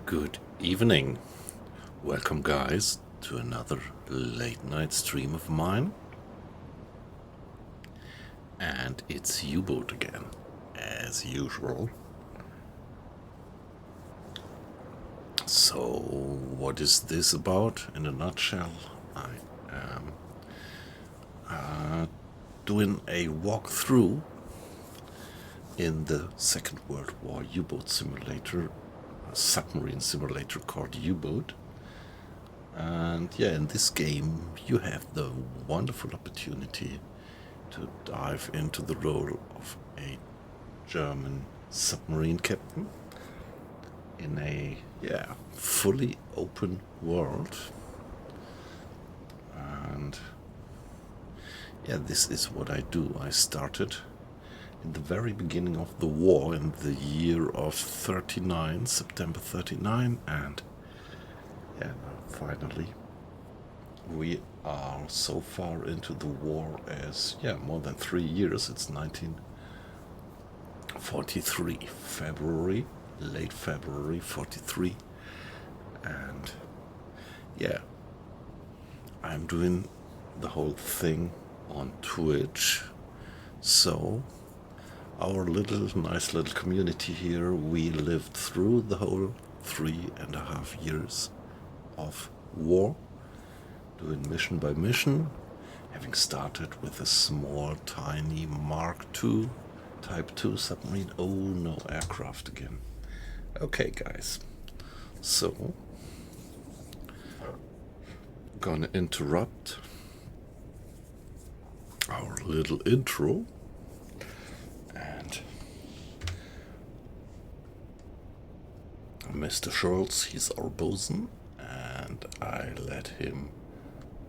Good evening. Welcome, guys, to another late night stream of mine. And it's UBOAT again, as usual. So, what is this about in a nutshell? I am doing a walkthrough in the Second World War U-boat simulator, a submarine simulator called UBOAT. And yeah, in this game you have the wonderful opportunity to dive into the role of a German submarine captain in a fully open world. And yeah, this is what I do. I started in the very beginning of the war in the year of 39, September 39, and yeah, finally we are so far into the war as more than 3 years. It's 1943, February, late February 43, and yeah, I'm doing the whole thing on Twitch. So our nice little community here, we lived through the whole 3.5 years of war, doing mission by mission, having started with a small, tiny Mark II, Type 2 submarine. Oh no, aircraft again. Okay, guys, so gonna interrupt our little intro, and Mr. Schultz, he's our bosun, and I let him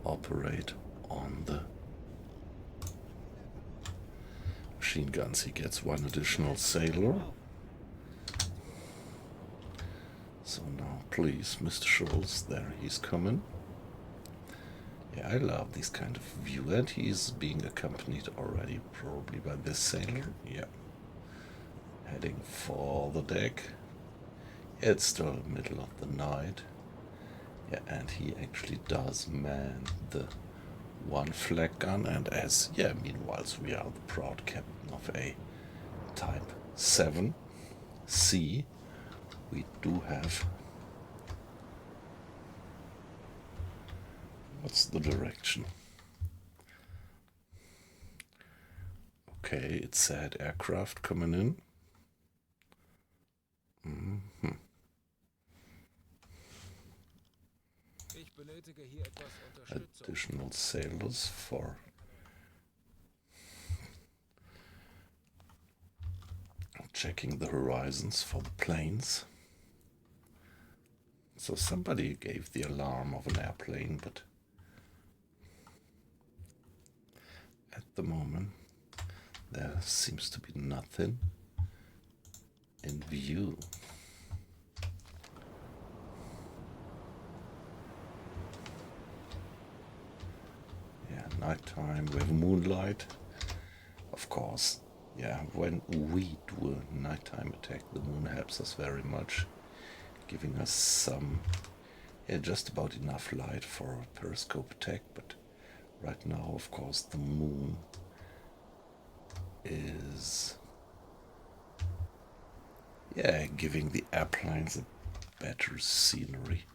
operate on the machine guns. He gets one additional sailor. So now please, Mr. Schultz, there he's coming. Yeah, I love this kind of view, and he's being accompanied already probably by this sailor. Yeah, heading for the deck. It's still the middle of the night. Yeah, and he actually does man the one flag gun, and as meanwhile we are the proud captain of a Type 7C. We do have, what's the direction? Okay, it said aircraft coming in. Additional sailors for checking the horizons for the planes. So somebody gave the alarm of an airplane, but at the moment there seems to be nothing in view. Yeah, nighttime, we have moonlight. Of course, when we do a nighttime attack, the moon helps us very much, giving us some, just about enough light for a periscope attack. But right now, of course, the moon is giving the airplanes a better scenery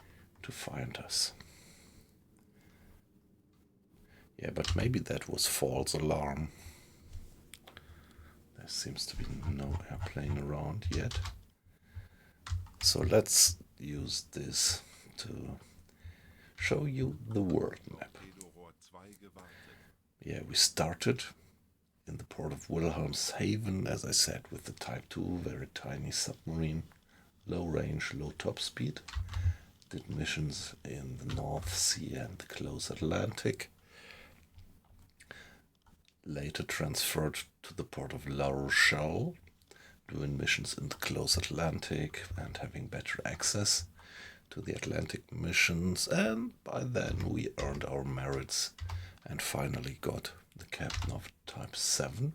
to find us. Yeah, but maybe that was false alarm. There seems to be no airplane around yet. So let's use this to show you the world map. Yeah, we started in the port of Wilhelmshaven, as I said, with the Type 2, very tiny submarine, low range, low top speed. Did missions in the North Sea and the close Atlantic. Later transferred to the port of La Rochelle, doing missions in the close Atlantic and having better access to the Atlantic missions. And by then we earned our merits and finally got the captain of Type 7.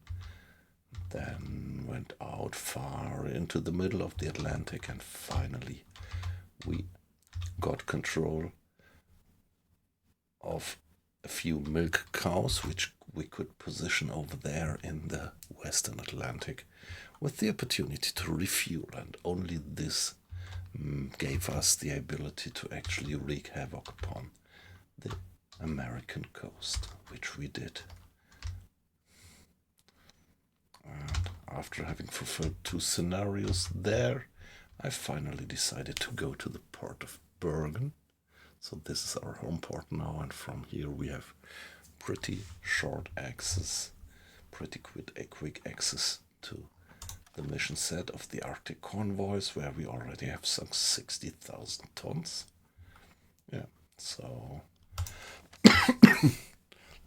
Then went out far into the middle of the Atlantic and finally control of a few milk cows, which we could position over there in the Western Atlantic, with the opportunity to refuel, and only this gave us the ability to actually wreak havoc upon the American coast, which we did. And after having fulfilled 2 scenarios there, I finally decided to go to the port of Bergen. So this is our home port now, and from here we have pretty short access, pretty quick access to the mission set of the Arctic Convoys, where we already have sunk 60,000 tons. Yeah, so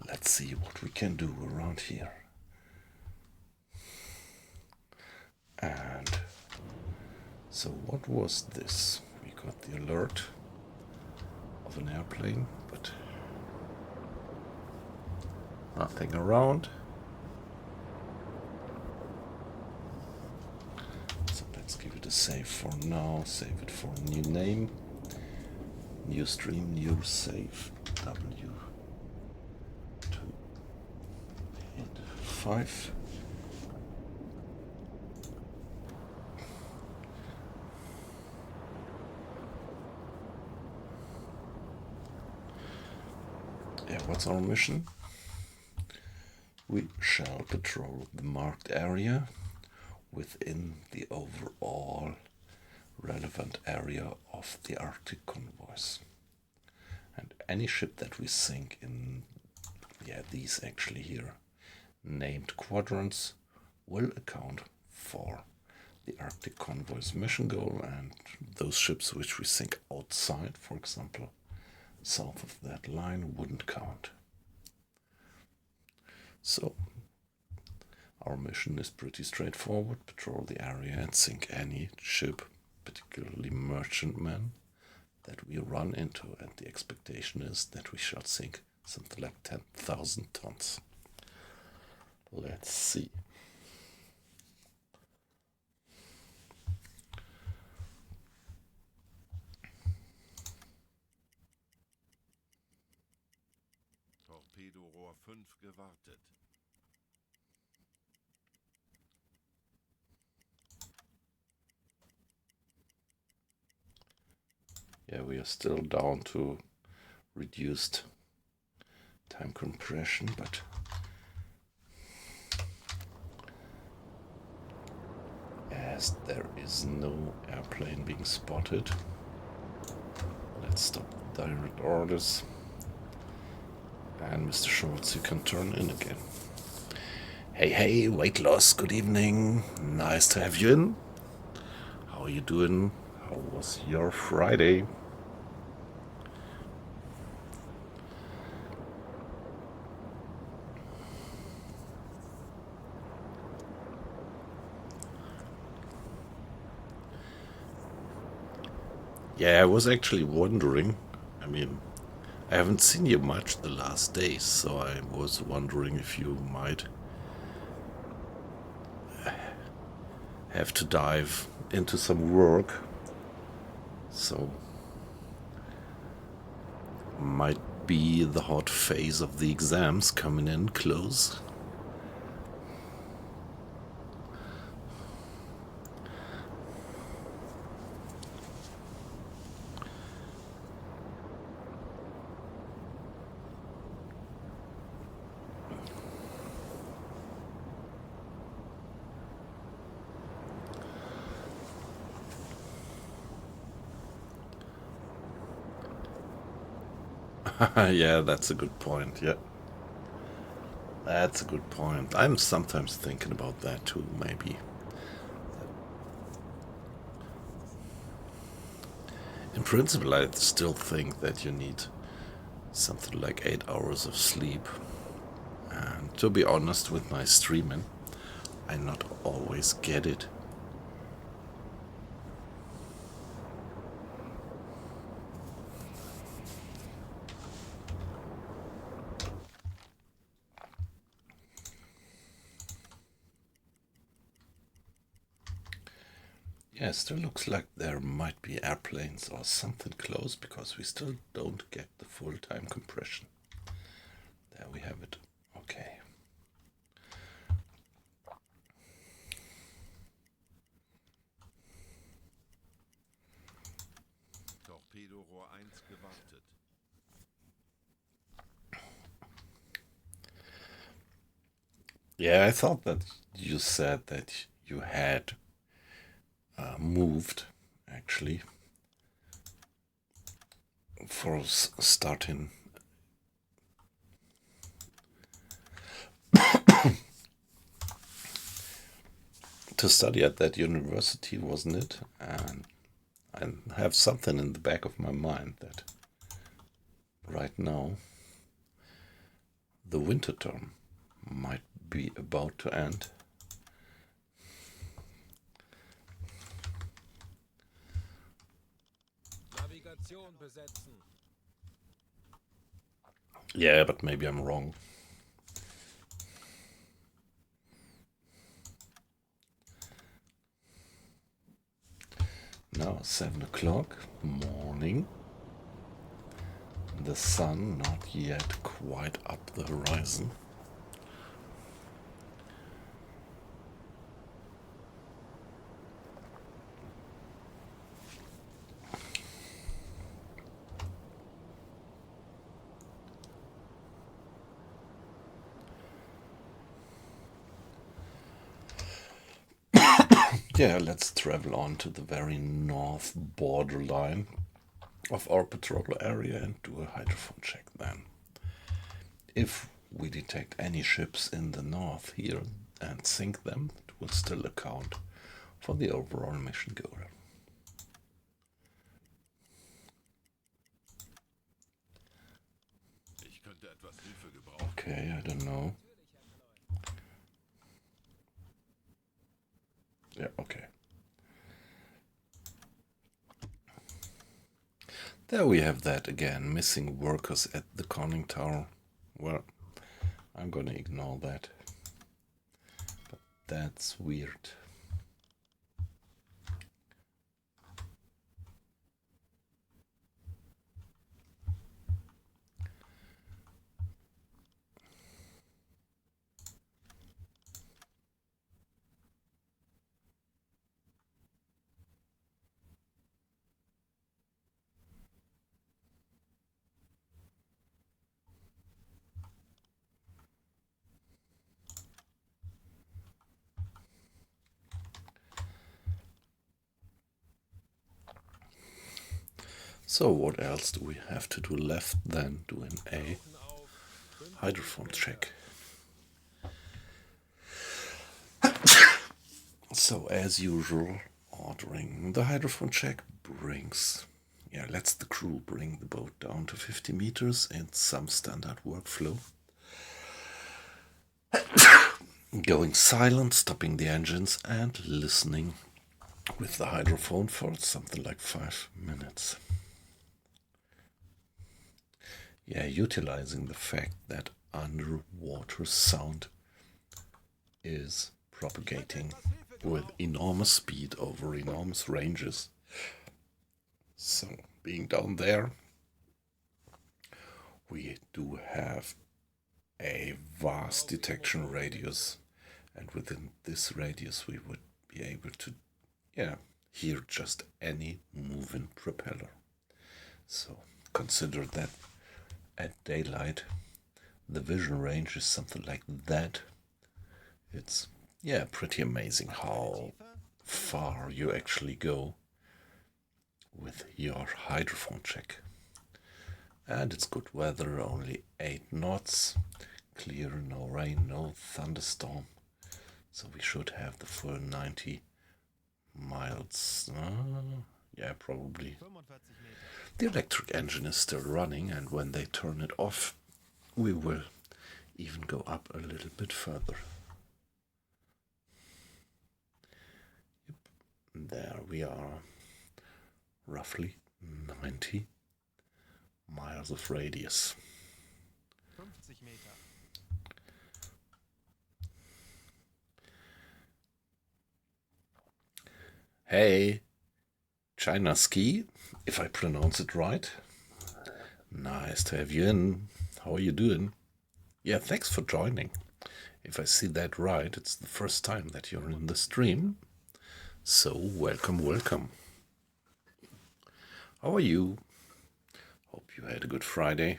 let's see what we can do around here. And so what was this? We got the alert of an airplane, but nothing around. So let's give it a save for now, save it for a new name. New stream, new save, W285. Yeah, what's our mission? We shall patrol the marked area within the overall relevant area of the Arctic Convoys. And any ship that we sink in, these actually here named quadrants, will account for the Arctic Convoys mission goal, and those ships which we sink outside, for example, south of that line, wouldn't count. So our mission is pretty straightforward: patrol the area and sink any ship, particularly merchantmen, that we run into, and the expectation is that we shall sink something like 10,000 tons. Let's see. Torpedorohr 5 gewartet. Yeah, we are still down to reduced time compression, but as there is no airplane being spotted, let's stop direct orders. And Mr. Schultz, you can turn in again. Hey, weight loss, good evening. Nice to have you in. How are you doing? How was your Friday? Yeah, I was actually wondering. I mean, I haven't seen you much the last days, so I was wondering if you might have to dive into some work. So, might be the hot phase of the exams coming in close. Yeah, that's a good point. Yeah. That's a good point. I'm sometimes thinking about that too, maybe. In principle, I still think that you need something like 8 hours of sleep. And to be honest, with my streaming, I not always get it. Yeah, still looks like there might be airplanes or something close because we still don't get the full-time compression. There we have it. Okay. Torpedorohr 1 gewartet. Yeah, I thought that you said that you had moved, actually, for starting. To study at that university, wasn't it? And I have something in the back of my mind that right now the winter term might be about to end. Navigation besetzen. Yeah, but maybe I'm wrong. Now 7 o'clock morning. The sun not yet quite up the horizon. Yeah, let's travel on to the very north borderline of our patrol area and do a hydrophone check then. If we detect any ships in the north here and sink them, it will still account for the overall mission goal. Ich könnte etwas Hilfe gebrauchen. Okay, I don't know. Yeah, okay. There we have that again, missing workers at the conning tower. Well, I'm gonna ignore that. But that's weird. So what else do we have to do left than doing a hydrophone check? So as usual, ordering the hydrophone check lets the crew bring the boat down to 50 meters in some standard workflow. Going silent, stopping the engines and listening with the hydrophone for something like 5 minutes. Yeah, utilizing the fact that underwater sound is propagating with enormous speed over enormous ranges. So, being down there, we do have a vast detection radius, and within this radius we would be able to, hear just any moving propeller. So, consider that at daylight the vision range is something like that. It's pretty amazing how far you actually go with your hydrophone check. And it's good weather, only 8 knots, clear, no rain, no thunderstorm. So we should have the full 90 miles. Probably. The electric engine is still running, and when they turn it off, we will even go up a little bit further. Yep. There we are, roughly 90 miles of radius. 50 Meter. Hey, China Ski, if I pronounce it right. Nice to have you in. How are you doing? Yeah, thanks for joining. If I see that right, it's the first time that you're in the stream. So, welcome, welcome. How are you? Hope you had a good Friday.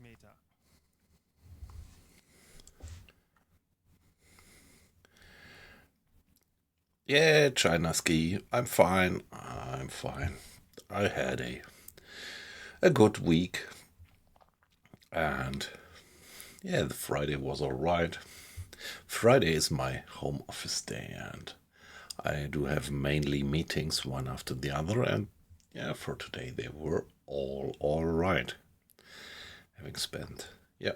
Meter. Yeah, China Ski, I'm fine. I'm fine. I had a good week. And yeah, the Friday was alright. Friday is my home office day, and I do have mainly meetings one after the other, and yeah, for today they were all right. Having spent, yeah.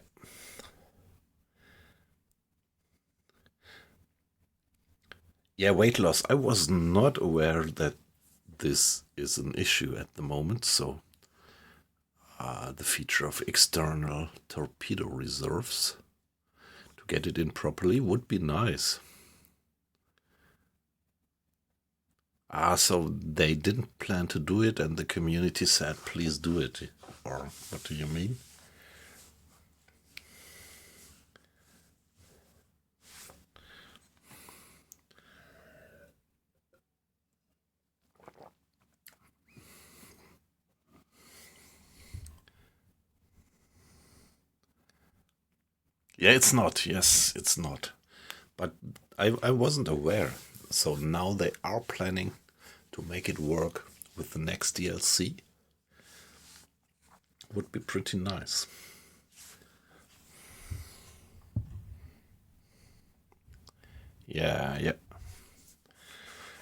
Yeah, weight loss. I was not aware that this is an issue at the moment, so the feature of external torpedo reserves to get it in properly would be nice. So they didn't plan to do it, and the community said, please do it. Or what do you mean? Yeah, it's not. Yes, it's not. But I wasn't aware. So now they are planning to make it work with the next DLC. Would be pretty nice. Yeah, yeah.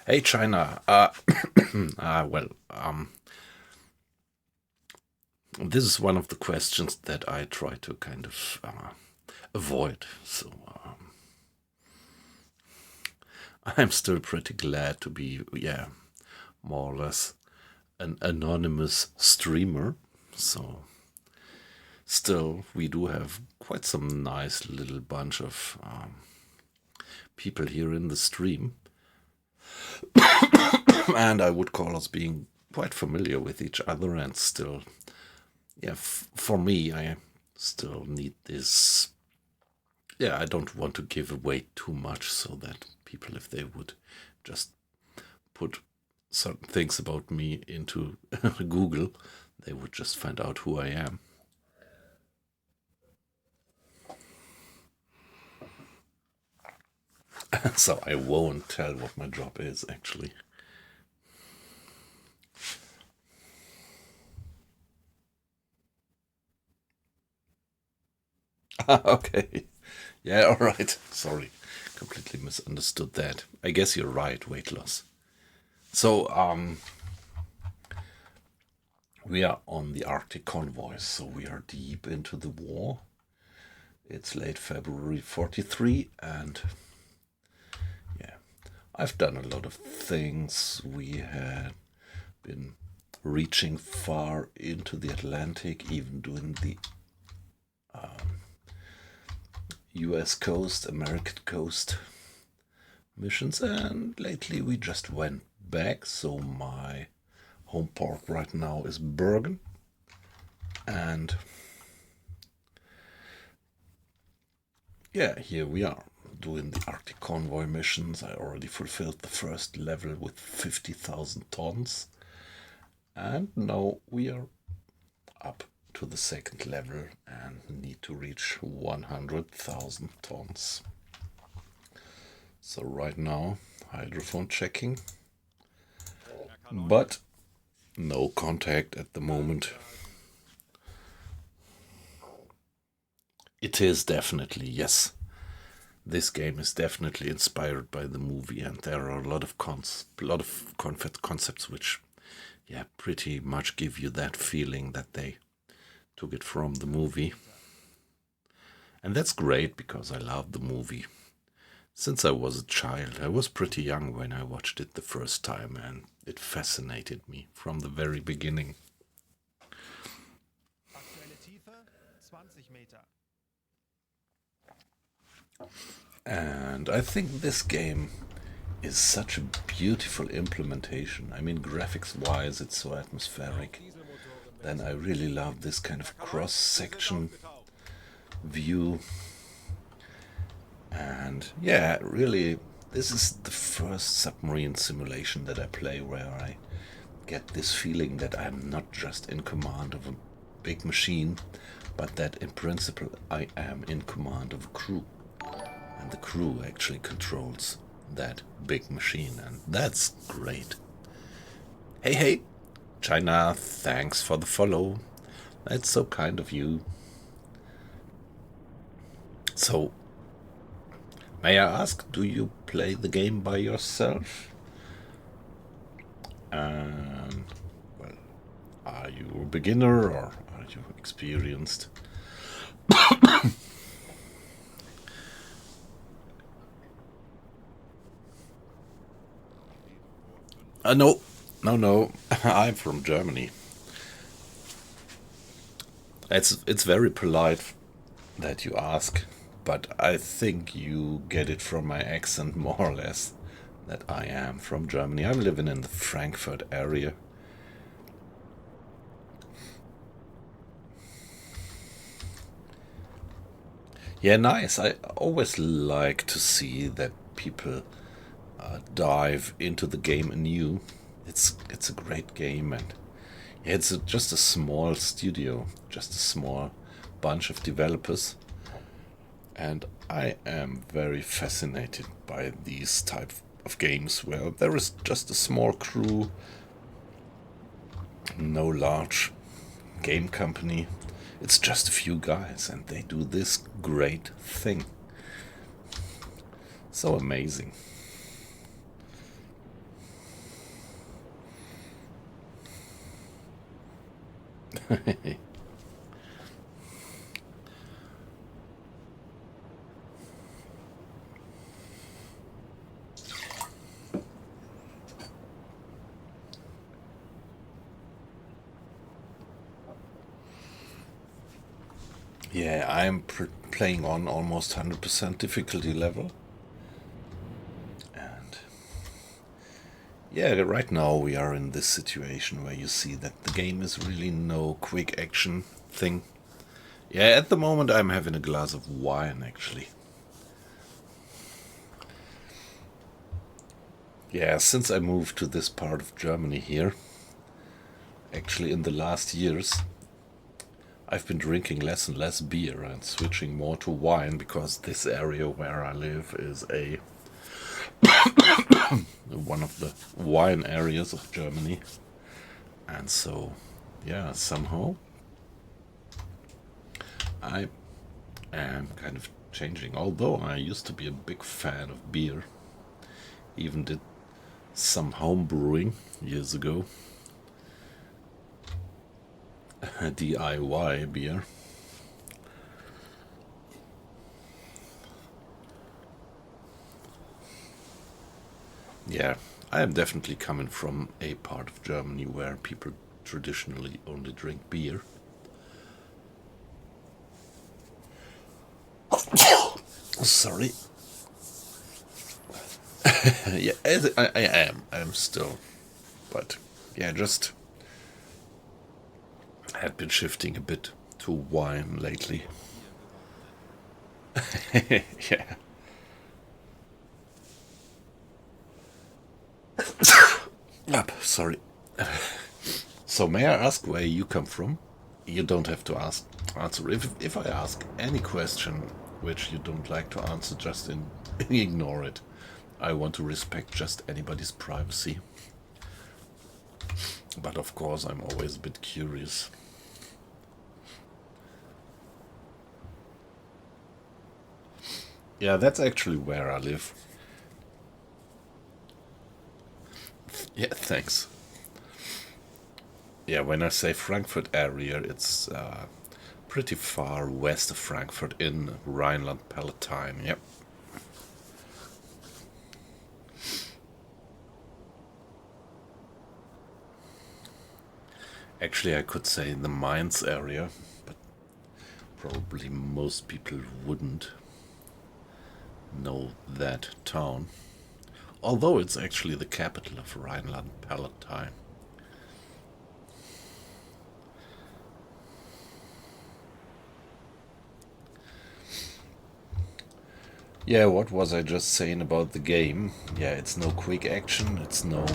Hey, China. Well, this is one of the questions that I try to kind of avoid. So I'm still pretty glad to be, yeah, more or less an anonymous streamer. So still, we do have quite some nice little bunch of people here in the stream. And I would call us being quite familiar with each other, and still, yeah, for me, I still need this. Yeah, I don't want to give away too much so that people, if they would just put certain things about me into Google, they would just find out who I am. So I won't tell what my job is, actually. Okay. Yeah, all right. Sorry. Completely misunderstood that. I guess you're right, weight loss. So, we are on the Arctic Convoys, so we are deep into the war. It's late February 43, and yeah, I've done a lot of things. We had been reaching far into the Atlantic, even doing the US coast, American coast missions, and lately we just went back. So my home port right now is Bergen, and yeah, here we are doing the Arctic convoy missions. I already fulfilled the first level with 50,000 tons, and now we are up to the second level and need to reach 100,000 tons. So right now, hydrophone checking, but no contact at the moment. It is definitely, yes. This game is definitely inspired by the movie, and there are a lot of concepts which, yeah, pretty much give you that feeling that they took it from the movie. And that's great because I love the movie. Since I was a child, I was pretty young when I watched it the first time, and it fascinated me from the very beginning. Aktuelle Tiefe 20 Meter. And I think this game is such a beautiful implementation. I mean, graphics-wise, it's so atmospheric. Then I really love this kind of cross-section view. And yeah, really, this is the first submarine simulation that I play where I get this feeling that I'm not just in command of a big machine, but that in principle I am in command of a crew. And the crew actually controls that big machine, and that's great. Hey, China, thanks for the follow. That's so kind of you. So, may I ask, do you play the game by yourself? And, well, are you a beginner or are you experienced? No. I'm from Germany. It's very polite that you ask, but I think you get it from my accent more or less that I am from Germany. I'm living in the Frankfurt area. Yeah, nice. I always like to see that people dive into the game anew. It's a great game, and it's just a small studio, just a small bunch of developers, and I am very fascinated by these type of games where there is just a small crew, no large game company. It's just a few guys, and they do this great thing. So amazing. Yeah, I'm playing on almost 100% difficulty level. And yeah, right now we are in this situation where you see that the game is really no quick action thing. Yeah, at the moment I'm having a glass of wine actually. Yeah, since I moved to this part of Germany here, actually in the last years, I've been drinking less and less beer and switching more to wine because this area where I live is a one of the wine areas of Germany. And so, yeah, somehow I am kind of changing. Although I used to be a big fan of beer, even did some home brewing years ago. DIY beer. Yeah, I am definitely coming from a part of Germany where people traditionally only drink beer. Sorry. Yeah, I am. I'm still. But yeah, just had been shifting a bit to wine lately. Yeah. Up, sorry. So may I ask where you come from? You don't have to answer. If I ask any question which you don't like to answer, just ignore it. I want to respect just anybody's privacy. But of course, I'm always a bit curious. Yeah, that's actually where I live. Yeah, thanks. Yeah, when I say Frankfurt area, it's pretty far west of Frankfurt in Rhineland-Palatine, yep. Actually, I could say the Mainz area, but probably most people wouldn't know that town. Although it's actually the capital of Rhineland-Palatine. Yeah, what was I just saying about the game? Yeah, it's no quick action, it's no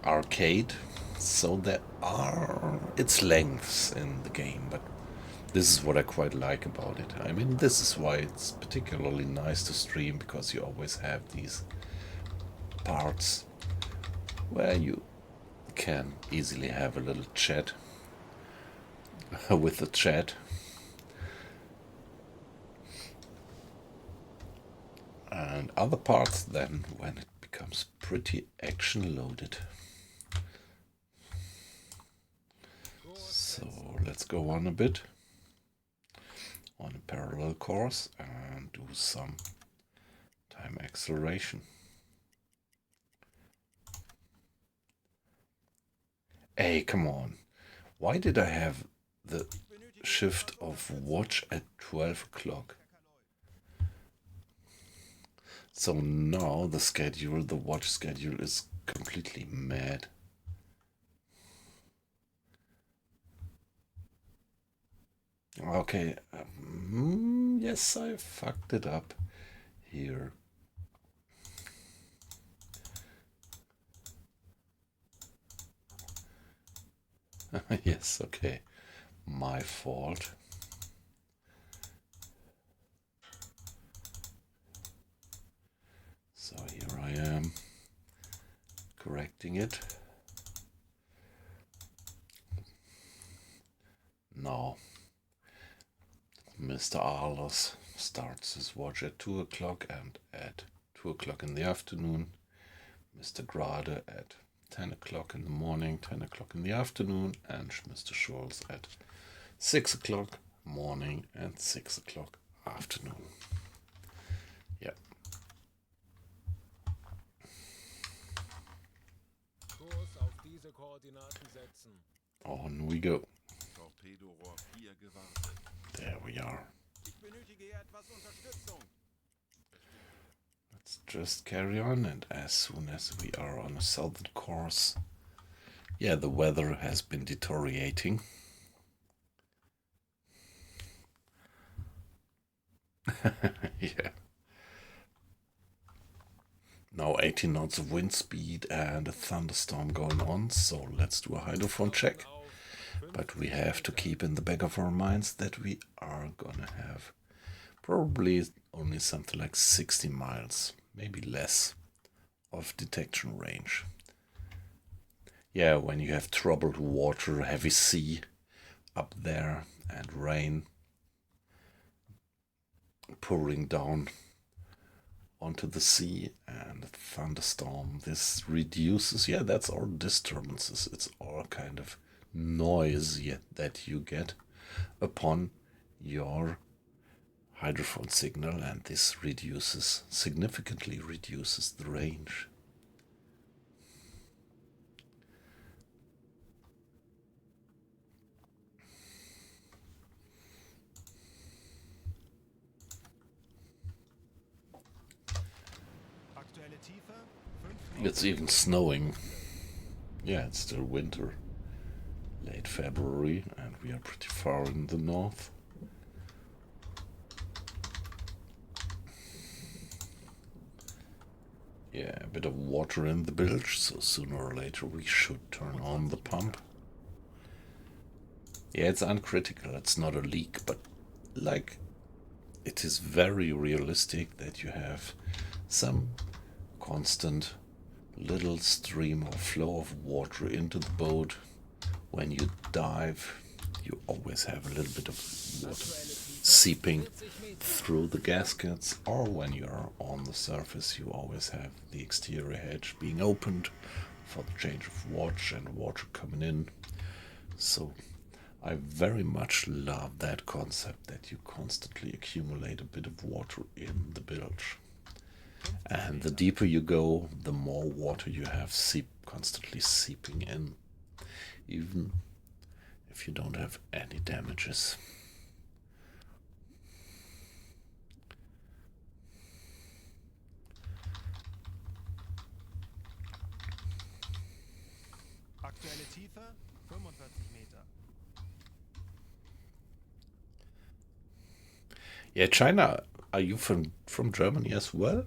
arcade, so there are its lengths in the game, but this is what I quite like about it. I mean, this is why it's particularly nice to stream, because you always have these parts where you can easily have a little chat with the chat. And other parts then when it becomes pretty action loaded. So let's go on a bit on a parallel course and do some time acceleration. Hey, come on. Why did I have the shift of watch at 12 o'clock? So now the watch schedule is completely mad. Okay, yes, I fucked it up here. Yes, okay, my fault. So here I am correcting it. Now Mr. Arlos starts his watch at 2 o'clock, and at 2 o'clock in the afternoon Mr. Grade at 10 o'clock in the morning, 10 o'clock in the afternoon, and Mr. Scholz at 6 o'clock morning and 6 o'clock afternoon. Yeah. On we go. There we are. Let's just carry on, and as soon as we are on a southern course, yeah, the weather has been deteriorating. Yeah. Now 18 knots of wind speed and a thunderstorm going on, so let's do a hydrophone check. But we have to keep in the back of our minds that we are gonna have probably only something like 60 miles, maybe less, of detection range. Yeah, when you have troubled water, heavy sea up there, and rain pouring down onto the sea and thunderstorm, this reduces, yeah, that's all disturbances. It's all kind of noise that you get upon your hydrophone signal, and this significantly reduces the range. It's even snowing. Yeah, it's still winter. Late February, and we are pretty far in the north. Yeah, a bit of water in the bilge, so sooner or later we should turn on the pump. Yeah, it's uncritical, it's not a leak, but like, it is very realistic that you have some constant little stream or flow of water into the boat. When you dive, you always have a little bit of water seeping through the gaskets, or when you're on the surface, you always have the exterior hatch being opened for the change of watch and water coming in. So I very much love that concept that you constantly accumulate a bit of water in the bilge. 50 And the Meter. deeper you go, the more water you have constantly seeping in, even if you don't have any damages. Aktuelle Tiefe 45 Meter. Yeah, China, are you from Germany as well?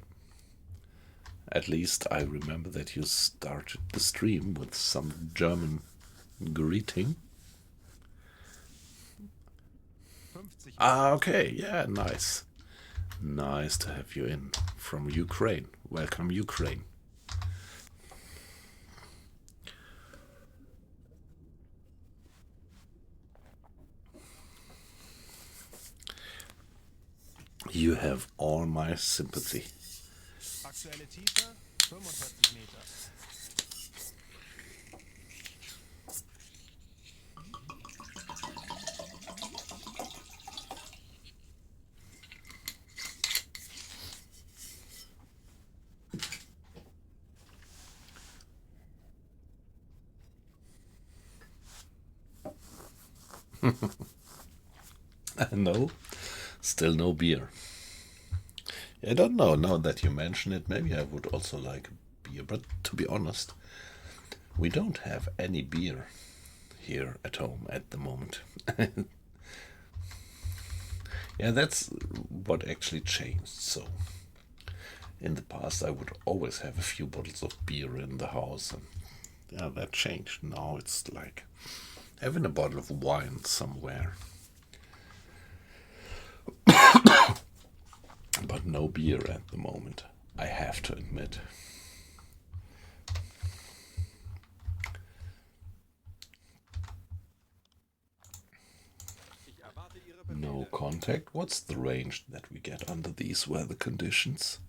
At least I remember that you started the stream with some German greeting. 50 Meter. Ah, okay, yeah, nice. Nice to have you in from Ukraine. Welcome, Ukraine. You have all my sympathy. Aktuelle Tiefe 45 Meter. No, still no beer. I don't know, now that you mention it, maybe I would also like a beer, but to be honest, we don't have any beer here at home at the moment. Yeah, that's what actually changed. So, in the past, I would always have a few bottles of beer in the house, and yeah, that changed. Now it's like having a bottle of wine somewhere, but no beer at the moment, I have to admit. No contact. What's the range that we get under these weather conditions?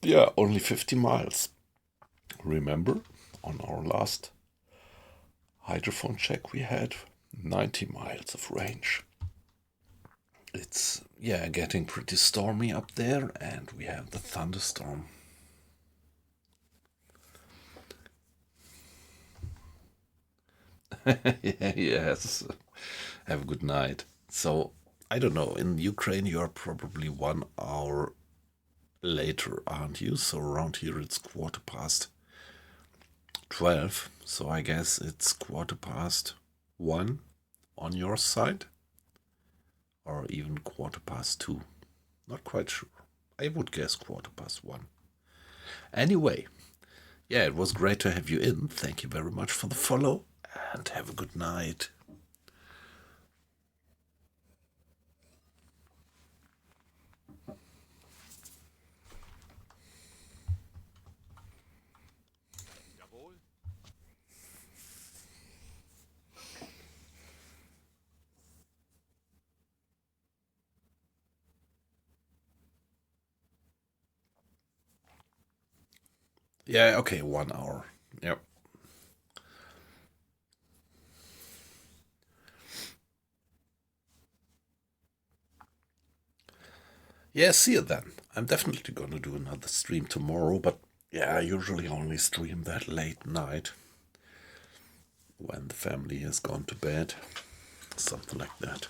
Yeah, only 50 miles. Remember, on our last hydrophone check, we had 90 miles of range. It's, yeah, getting pretty stormy up there, and we have the thunderstorm. Yes, have a good night. So, I don't know, in Ukraine, you're probably 1 hour later, aren't you? So, around here, it's 12:15. So, I guess it's 1:15 on your side, or even 2:15. Not quite sure. I would guess 1:15. Anyway, yeah, it was great to have you in. Thank you very much for the follow, and have a good night. Yeah, okay, 1 hour. Yep. Yeah, see you then. I'm definitely gonna do another stream tomorrow, but yeah, I usually only stream that late night when the family has gone to bed. Something like that.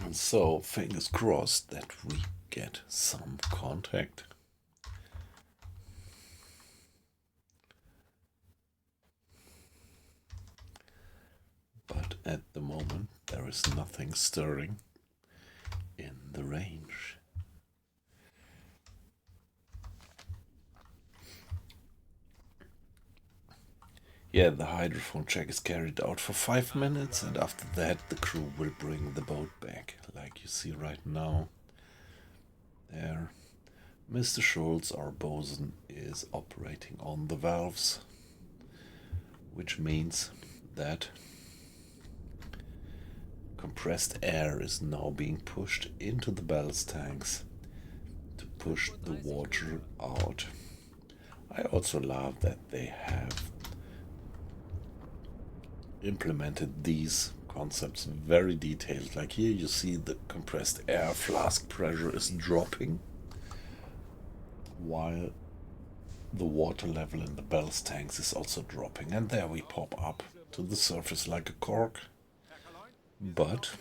And so, fingers crossed that we get some contact. But at the moment, there is nothing stirring in the range. Yeah, the hydrophone check is carried out for 5 minutes, and after that, the crew will bring the boat back, like you see right now. There. Mr. Schultz, our bosun, is operating on the valves, which means that compressed air is now being pushed into the ballast tanks to push the water out. I also love that they have implemented these concepts very detailed. Like here you see the compressed air flask pressure is dropping while the water level in the ballast tanks is also dropping, and there we pop up to the surface like a cork. But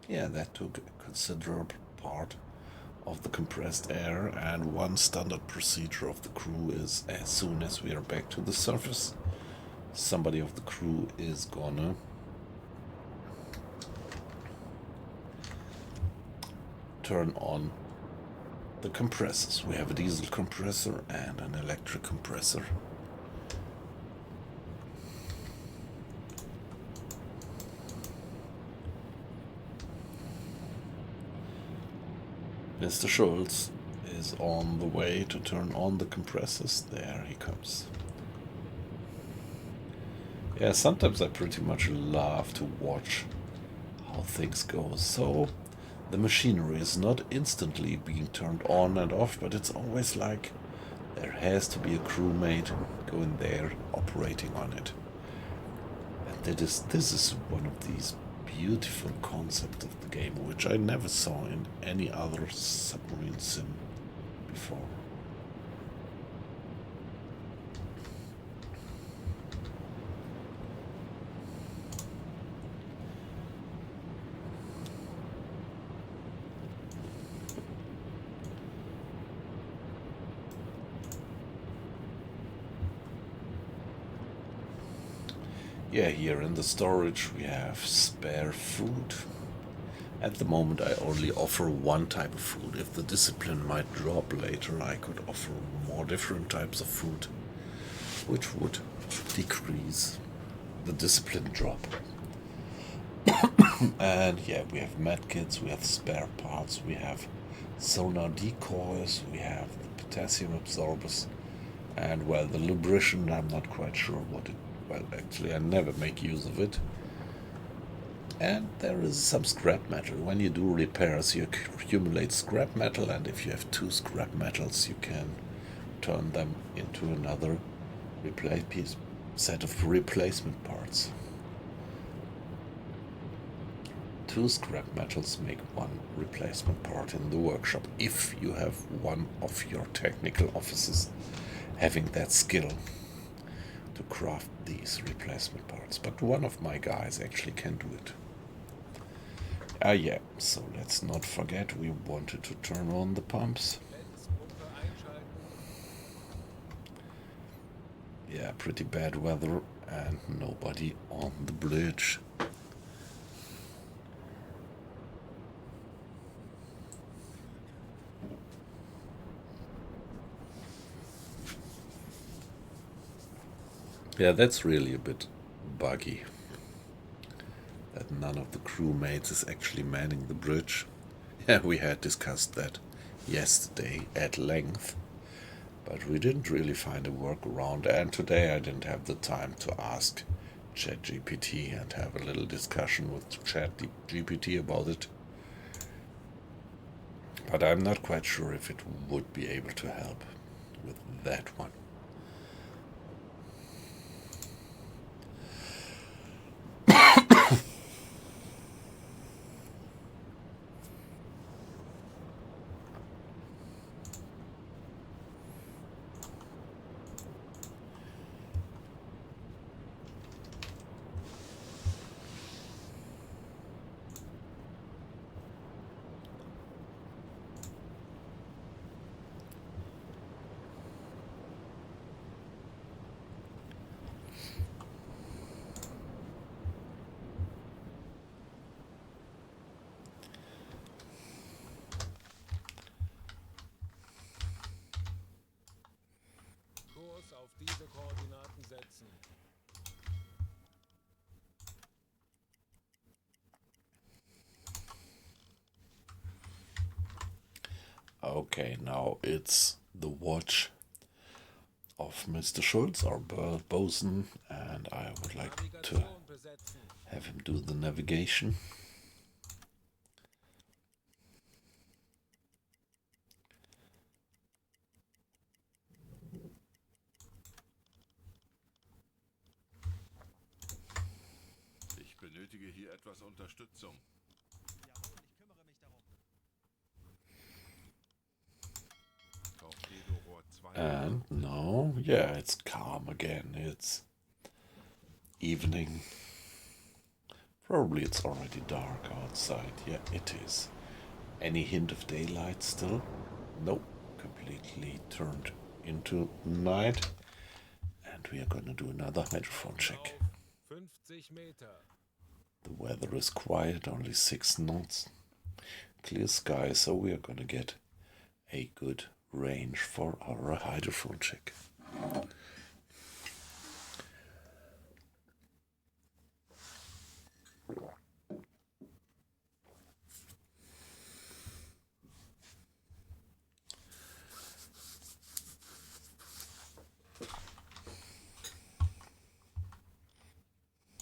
yeah, that took a considerable part of the compressed air, and one standard procedure of the crew is as soon as we are back to the surface, somebody of the crew is gonna turn on the compressors. We have a diesel compressor and an electric compressor. Mr. Schultz is on the way to turn on the compressors. There he comes. Yeah, sometimes I pretty much love to watch how things go. So the machinery is not instantly being turned on and off, but it's always like there has to be a crewmate going there operating on it. And this is one of these beautiful concepts of the game, which I never saw in any other submarine sim before. Yeah, here in the storage we have spare food. At the moment I only offer one type of food. If the discipline might drop later, I could offer more different types of food, which would decrease the discipline drop. And yeah, we have medkits, we have spare parts, we have sonar decoys, we have the potassium absorbers, and well, the lubrication, I'm not quite sure what it, well, actually I never make use of it. And there is some scrap metal. When you do repairs, you accumulate scrap metal, and if you have 2 scrap metals, you can turn them into another set of replacement parts. 2 scrap metals make 1 replacement part in the workshop, if you have one of your technical officers having that skill to craft these replacement parts. But one of my guys actually can do it. Yeah, so let's not forget we wanted to turn on the pumps. Yeah, pretty bad weather and nobody on the bridge. Yeah, that's really a bit buggy, that none of the crewmates is actually manning the bridge. Yeah, we had discussed that yesterday at length, but we didn't really find a workaround, and today I didn't have the time to ask ChatGPT and have a little discussion with ChatGPT about it. But I'm not quite sure if it would be able to help with that one. Kurs auf diese Koordinaten setzen. Okay, now it's the watch of Mr. Schultz, our bosun, and I would like to Navigation besetzen. have him do the navigation. Ich benötige hier etwas Unterstützung. Jawohl, ich kümmere mich darum. Torpedorohr 2. And now, yeah, it's calm again. It's evening. Probably it's already dark outside. Yeah, it is. Any hint of daylight still? Nope. Completely turned into night. And we are gonna do another hydrophone check. Auf 50 Meter. The weather is quiet, only 6 knots. Clear sky, so we are gonna get a good range for our hydrophone check.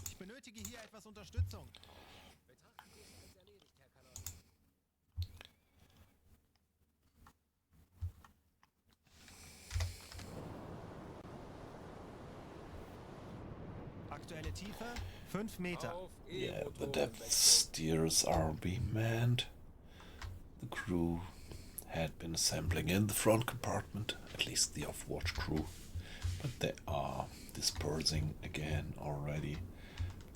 Ich benötige hier etwas Unterstützung. Betrachten Sie es als erledigt, Herr Kanal. Aktuelle Tiefe 5 Meter. Auf Yeah, the E-Motoren depth wechseln. steers are being manned. The crew had been assembling in the front compartment, at least the off-watch crew, but they are dispersing again already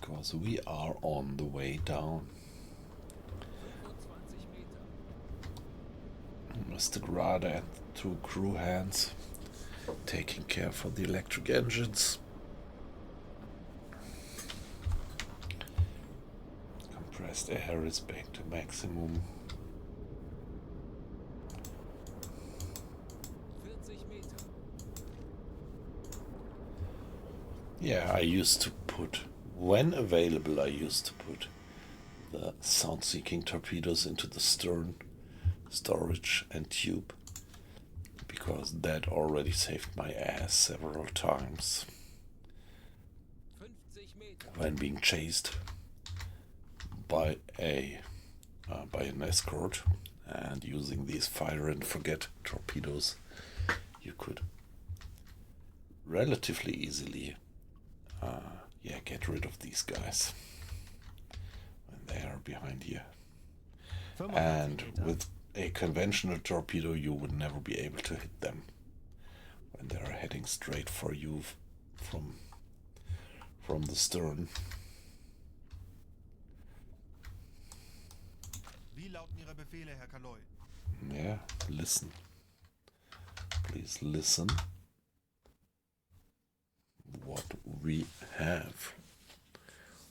because we are on the way down. 25 Meter. Mr. Grada and the 2 crew hands taking care for the electric engines. Compressed air is back to maximum. 40 Meter. Yeah, I used to put, when available, I used to put the sound-seeking torpedoes into the stern storage and tube, because that already saved my ass several times 50 Meter. when being chased by an escort and using these fire and forget torpedoes. You could relatively easily get rid of these guys when they are behind here. 45 And Meter. with a conventional torpedo, you would never be able to hit them when they are heading straight for you from the stern. Wie lauten Ihre Befehle, Herr Kaloy? Yeah, listen. Please listen. What we have.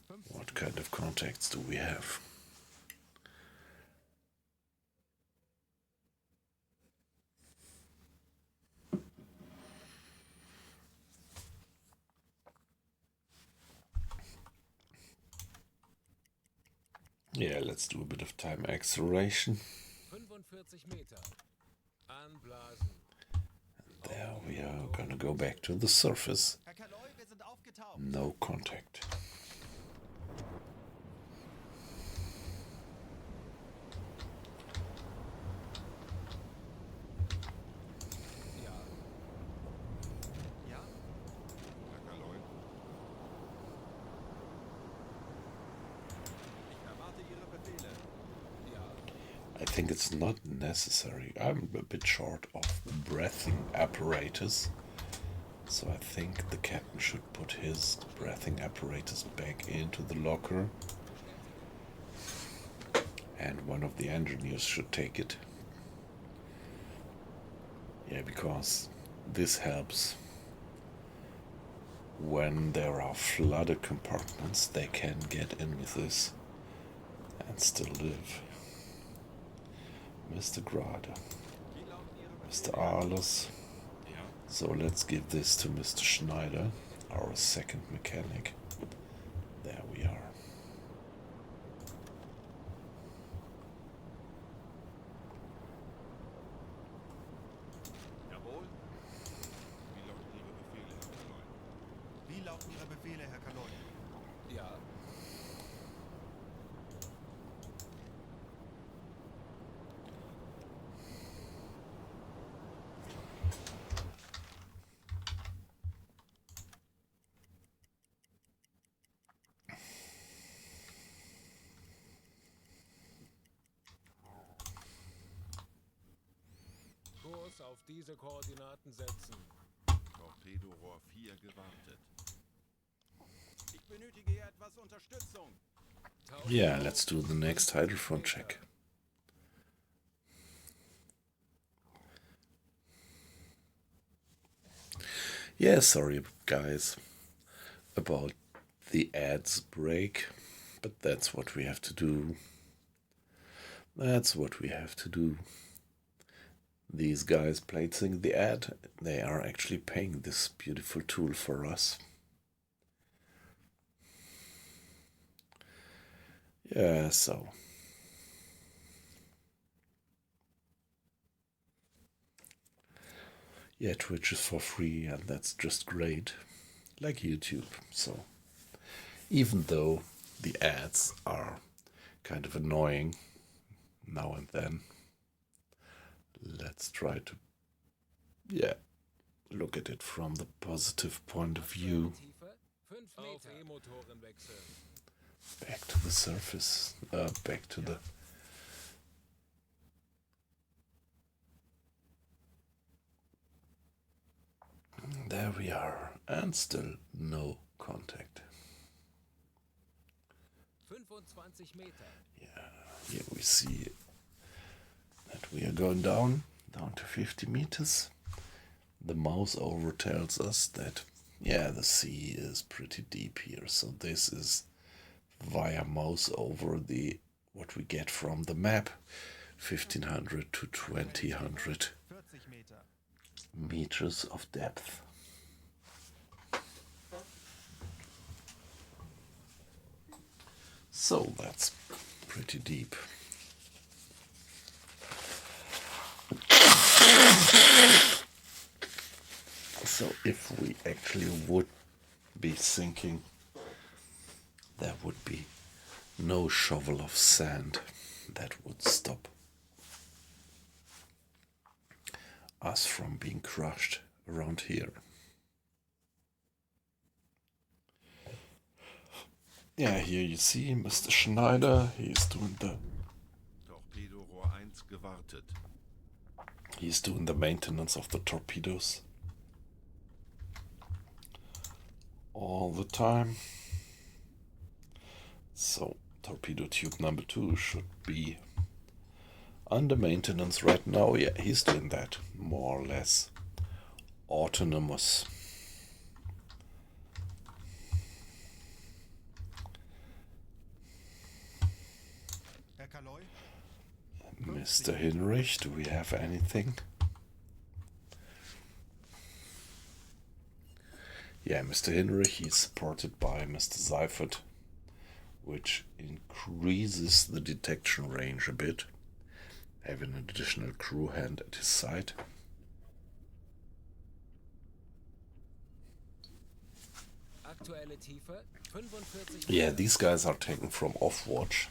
50 What kind of contacts do we have? Yeah, let's do a bit of time acceleration. 45 Meter. Anblasen. There we are gonna go back to the surface. Herr Kaloy, wir sind aufgetaucht. No contact. Ja. Ja? Herr Kaloy. Ich erwarte Ihre Befehle. Ja. I think it's not necessary. I'm a bit short of breathing apparatus. So I think the captain should put his breathing apparatus back into the locker. And one of the engineers should take it. Yeah, because this helps. When there are flooded compartments, they can get in with this and still live. Mr. Grada, Wie lauten Ihre Mr. Arles. Ja. So let's give this to Mr. Schneider, our second mechanic. There we are. Befehle, Herr Kaloi. Ja. Kurs auf diese Koordinaten setzen. Torpedorohr 4 gewartet. Ich benötige hier etwas Unterstützung. Yeah, let's do the next hydrophone check. Yeah, sorry guys about the ads break, but that's what we have to do. That's what we have to do. These guys placing the ad, they are actually paying this beautiful tool for us. Yeah, so. Yeah, Twitch is for free, and that's just great. Like YouTube, so. Even though the ads are kind of annoying now and then, let's try to, yeah, look at it from the positive point of view. Auf E-Motoren wechseln. Back to the surface, back to the... There we are, and still no contact. 25 Meter. Yeah, here we see that we are going down to 50 meters. The mouse over tells us that, yeah, the sea is pretty deep here. So this is via mouse over the what we get from the map, 1500 to 2000 40 Meter. meters of depth. So that's pretty deep. So if we actually would be sinking, there would be no shovel of sand that would stop us from being crushed around here. Yeah, here you see Mr. Schneider, he's doing the Torpedorohr 1 gewartet. He's doing the maintenance of the torpedoes all the time. So torpedo tube number 2 should be under maintenance right now. Yeah, he's doing that more or less autonomous. Herr Kaloi? Mr. Hinrich, do we have anything? Yeah, Mr. Hinrich, he's supported by Mr. Seifert, which increases the detection range a bit, having an additional crew hand at his side. Aktuelle Tiefe 45 Yeah, these guys are taken from Off-Watch.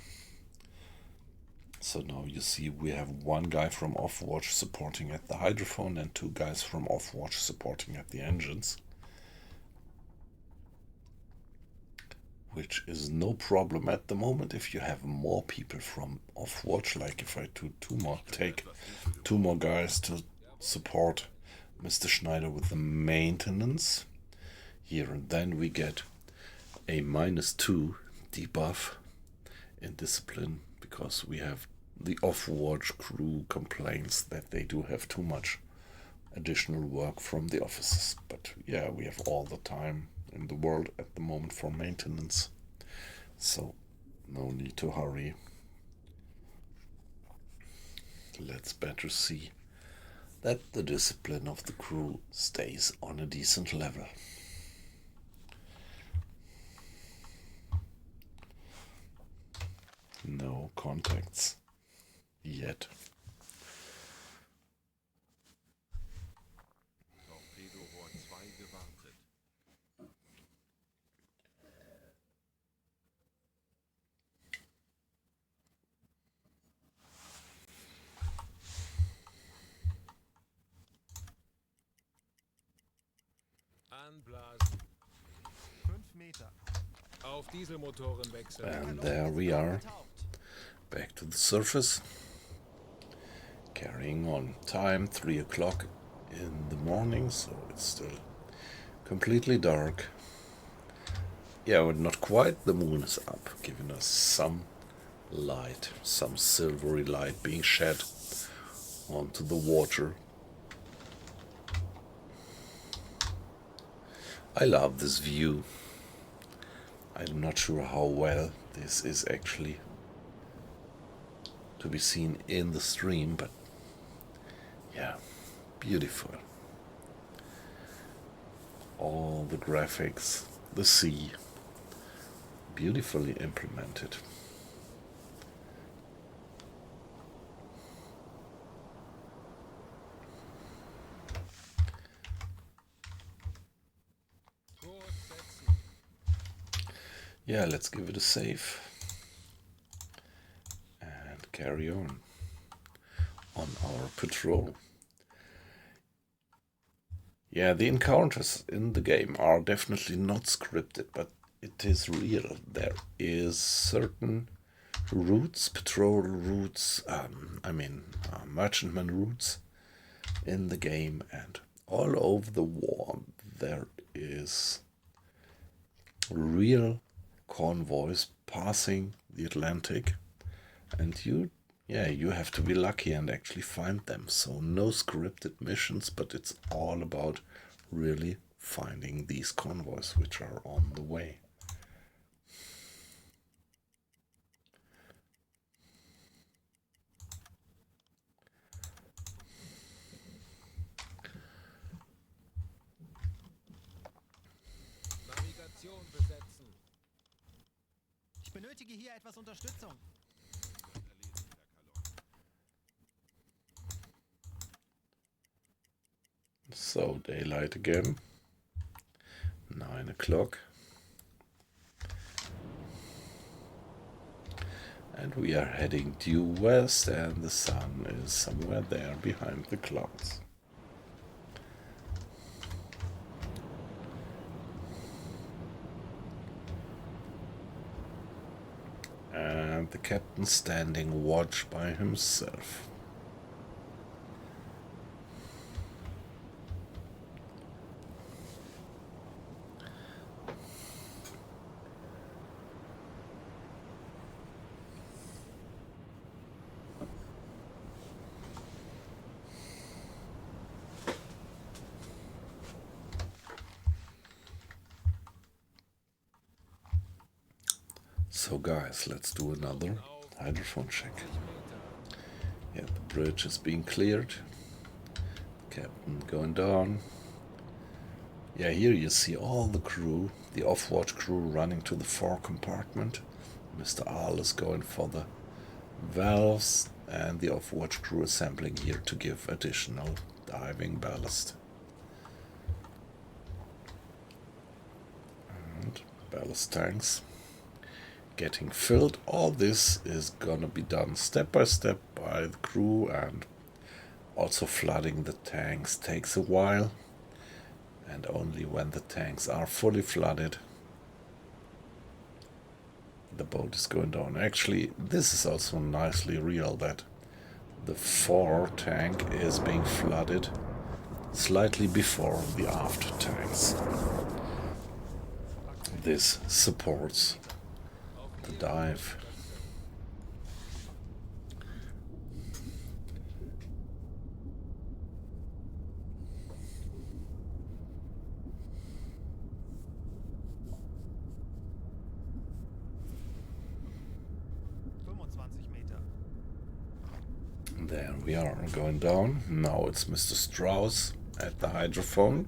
So now you see we have one guy from Off-Watch supporting at the hydrophone and 2 guys from Off-Watch supporting at the engines. Which is no problem at the moment if you have more people from Off-Watch, like if I do take two more guys to support Mr. Schneider with the maintenance here, and then we get a -2 debuff in discipline because we have the Off-Watch crew complains that they do have too much additional work from the officers. But yeah, we have all the time in the world at the moment for maintenance, so no need to hurry. Let's better see that the discipline of the crew stays on a decent level. No contacts yet. Torpedorohr 2 gewartet. Blasen. 5 Meter. Auf Dieselmotoren wechseln. And there we are, back to the surface. Carrying on. Time 3 o'clock in the morning, so it's still completely dark. Yeah, but not quite. The moon is up, giving us some light, some silvery light being shed onto the water. I love this view. I'm not sure how well this is actually to be seen in the stream, but yeah, beautiful. All the graphics, the sea, beautifully implemented. Kurs setzen. Yeah, let's give it a save and carry on our patrol. Yeah, the encounters in the game are definitely not scripted, but it is real. There is certain routes, patrol routes, merchantman routes in the game, and all over the war there is real convoys passing the Atlantic, and you have to be lucky and actually find them. So no scripted missions, but it's all about really finding these convoys which are on the way. Navigation besetzen. Ich benötige hier etwas Unterstützung. So, daylight again. 9 o'clock. And we are heading due west, and the sun is somewhere there behind the clouds. And the captain standing watch by himself. So guys, let's do another hydrophone check. Yeah, the bridge is being cleared. Captain going down. Yeah, here you see all the crew, the off-watch crew running to the fore compartment. Mr. Aal is going for the valves, and the off-watch crew assembling here to give additional diving ballast. And ballast tanks getting filled. All this is gonna be done step by step by the crew, and also flooding the tanks takes a while, and only when the tanks are fully flooded the boat is going down. Actually, this is also nicely real, that the fore tank is being flooded slightly before the aft tanks. This supports the dive. There we are, going down. Now it's Mr. Strauss at the hydrophone.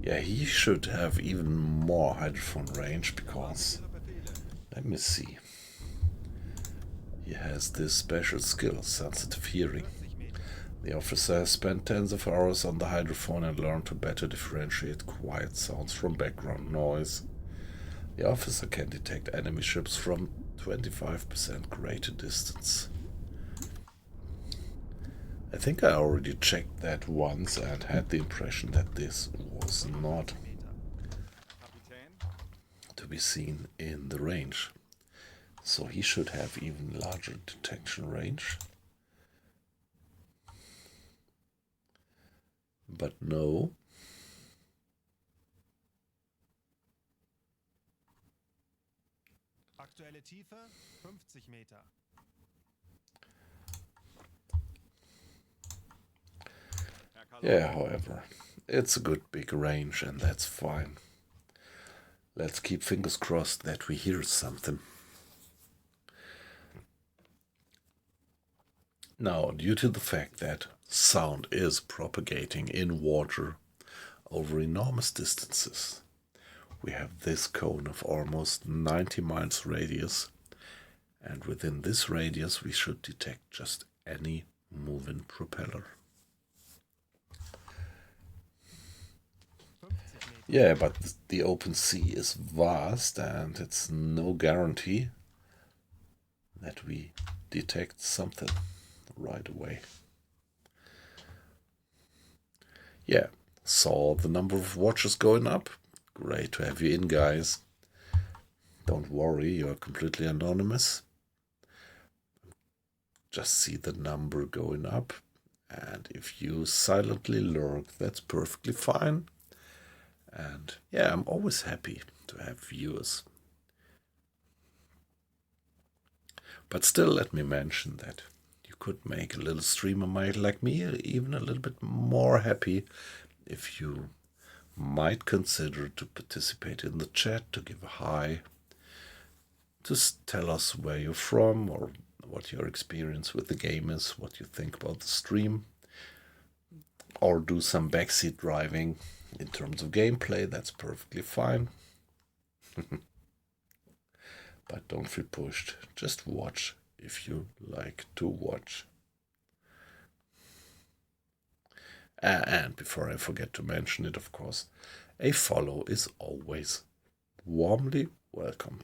Yeah, he should have even more hydrophone range, because, let me see, he has this special skill, sensitive hearing. The officer has spent tens of hours on the hydrophone and learned to better differentiate quiet sounds from background noise. The officer can detect enemy ships from 25% greater distance. I think I already checked that once and had the impression that this was not Kapitän? to be seen in the range. So he should have even larger detection range. But no. Aktuelle Tiefe 50 Meter. Yeah, however, it's a good big range and that's fine. Let's keep fingers crossed that we hear something. Now, due to the fact that sound is propagating in water over enormous distances, we have this cone of almost 90 miles radius, and within this radius we should detect just any moving propeller. Yeah, but the open sea is vast and it's no guarantee that we detect something right away. Yeah, saw the number of watches going up. Great to have you in, guys. Don't worry, you're completely anonymous. Just see the number going up. And if you silently lurk, that's perfectly fine. And yeah, I'm always happy to have viewers. But still, let me mention that you could make a little streamer like me even a little bit more happy if you might consider to participate in the chat, to give a hi, to tell us where you're from or what your experience with the game is, what you think about the stream, or do some backseat driving in terms of gameplay. That's perfectly fine. But don't feel pushed. Just watch if you like to watch. And before I forget to mention it, of course, a follow is always warmly welcome.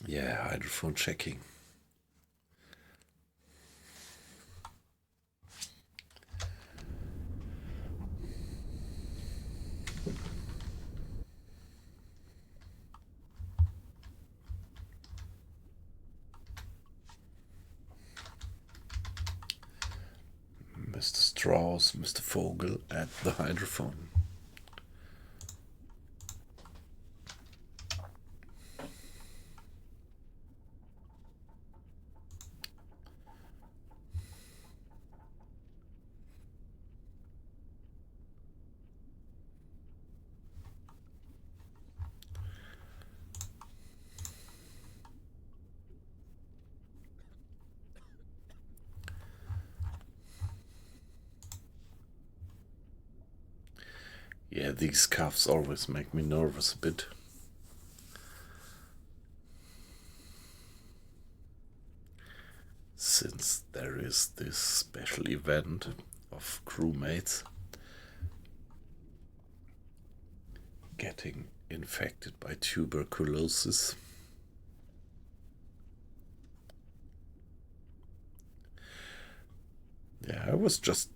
Yeah, hydrophone checking. Mr. Strauss, Mr. Vogel at the hydrophone. Yeah, these cuffs always make me nervous a bit. Since there is this special event of crewmates getting infected by tuberculosis. Yeah, I was just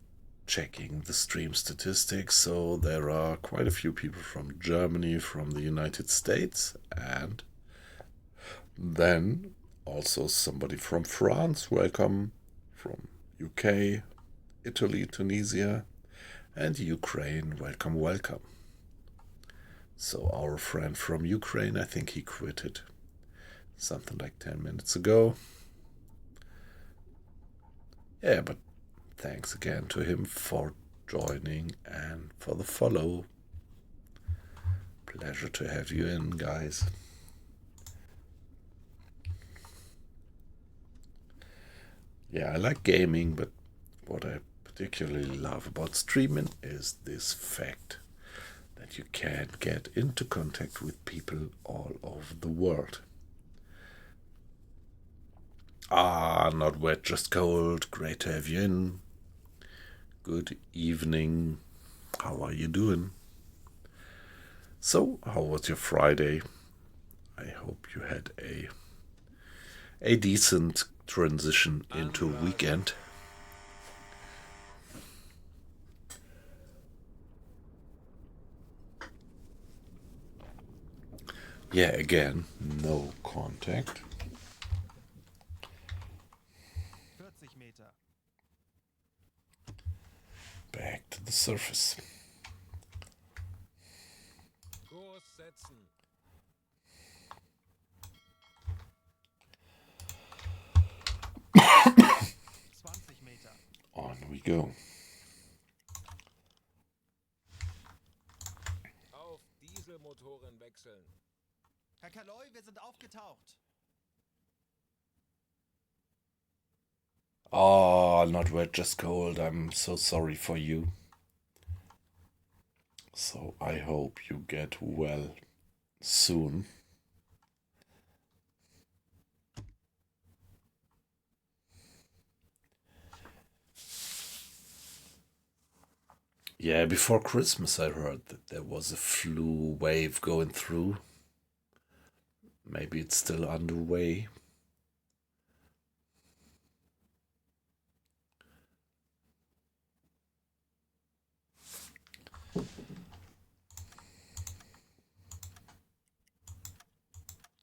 checking the stream statistics, so there are quite a few people from Germany, from the United States, and then also somebody from France, welcome, from UK, Italy, Tunisia, and Ukraine, welcome, welcome. So our friend from Ukraine, I think he quitted something like 10 minutes ago. Yeah, but thanks again to him for joining and for the follow. Pleasure to have you in, guys. Yeah, I like gaming, but what I particularly love about streaming is this fact that you can get into contact with people all over the world. Ah, not wet, just cold. Great to have you in. Good evening. How are you doing? So, how was your Friday? I hope you had a decent transition into weekend. Yeah, again, no contact. 40 Meter. Back to the surface. Kurs setzen. Meter. On we go. Auf Dieselmotoren wechseln. Herr Kaloi, wir sind aufgetaucht. Oh, not wet, just cold. I'm so sorry for you. So I hope you get well soon. Yeah, before Christmas I heard that there was a flu wave going through. Maybe it's still underway.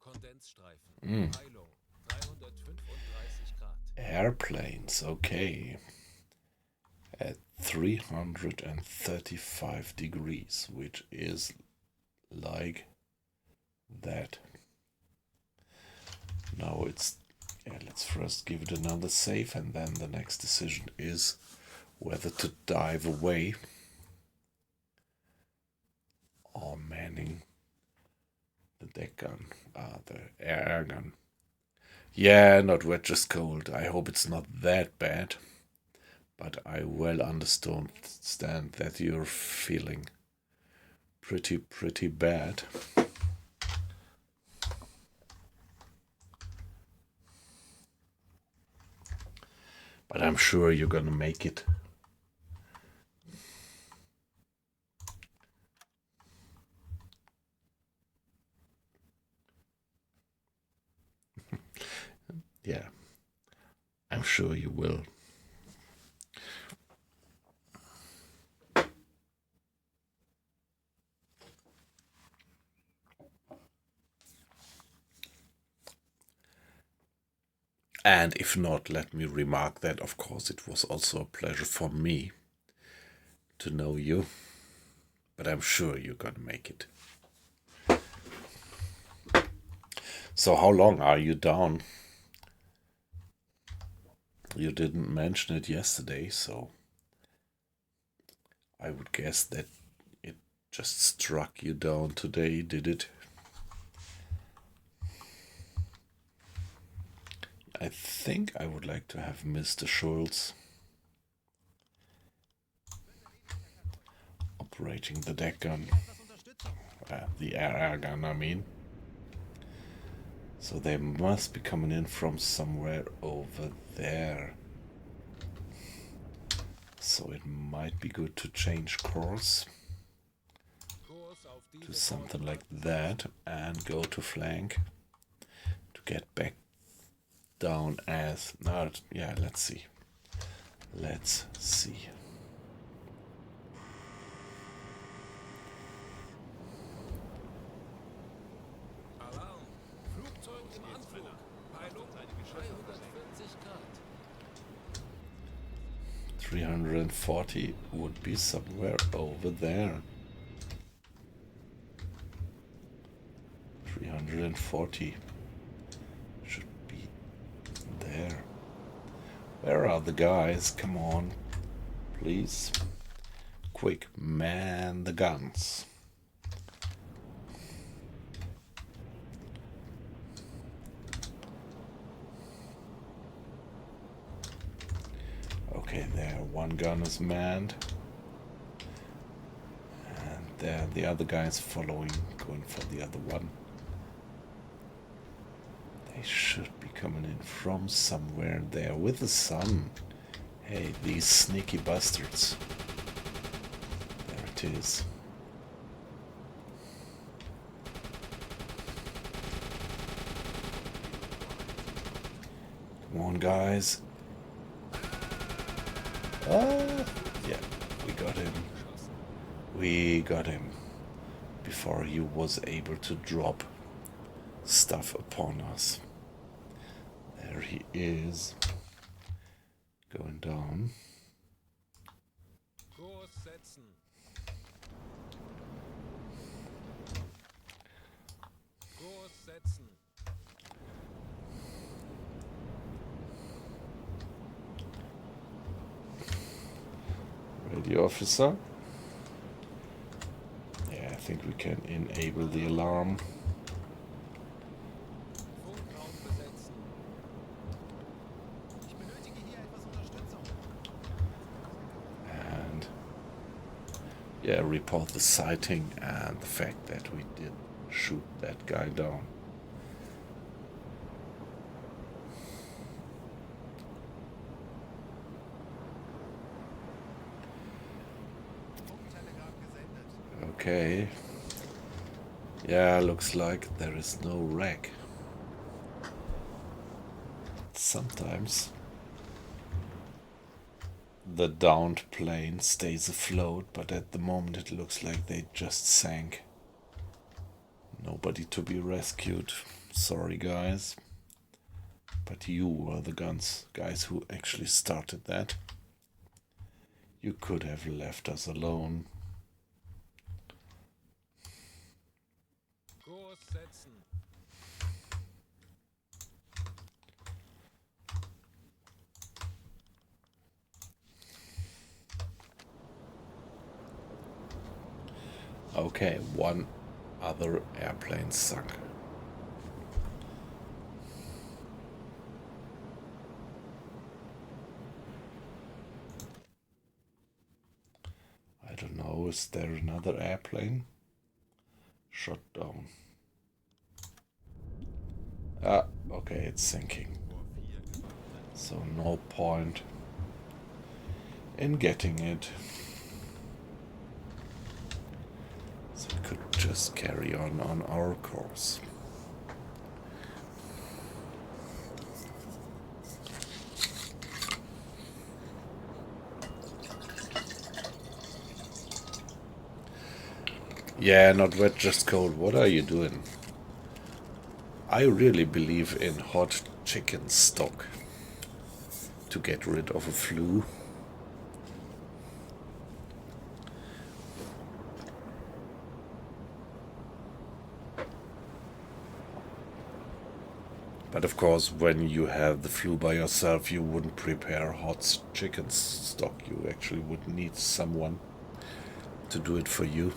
Kondensstreifen. Heilung. 335 Grad. Airplanes, okay. At 335 degrees, which is like that. Now it's, let's first give it another save, and then the next decision is whether to dive away or manning the deck gun, the air gun. Yeah, not wet, just cold. I hope it's not that bad, but I well understand that you're feeling pretty bad. But I'm sure you're gonna make it. Yeah, I'm sure you will. And if not, let me remark that, of course, it was also a pleasure for me to know you. But I'm sure you're gonna make it. So how long are you down? You didn't mention it yesterday, so I would guess that it just struck you down today, did it? I think I would like to have Mr. Schultz operating the deck gun. The air gun, I mean. So they must be coming in from somewhere over there. So it might be good to change course to something like that and go to flank to get back down as... No, yeah, let's see. Let's see. Alarm. Flugzeug im Anflug. Heilung. 340 Grad. 340 would be somewhere over there. 340 should be there. Where are the guys? Come on, please. Quick, man the guns. Okay, there, one gun is manned. And there, the other guy is following, going for the other one. They should be coming in from somewhere there with the sun. Hey, these sneaky bastards. They're it is. Come on, guys. Oh, yeah, we got him. We got him before he was able to drop stuff upon us. There he is. Going down. Kurs setzen. Kurs setzen. Radio officer. Yeah, I think we can enable the alarm. Funkraum besetzen. Ich benötige hier etwas Unterstützung. And yeah, report the sighting and the fact that we did shoot that guy down. Funktelegramm gesendet. Okay. Yeah, looks like there is no wreck. Sometimes the downed plane stays afloat, but at the moment it looks like they just sank. Nobody to be rescued. Sorry, guys. But you were the guys who actually started that. You could have left us alone. Kurs setzen. Okay, one other airplane sunk. I don't know, is there another airplane? Shot down. Ah, okay, it's sinking. So no point in getting it. So we could just carry on our course. Yeah, not wet, just cold. What are you doing? I really believe in hot chicken stock to get rid of a flu. But of course, when you have the flu by yourself, you wouldn't prepare hot chicken stock. You actually would need someone to do it for you.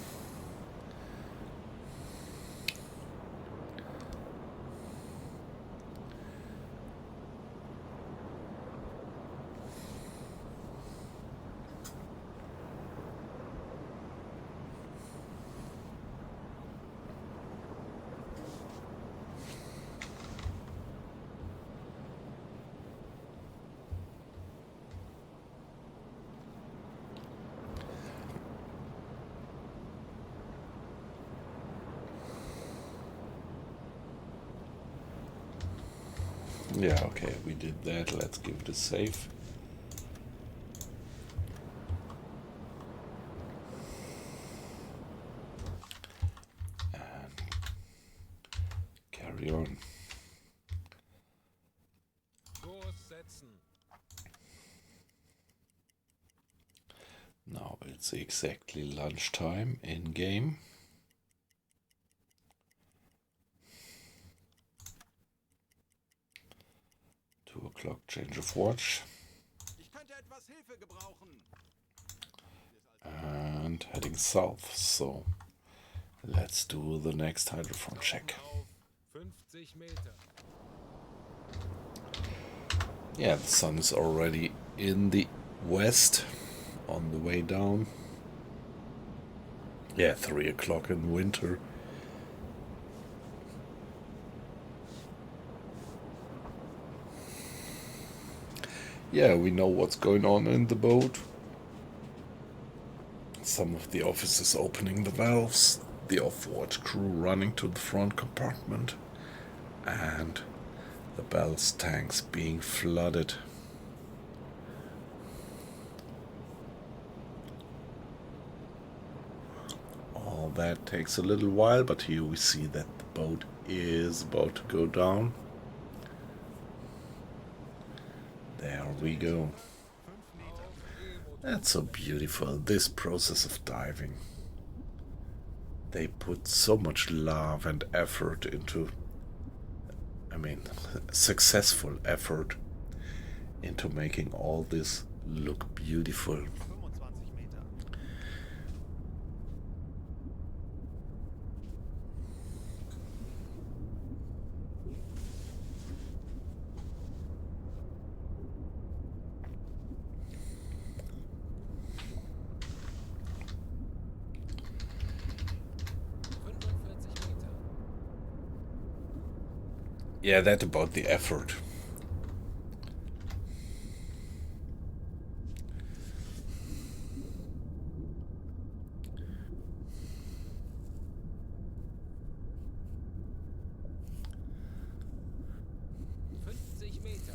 Yeah, okay, we did that. Let's give it a save. And carry on. Kurs setzen. Now it's exactly lunchtime in game. O'clock, change of watch. Ich könnte etwas Hilfe gebrauchen. And heading south, so let's do the next hydrophone check. Auf 50 Meter. Yeah, the sun is already in the west on the way down. Yeah, 3 o'clock in winter. Yeah, we know what's going on in the boat. some of the officers opening the valves, the off-watch crew running to the front compartment, and the Bell's tanks being flooded. All that takes a little while, but here we see that the boat is about to go down. There we go. 5 Meter. That's so beautiful, this process of diving. They put so much love and effort into, successful effort into making all this look beautiful. 25 Meter. Yeah, that about the effort. Meter.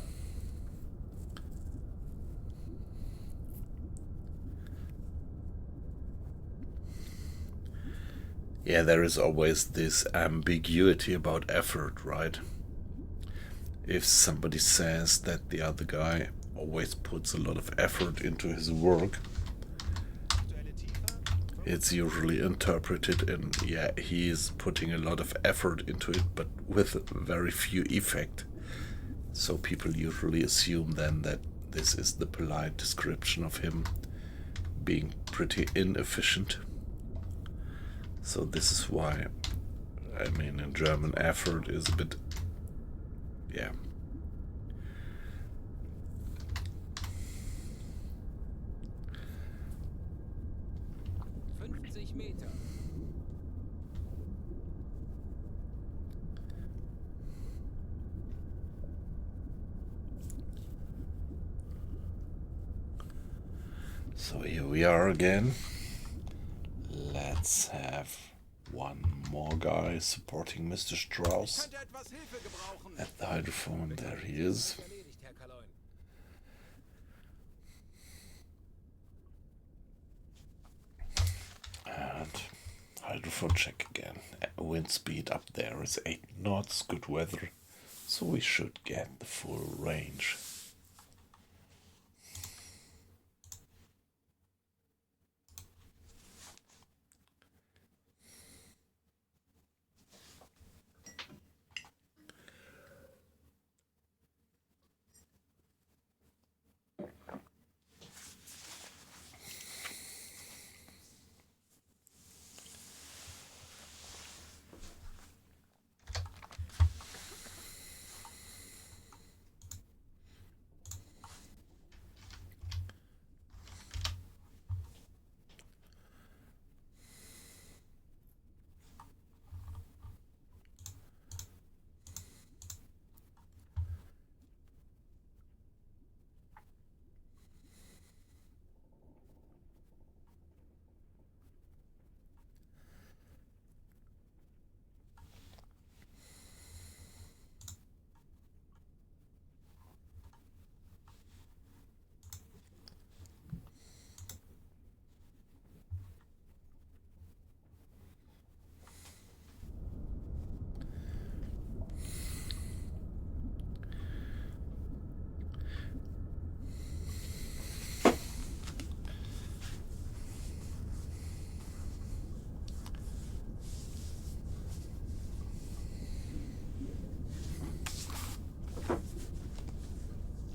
Yeah, there is always this ambiguity about effort, right? If somebody says that the other guy always puts a lot of effort into his work, Aktuelle Tiefe. it's usually interpreted in, yeah, he is putting a lot of effort into it, but with very few effect. So people usually assume then that this is the polite description of him being pretty inefficient. So this is why, in German, effort is a bit, yeah. Meter. So here we are again. Let's have one more guy supporting Mr. Strauss Könnte etwas Hilfe gebrauchen. at the hydrophone. There he is. Erledigt, Herr Kaloin. And hydrophone check again. Wind speed up there is 8 knots, good weather, so we should get the full range.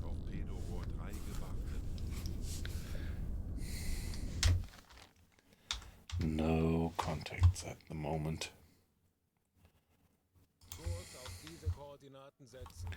Torpedorohr 3 gewartet. No contacts at the moment. Kurs auf diese Koordinaten setzen.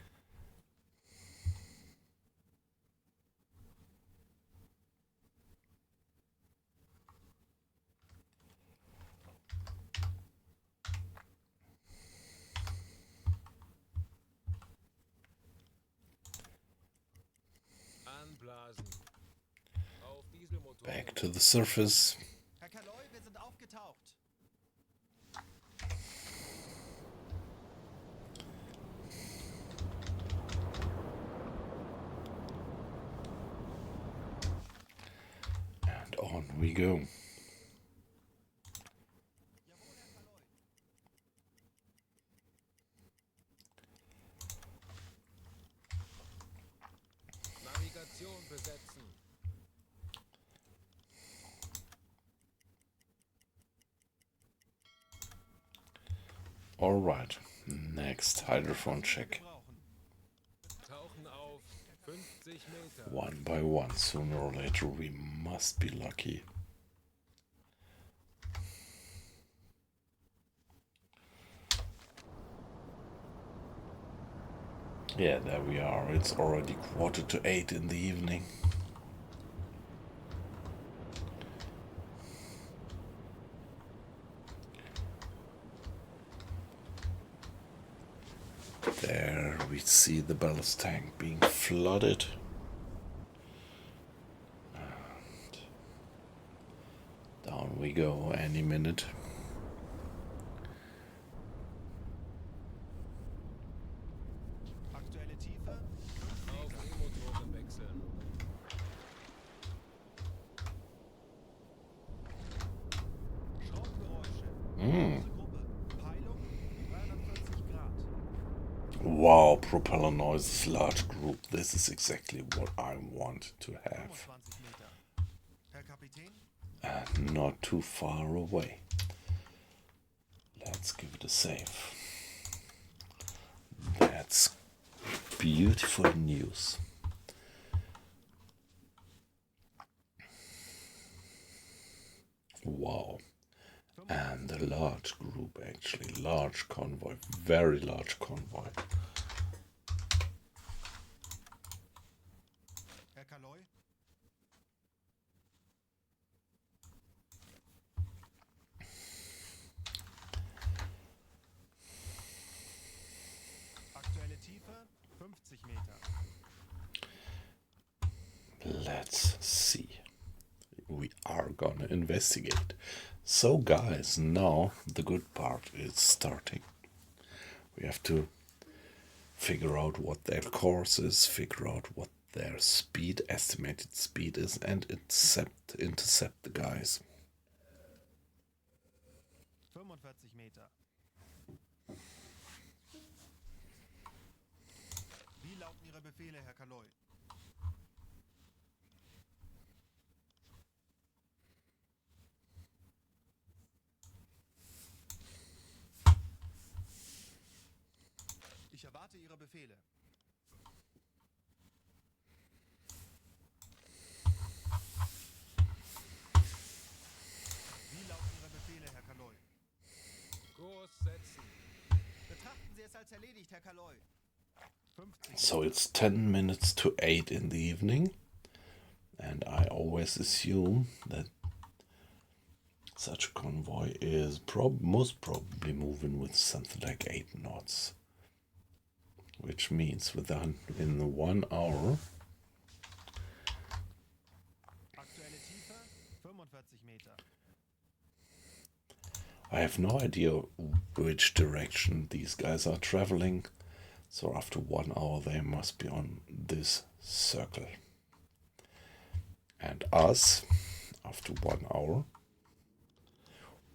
Anblasen. Auf Dieselmotor. Back to the surface. Herr aufgetaucht. And on we go. Jawohl, Herr Kaloi. Navigation besetzen. All right. Next hydrophone check. Brauchen. Tauchen auf 50 Meter. One by one, sooner or later we must be lucky. Yeah, there we are. It's already 7:45 in the evening. There we see the ballast tank being flooded. And down we go any minute. Aktuelle Tiefe. Auf E-Motoren wechseln. Schraubgeräusche. Große Gruppe. Peilung 340 Grad. Wow, propeller noises, large group. This is exactly what I want to have. 25 Meter. Herr Kapitän. And not too far away. Let's give it a save. That's beautiful news. Wow. And a large group, actually. Large convoy. Very large convoy. Herr Kaloi. Aktuelle Tiefe 50 Meter. Let's see. We are gonna investigate. So guys, now the good part is starting. We have to figure out what their course is, figure out what their speed, estimated speed is, and intercept the guys. 45 Meter. Wie lauten Ihre Befehle, Herr Kaloi? Ich erwarte Ihre Befehle. Wie lauten Ihre Befehle, Herr Kaloi? Kurs setzen. Betrachten Sie es als erledigt, Herr Kaloi. 50 So it's 10 minutes to 8 in the evening, and I always assume that such a convoy is most probably moving with something like 8 knots, which means in the 1 hour Aktuelle Tiefe 45 Meter. I have no idea which direction these guys are traveling, so after 1 hour they must be on this circle. And us, after 1 hour,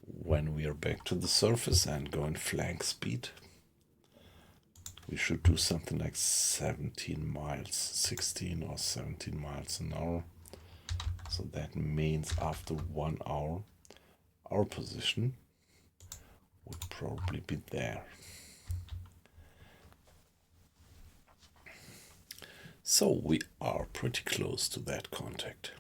when we are back to the surface and go in flank speed, we should do something like 17 miles, 16 or 17 miles an hour. So that means after 1 hour, our position would probably be there. So we are pretty close to that contact.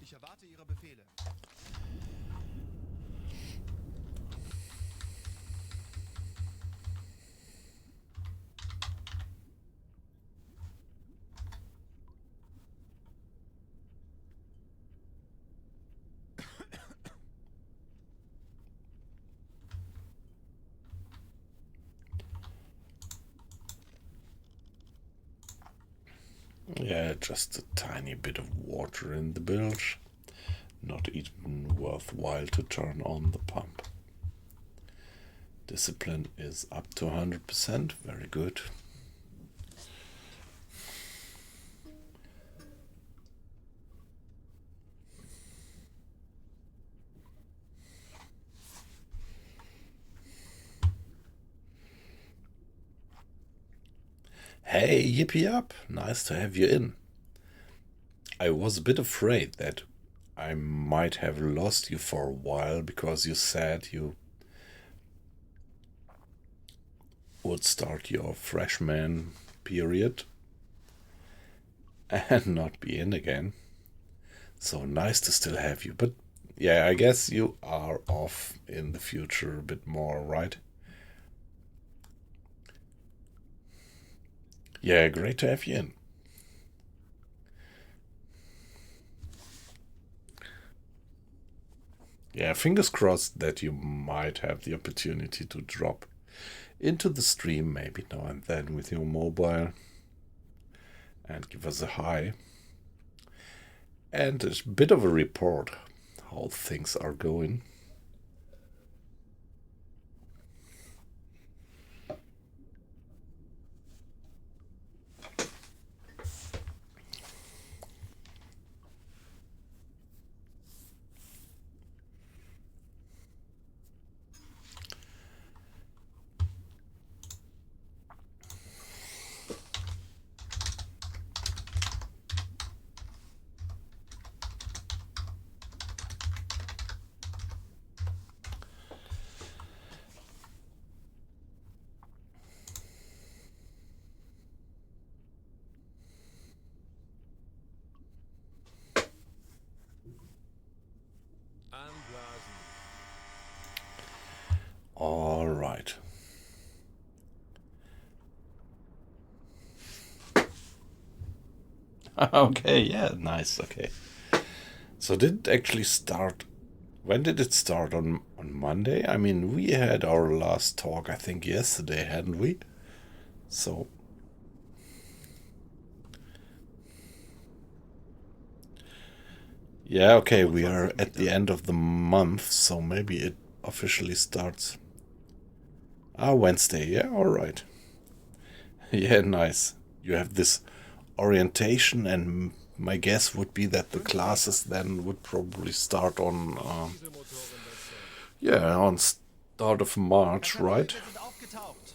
Ich erwarte Ihre Befehle. Yeah, just a tiny bit of water in the bilge. Not even worthwhile to turn on the pump. Discipline is up to 100%. Very good. Hey, yippee up! Nice to have you in. I was a bit afraid that I might have lost you for a while because you said you would start your freshman period and not be in again. So nice to still have you. But yeah, I guess you are off in the future a bit more, right? Yeah, great to have you in. Yeah, fingers crossed that you might have the opportunity to drop into the stream maybe now and then with your mobile and give us a hi and a bit of a report how things are going. Anblasen. All right. Okay, yeah, nice. Okay. So did it actually start? When did it start? On Monday? I mean, we had our last talk, I think, yesterday, hadn't we? So yeah, okay, we are at the end of the month, so maybe it officially starts. Ah, Wednesday. Yeah, all right. Yeah, nice. You have this orientation, and my guess would be that the classes then would probably start on, Dieselmotoren wechseln. yeah, on start of March, right? Karollse sind aufgetaucht.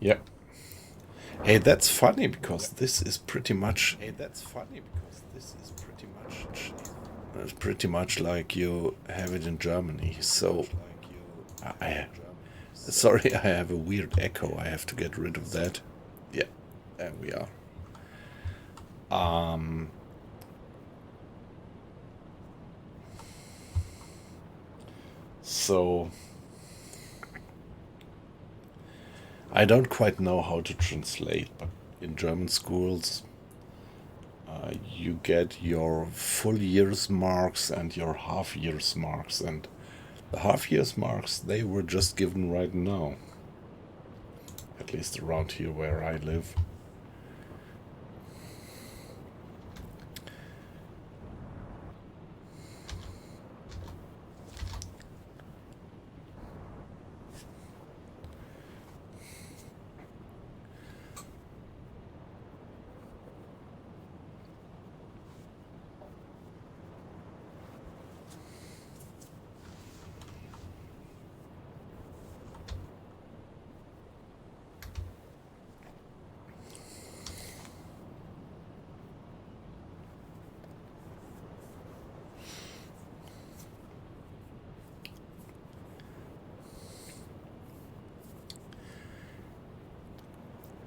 Yeah. Hey, that's funny because this is pretty much. It's pretty much like you have it in Germany. So, I sorry, I have a weird echo. I have to get rid of that. Yeah, there we are. So I don't quite know how to translate, but in German schools, you get your full year's marks and your half year's marks, and the half year's marks they were just given right now, at least around here where I live.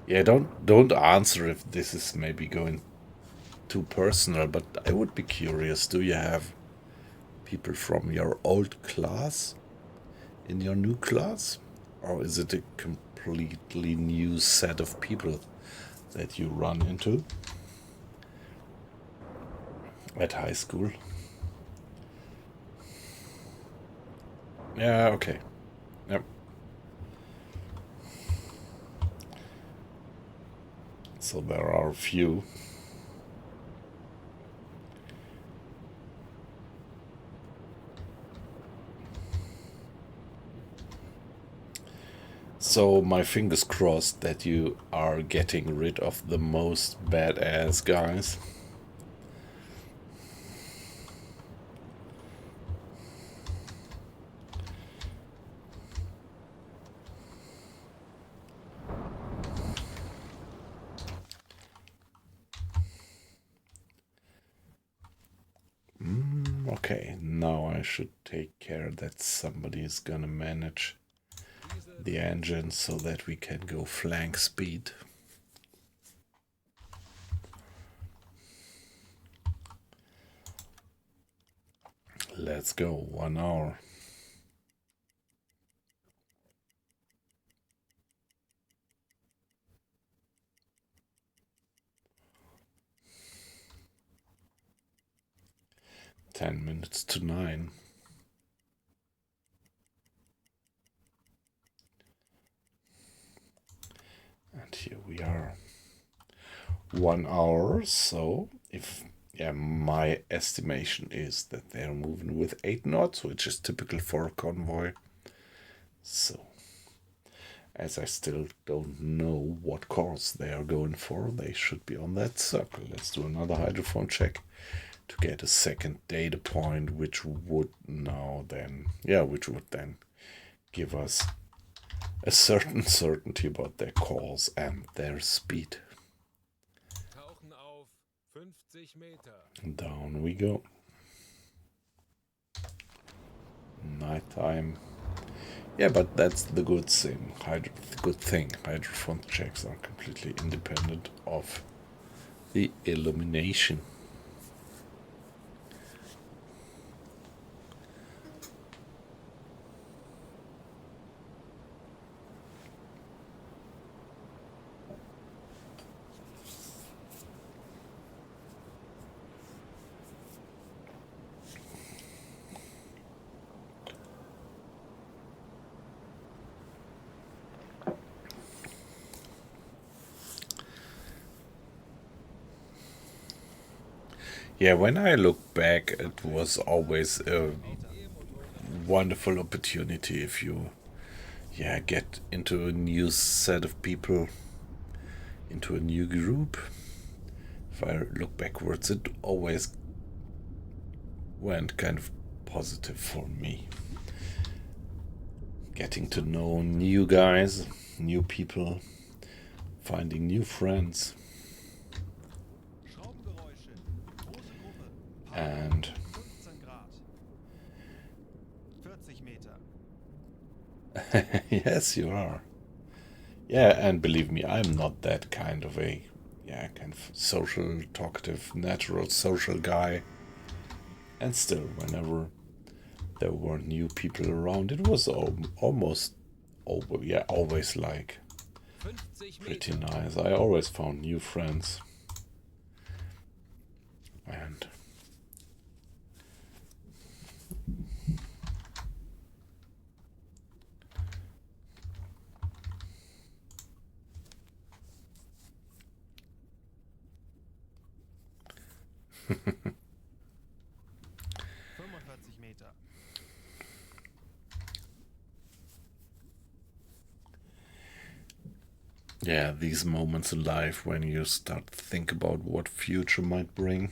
Yeah, don't answer if this is maybe going too personal, but I would be curious. Do you have people from your old class in your new class? Or is it a completely new set of people that you run into at high school? Yeah, okay. Yep. So there are a few. So my fingers crossed that you are getting rid of the most badass guys. Okay, now I should take care that somebody is gonna manage the engine so that we can go flank speed. Let's go, 1 hour. (10 minutes to 9). And here we are. 1 hour, so if my estimation is that they're moving with 8 knots, which is typical for a convoy. So, as I still don't know what course they are going for, they should be on that circle. Let's do another hydrophone check to get a second data point, which would then give us a certain certainty about their course and their speed. Tauchen auf 50 Meter. Down we go. Nighttime. Yeah, but that's the good thing. Hydrophone checks are completely independent of the illumination. Yeah, when I look back, it was always a wonderful opportunity if you get into a new set of people, into a new group. If I look backwards, it always went kind of positive for me. Getting to know new guys, new people, finding new friends. And 15 Grad. 40 Meter. yes, you are. Yeah, and believe me, I'm not that kind of social, talkative, natural, social guy. And still, whenever there were new people around, it was always like pretty nice. I always found new friends. And Meter. yeah, these moments in life when you start to think about what future might bring.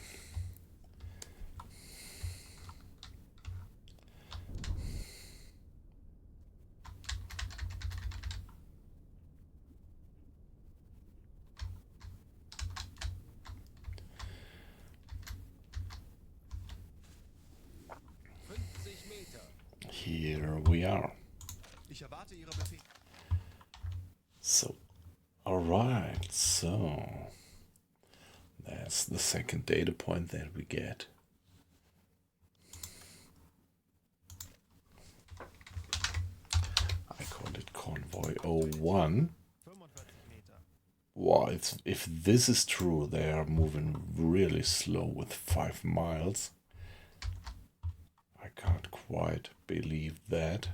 Here we are. Ich erwarte Ihre Befehle. So, alright, so that's the second data point that we get. I call it Convoy 01. Wow, if this is true, they are moving really slow with 5 miles. I can't quite believe that.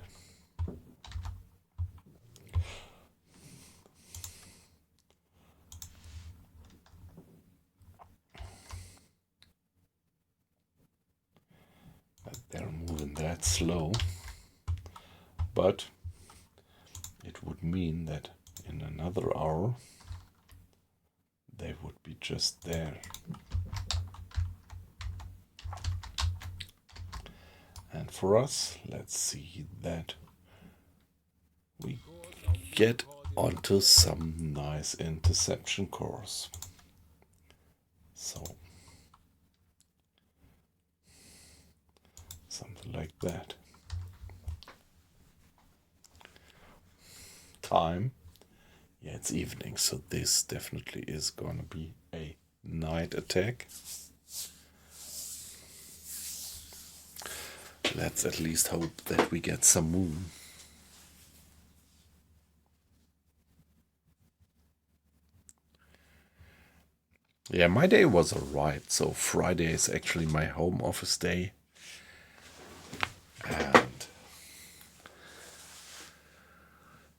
slow, but it would mean that in another hour they would be just there. And for us, let's see that we get onto some nice interception course. So something like that. Time, yeah, it's evening, so this definitely is gonna be a night attack. Let's at least hope that we get some moon. Yeah, my day was alright. So Friday is actually my home office day. And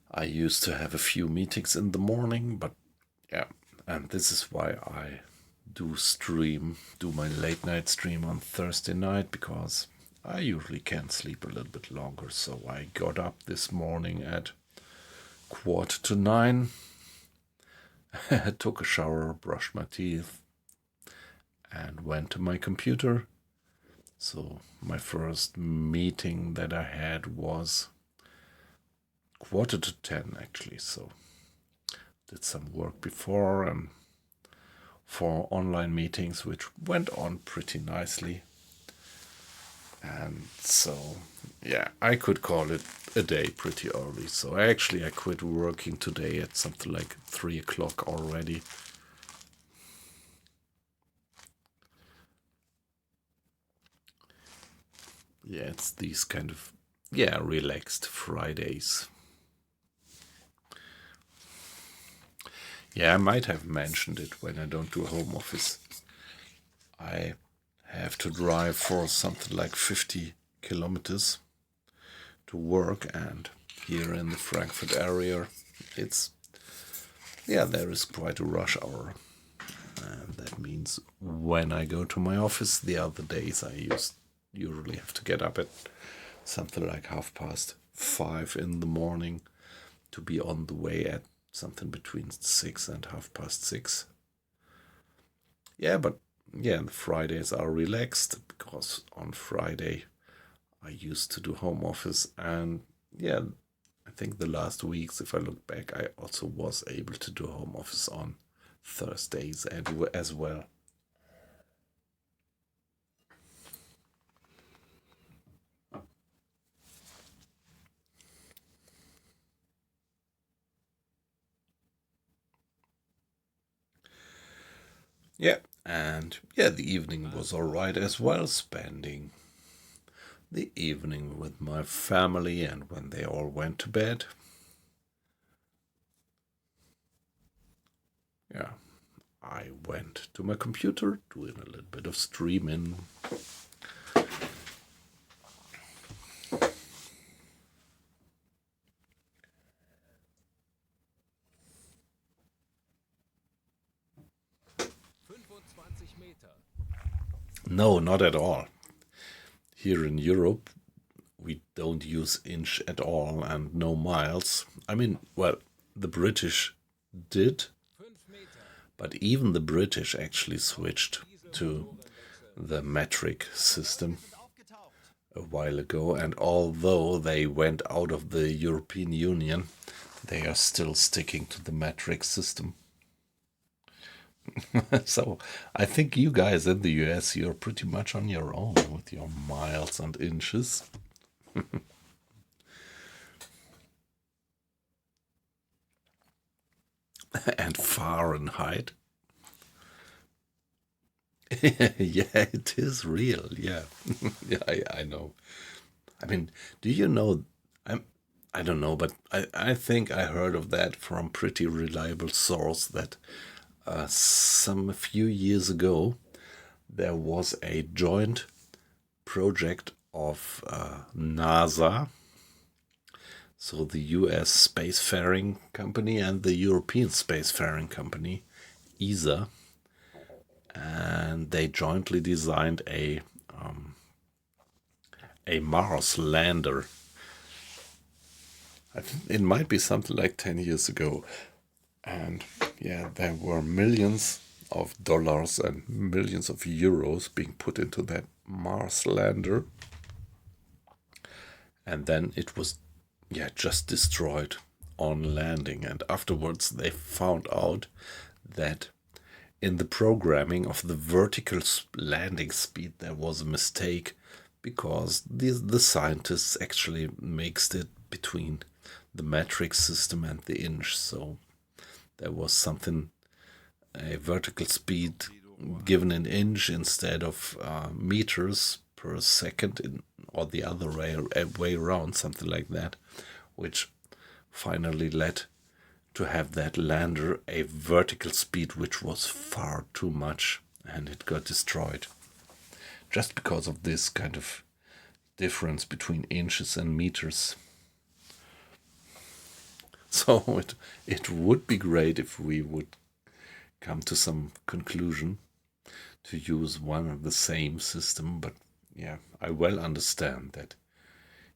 I used to have a few meetings in the morning, but yeah, and this is why I do my late night stream on Thursday night, because I usually can't sleep a little bit longer. So I got up this morning at 8:45. Took a shower, brushed my teeth, and went to my computer. So my first meeting that I had was 9:45 actually. So did some work before and 4 online meetings, which went on pretty nicely. And so, yeah, I could call it a day pretty early. So I quit working today at something like 3 o'clock already. Yeah, it's these kind of, relaxed Fridays. Yeah, I might have mentioned it when I don't do home office. I have to drive for something like 50 kilometers to work, and here in the Frankfurt area, there is quite a rush hour. And that means when I go to my office, the other days I usually have to get up at something like 5:30 in the morning to be on the way at something between 6 and 6:30. Yeah, but the Fridays are relaxed, because on Friday I used to do home office, and I think the last weeks, if I look back, I also was able to do home office on Thursdays as well. Yeah, and the evening was alright as well, spending the evening with my family, and when they all went to bed, I went to my computer, doing a little bit of streaming. No, not at all. Here in Europe, we don't use inch at all, and no miles. I mean, well, the British did, but even the British actually switched to the metric system a while ago, and although they went out of the European Union, they are still sticking to the metric system. So I think you guys in the US, you're pretty much on your own with your miles and inches. And Fahrenheit. Yeah, it is real. Yeah, I know. I mean, do you know? I don't know, but I think I heard of that from pretty reliable source that a few years ago there was a joint project of NASA, so the US spacefaring company and the European spacefaring company, ESA, and they jointly designed a a Mars lander. I think it might be something like 10 years ago. And yeah, there were millions of dollars and millions of euros being put into that Mars lander. And then it was, just destroyed on landing. And afterwards they found out that in the programming of the vertical landing speed there was a mistake, because the scientists actually mixed it between the metric system and the inch. So there was something, a vertical speed given in inch instead of meters per second, or the other way around, something like that, which finally led to have that lander a vertical speed which was far too much, and it got destroyed just because of this kind of difference between inches and meters. So it would be great if we would come to some conclusion to use one and the same system, but yeah, I well understand that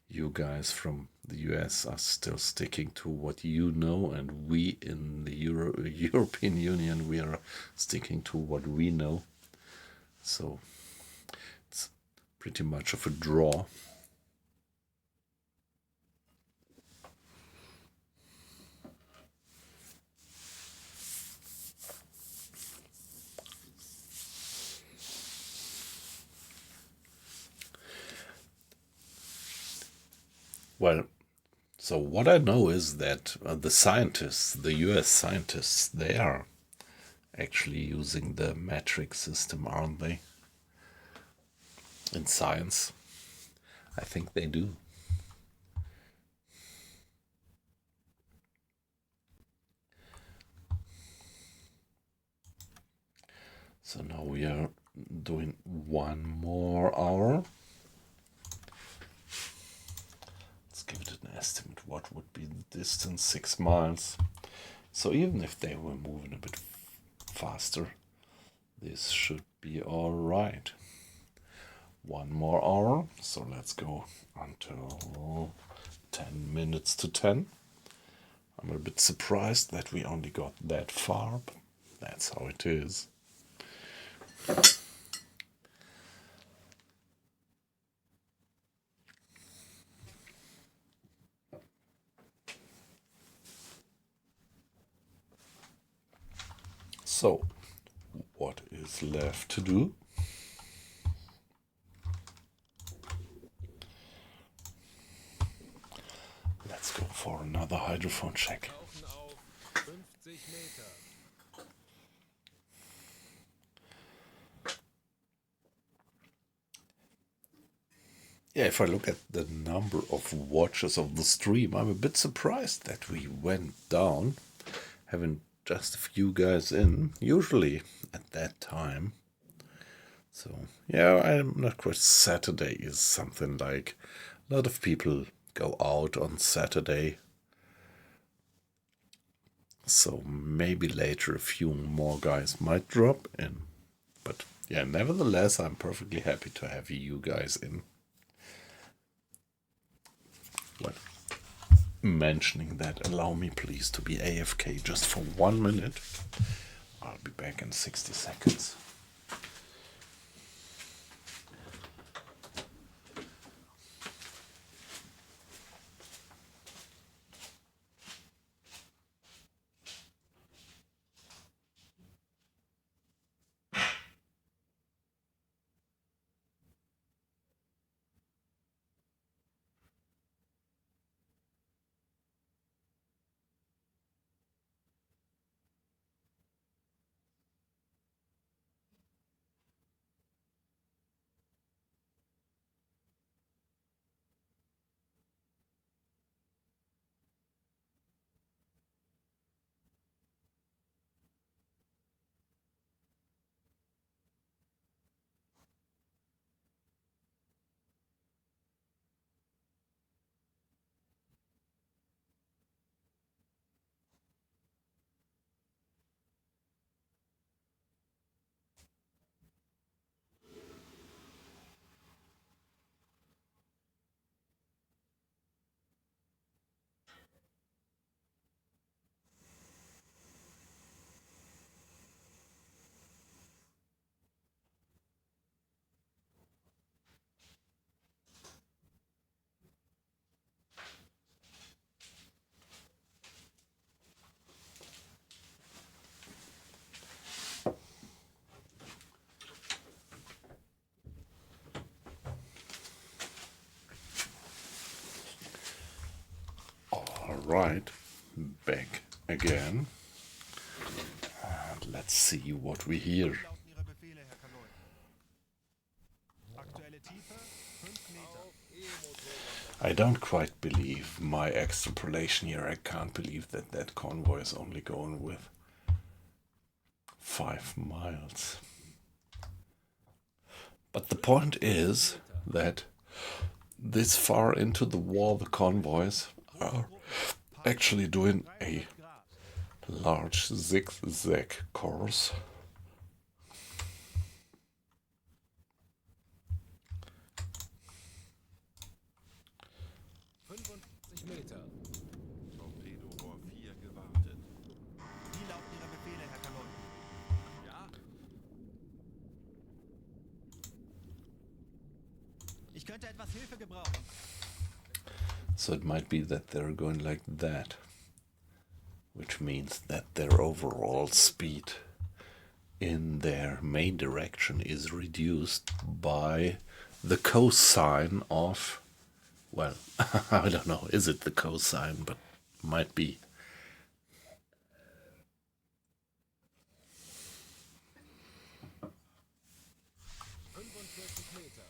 you guys from the US are still sticking to what you know, and we in the European Union, we are sticking to what we know. So it's pretty much of a draw. Well, so what I know is that the scientists, the US scientists, they are actually using the metric system, aren't they? In science, I think they do. So now we are doing one more hour. Let's give it an estimate. What would be the distance? 6 miles. So even if they were moving a bit faster, this should be all right. One more hour. So let's go until 10 minutes to 10. I'm a bit surprised that we only got that far, but that's how it is. So, what is left to do? Let's go for another hydrophone check. Tauchen auf 50 Meter. Yeah, if I look at the number of watchers of the stream, I'm a bit surprised that we went down, having just a few guys in, usually at that time. So, yeah, I'm not quite. Saturday is something like a lot of people go out on Saturday. So maybe later a few more guys might drop in. But yeah, nevertheless, I'm perfectly happy to have you guys in. Well, mentioning that, allow me please to be AFK just for 1 minute. I'll be back in 60 seconds. Right, back again. And let's see what we hear. Wie lauten Ihre Befehle, Herr Kaloi? Aktuelle Tiefe 5 Meter. I don't quite believe my extrapolation here. I can't believe that that convoy is only going with 5 miles. But the point is that this far into the war, the convoys are actually doing a 300 Grad. large zigzag course. Meter. Torpedorohr 4 gewartet. Wie lauten Ihre Befehle, Herr Kaloi? Ja. Ich könnte etwas Hilfe gebrauchen. So it might be that they're going like that, which means that their overall speed in their main direction is reduced by the cosine of, well, I don't know, is it the cosine, but might be. Meter.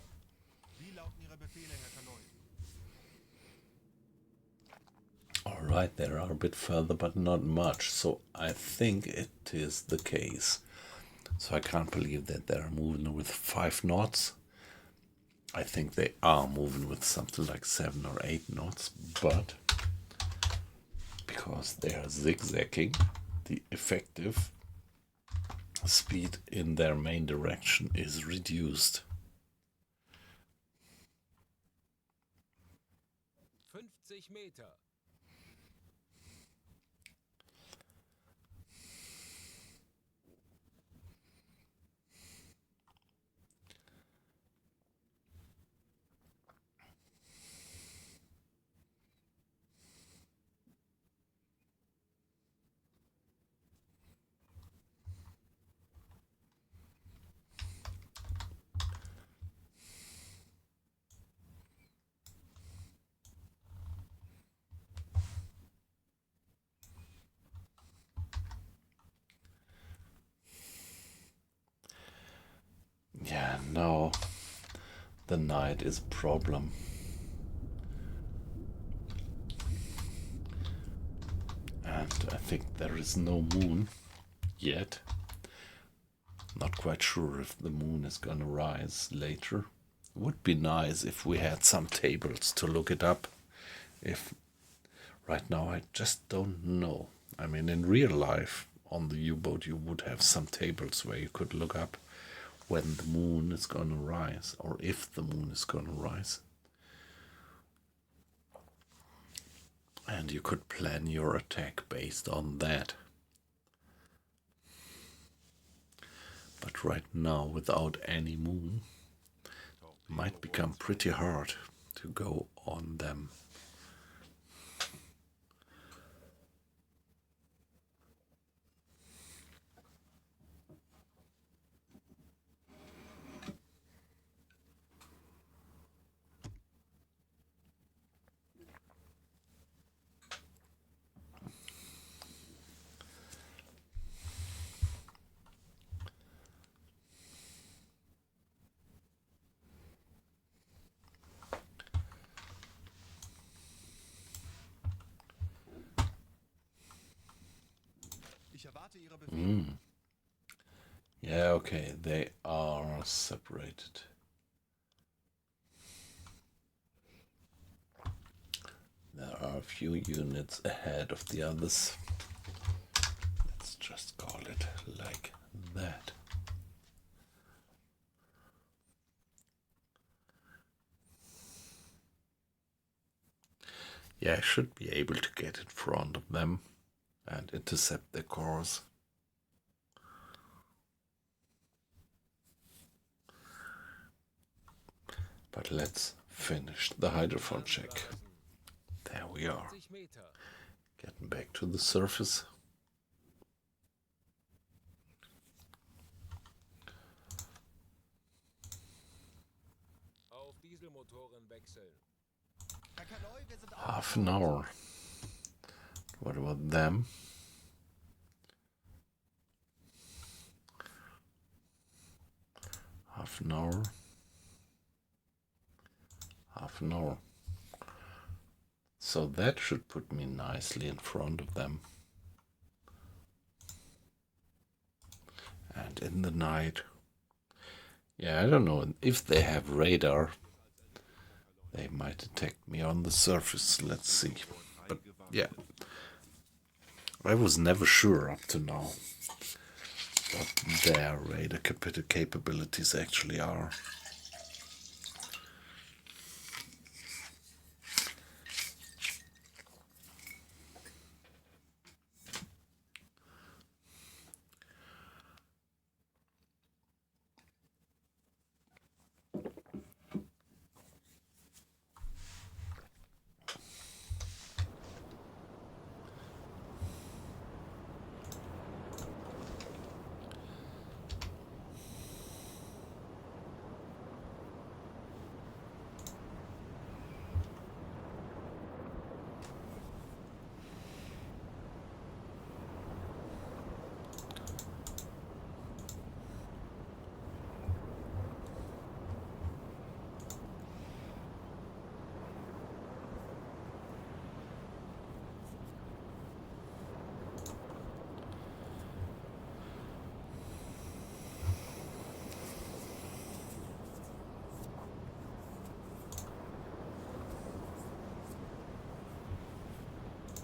Wie lauten Ihre Befehle, Herr Kaloi? Alright, they are a bit further, but not much, so I think it is the case. So I can't believe that they're moving with 5 knots. I think they are moving with something like 7 or 8 knots, but because they are zigzagging, the effective speed in their main direction is reduced. 50 Meter. Yeah, no, the night is a problem. And I think there is no moon yet. Not quite sure if the moon is gonna rise later. Would be nice if we had some tables to look it up. If right now I just don't know. I mean, in real life on the U-boat you would have some tables where you could look up when the moon is gonna rise, or if the moon is gonna rise. And you could plan your attack based on that. But right now, without any moon, it might become pretty hard to go on them. Ich erwarte Ihre Befehle. Yeah, okay, they are separated. There are a few units ahead of the others. Let's just call it like that. Yeah, I should be able to get in front of them and intercept their course. But let's finish the hydrophone check. There we are. 50 Meter. Getting back to the surface. Auf Dieselmotoren wechseln. Herr Kaloi, wir sind Half an hour. What about them? Half an hour. Half an hour. So that should put me nicely in front of them. And in the night, yeah, I don't know if they have radar. They might detect me on the surface. Let's see. But yeah, I was never sure up to now what their radar capabilities actually are.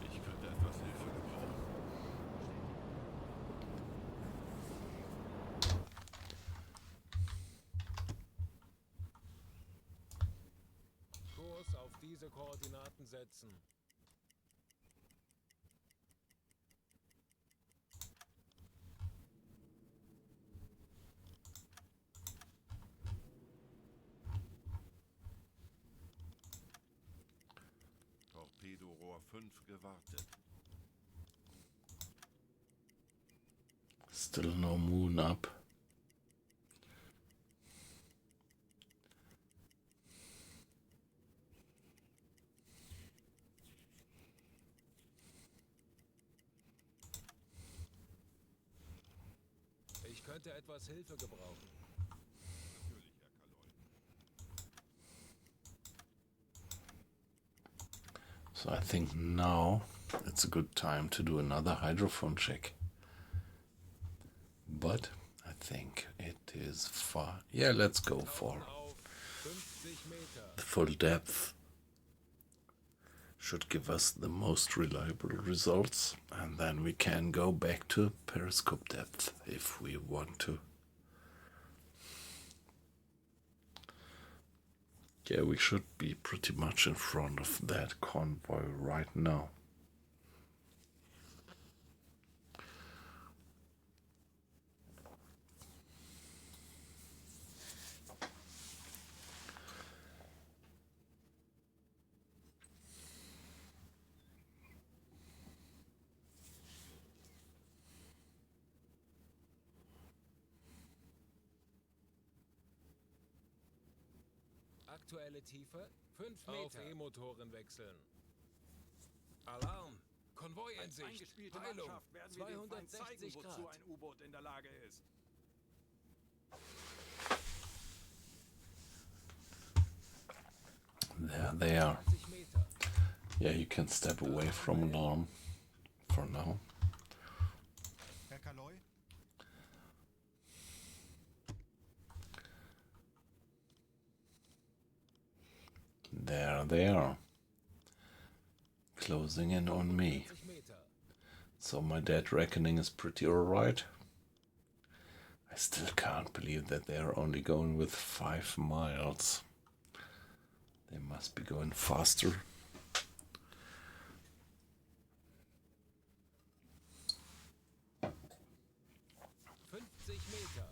Ich könnte etwas Hilfe gebrauchen. Kurs auf diese Koordinaten setzen. Torpedorohr 5 gewartet. Still no moon up. Ich könnte etwas Hilfe gebrauchen. Natürlich, Herr Kaloy. So I think now it's a good time to do another hydrophone check. But I think it is far. Yeah, let's go for Auf 50 Meter. the full depth. Should give us the most reliable results, and then we can go back to periscope depth if we want to. Yeah, we should be pretty much in front of that convoy right now. Aktuelle Tiefe 5 Meter. Auf E-Motoren wechseln. Alarm. Konvoi in Als Sicht. eingespielte Heilung. Mannschaft werden wir dem Feind zeigen, 260 wozu Grad. ein U-Boot in der Lage ist. There they are. 20 Meter. Yeah, you can step away from alarm for now. Herr Kaloy? There they are. Closing in on me. 20 Meter. So my dead reckoning is pretty alright. I still can't believe that they are only going with 5 miles. They must be going faster. Meter.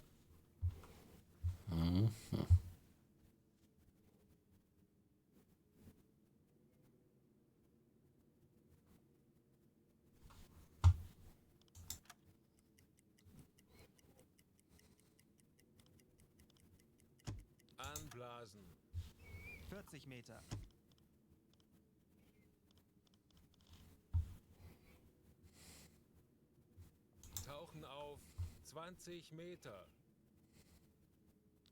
Anblasen. 40 Meter. 20 Meter.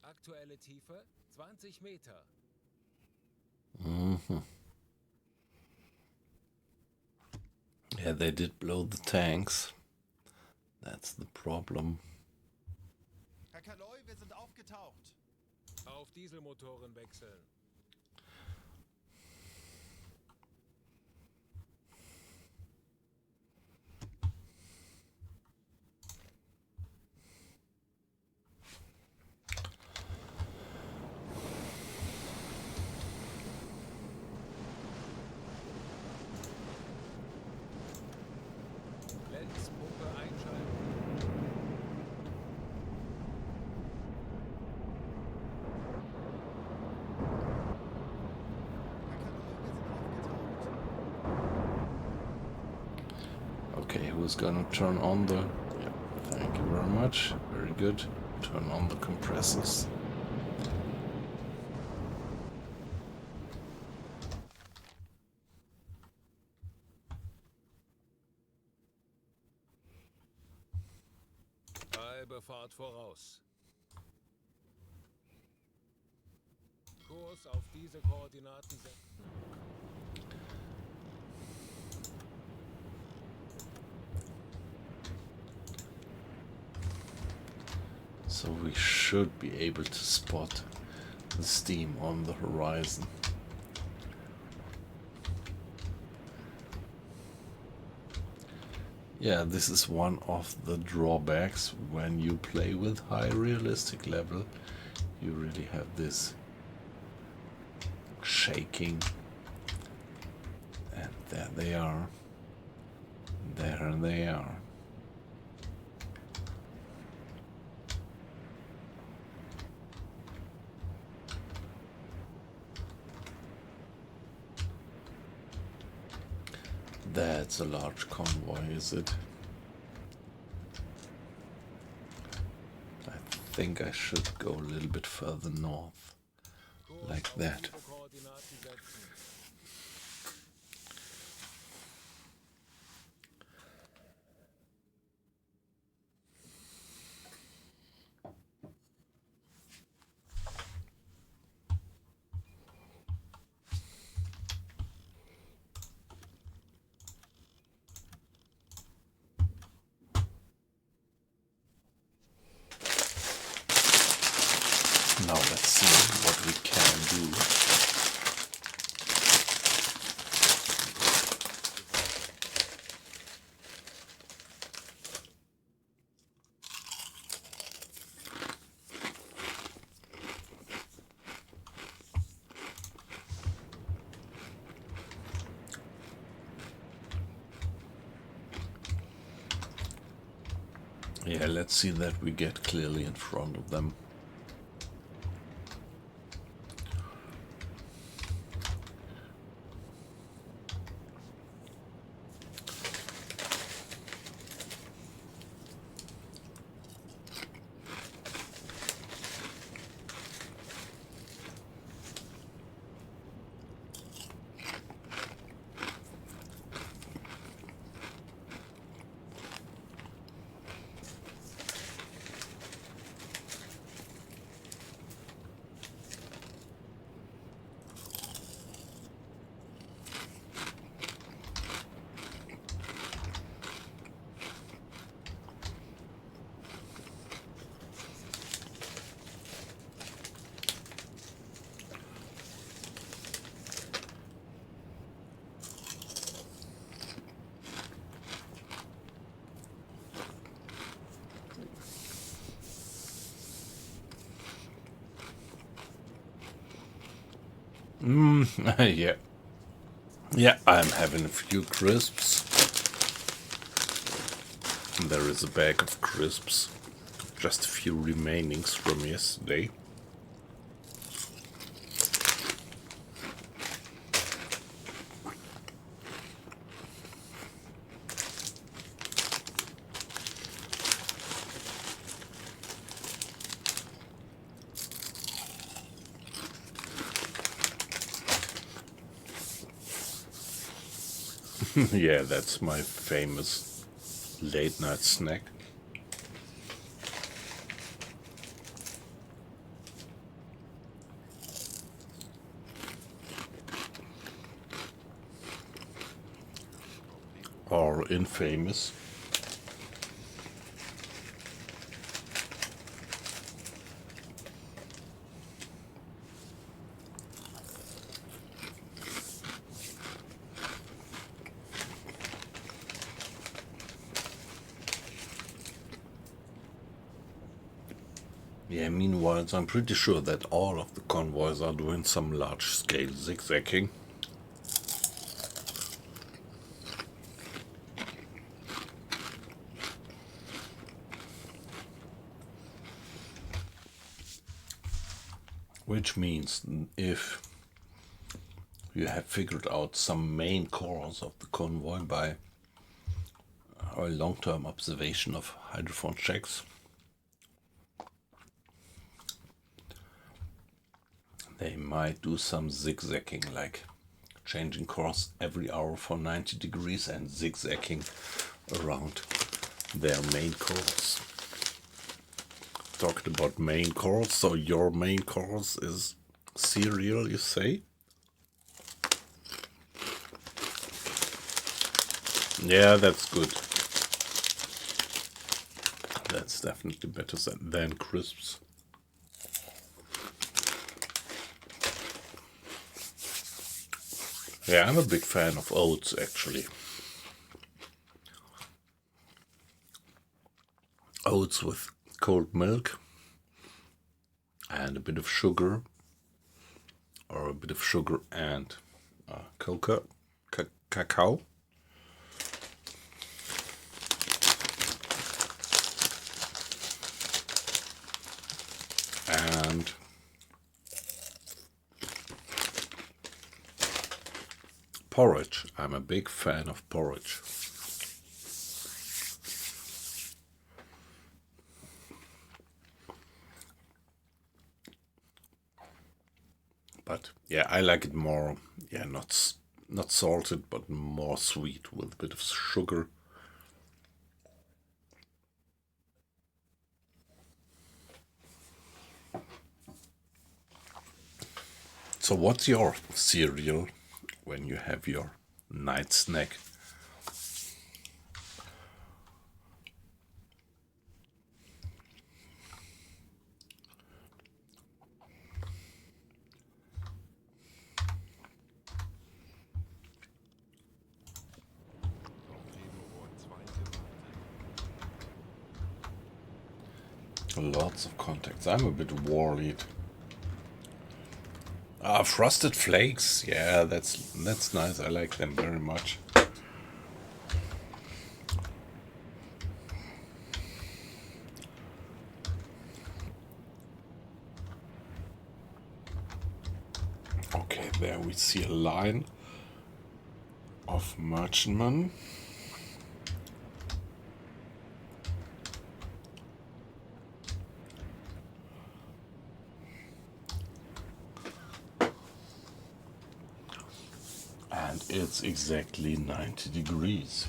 Aktuelle Tiefe 20 Meter. Yeah, they did blow the tanks. That's the problem. Herr Kaloy, wir sind aufgetaucht. Auf Dieselmotoren wechseln. Lenzpumpe einschalten. Okay, who's gonna turn on the... Yeah, thank you very much. Very good. Turn on the compressors. Halbe Fahrt voraus. Kurs auf diese Koordinaten setzen. So we should be able to spot the steam on the horizon. Yeah, this is one of the drawbacks when you play with high realistic level. You really have this shaking. And there they are. There they are. That's a large convoy, is it? I think I should go a little bit further north, Kurs like auf that. diese Koordinaten setzen. Now let's see what we can do. Yeah, let's see that we get clearly in front of them. Yeah. Yeah, I'm having a few crisps. There is a bag of crisps. Just a few remainings from yesterday. Yeah, that's my famous late night snack. or infamous. Yeah, meanwhile, I'm pretty sure that all of the convoys are doing some large-scale zigzagging. Which means if you have figured out some main course of the convoy by a long-term observation of hydrophone checks, they might do some zigzagging, like changing course every hour for 90 degrees and zigzagging around their main course. Talked about main course, so your main course is cereal, you say? Yeah, that's good. That's definitely better than crisps. Yeah, I'm a big fan of oats, actually. Oats with cold milk and a bit of sugar, or a bit of sugar and cacao. And porridge. I'm a big fan of porridge. But yeah, I like it more, yeah, not salted, but more sweet with a bit of sugar. So what's your cereal when you have your night snack? Torpedorohr 2 gewartet. Lots of contacts. I'm a bit worried. Ah, frosted flakes. Yeah, that's nice. I like them very much. Okay, there we see a line of merchantmen. And it's exactly 90 degrees.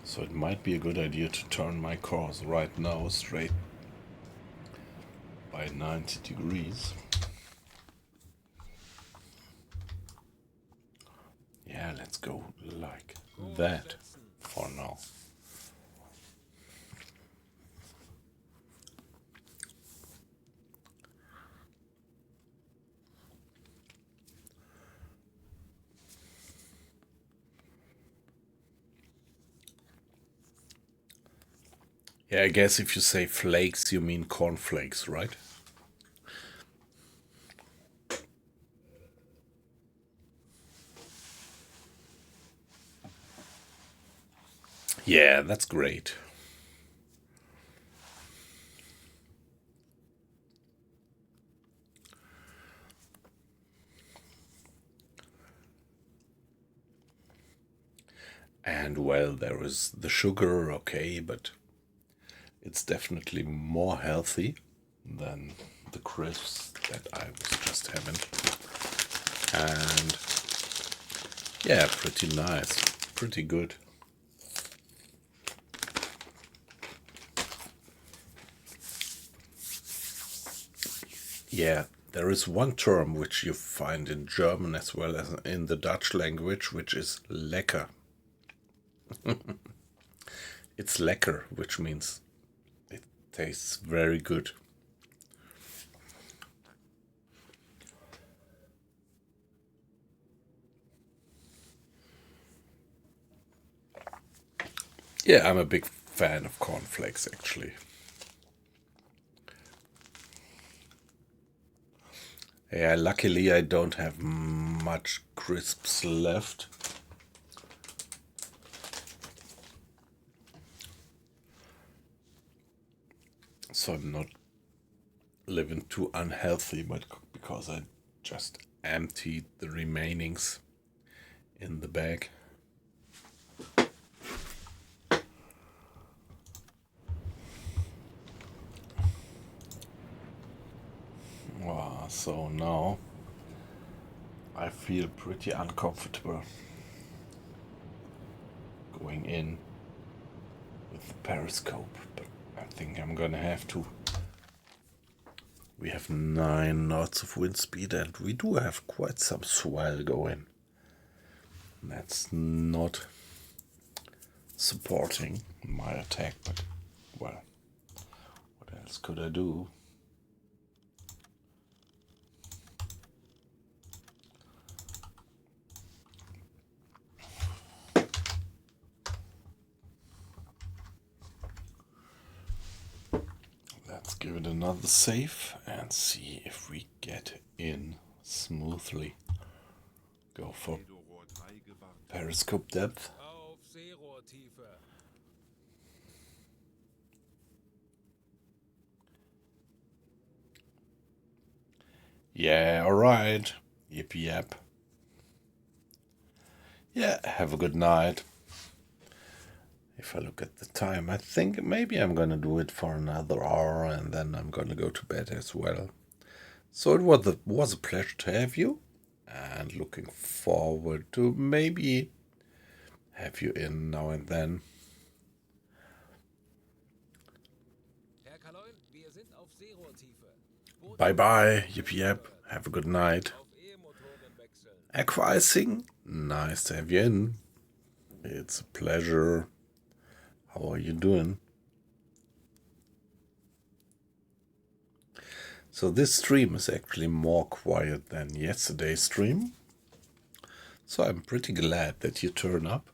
So it might be a good idea to turn my course right now straight by 90 degrees. Yeah, let's go like that for now. Yeah, I guess if you say flakes, you mean cornflakes, right? Yeah, that's great. And well, there is the sugar, okay, but it's definitely more healthy than the crisps that I was just having. And yeah, pretty nice, pretty good. Yeah, there is one term which you find in German as well as in the Dutch language, which is lecker. It's lekker, which means it tastes very good. Yeah, I'm a big fan of cornflakes, actually. Yeah, luckily I don't have much crisps left. So I'm not living too unhealthy, but because I just emptied the remainings in the bag. Wow, so now I feel pretty uncomfortable going in with the periscope, but I think I'm gonna have to. We have 9 knots of wind speed and we do have quite some swell going. That's not supporting my attack, but well, what else could I do? Let's give it another save and see if we get in smoothly. Go for Torpedo Rohr 3 gewartet. periscope depth. Auf Seerohrtiefe. Yeah, alright. Yip yap. Yeah, have a good night. If I look at the time, I think maybe I'm gonna do it for another hour and then I'm gonna go to bed as well. So it was a pleasure to have you and looking forward to maybe have you in now and then. Herr Kaloin, wir sind auf Seerohrtiefe. Bye bye, yip yap, have a good night. Auf E-Motoren wechseln. Acquising, nice to have you in. It's a pleasure. How are you doing? So this stream is actually more quiet than yesterday's stream. So I'm pretty glad that you turn up.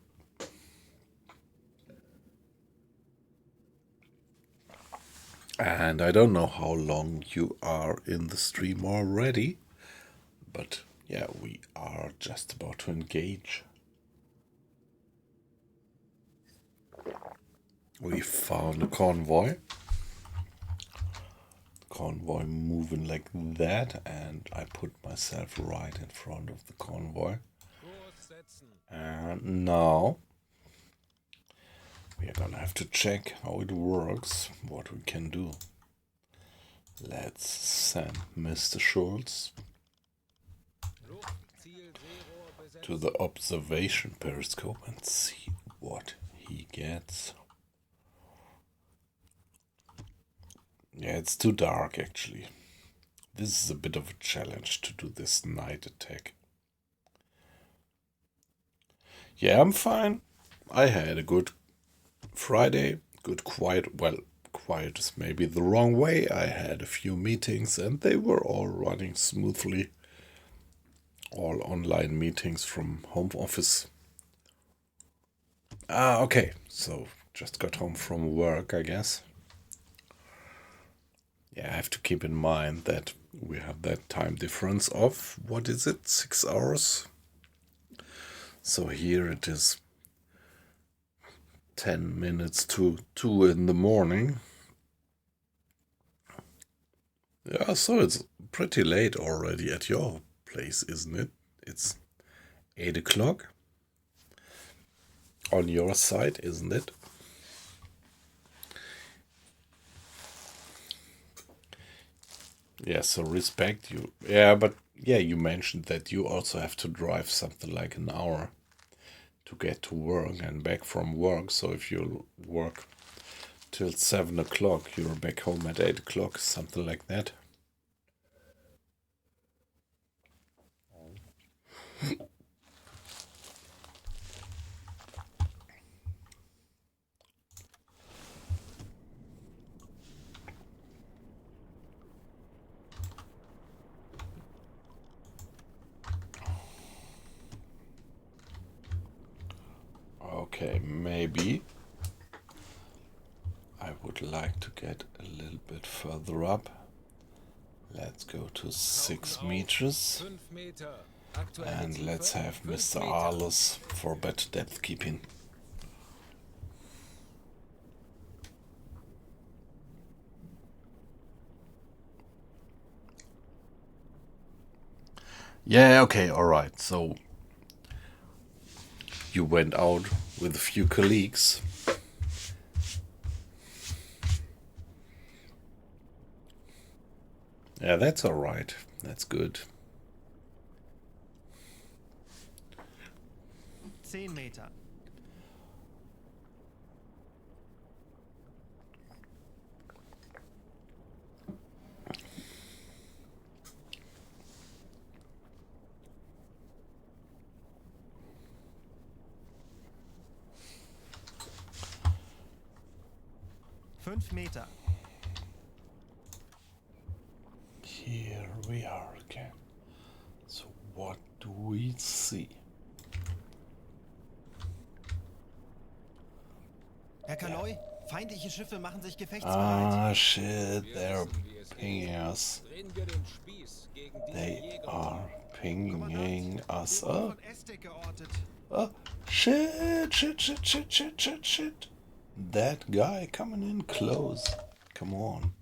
And I don't know how long you are in the stream already, but yeah, we are just about to engage. We found a convoy. Convoy moving like that, and I put myself right in front of the convoy. Kurs setzen. And now we are gonna have to check how it works, what we can do. Let's send Mr. Schultz Luftziel Seerohr besetzt. to the observation periscope and see what he gets. Yeah, it's too dark actually. This is a bit of a challenge to do this night attack. Yeah, I'm fine. I had a good Friday, good quiet, well, quiet is maybe the wrong way. I had a few meetings and they were all running smoothly. All online meetings from home office. Ah, okay. So just got home from work, I guess. Yeah, I have to keep in mind that we have that time difference of, what is it, 6 hours? So here it is 10 minutes to 2 in the morning. Yeah, so it's pretty late already at your place, isn't it? It's 8 o'clock on your side, isn't it? Yeah, so respect you. Yeah, but yeah, you mentioned that you also have to drive something like an hour to get to work and back from work. So if you work till 7 o'clock, you're back home at 8 o'clock, something like that. Okay, maybe I would like to get a little bit further up. Let's go to 6 meters. 5 Meter. Aktuelle And Tiefe let's have 5 Mr. Meter. Arles for better depth keeping. Yeah, okay, alright. So you went out with a few colleagues. Yeah, that's alright. That's good. 10 Meter. Fünf Meter. Here we are again. So what do we see? Herr Kaloi, feindliche Schiffe machen sich gefechtsbereit. Ah, shit, Wir they're wissen, wie es geht. pinging us. Drehen wir den Spieß gegen diese They Jäger. are pinging us Wir wurden up. von Estek geortet. Oh, shit, shit, shit, shit, shit, shit, shit. That guy coming in close. Come on.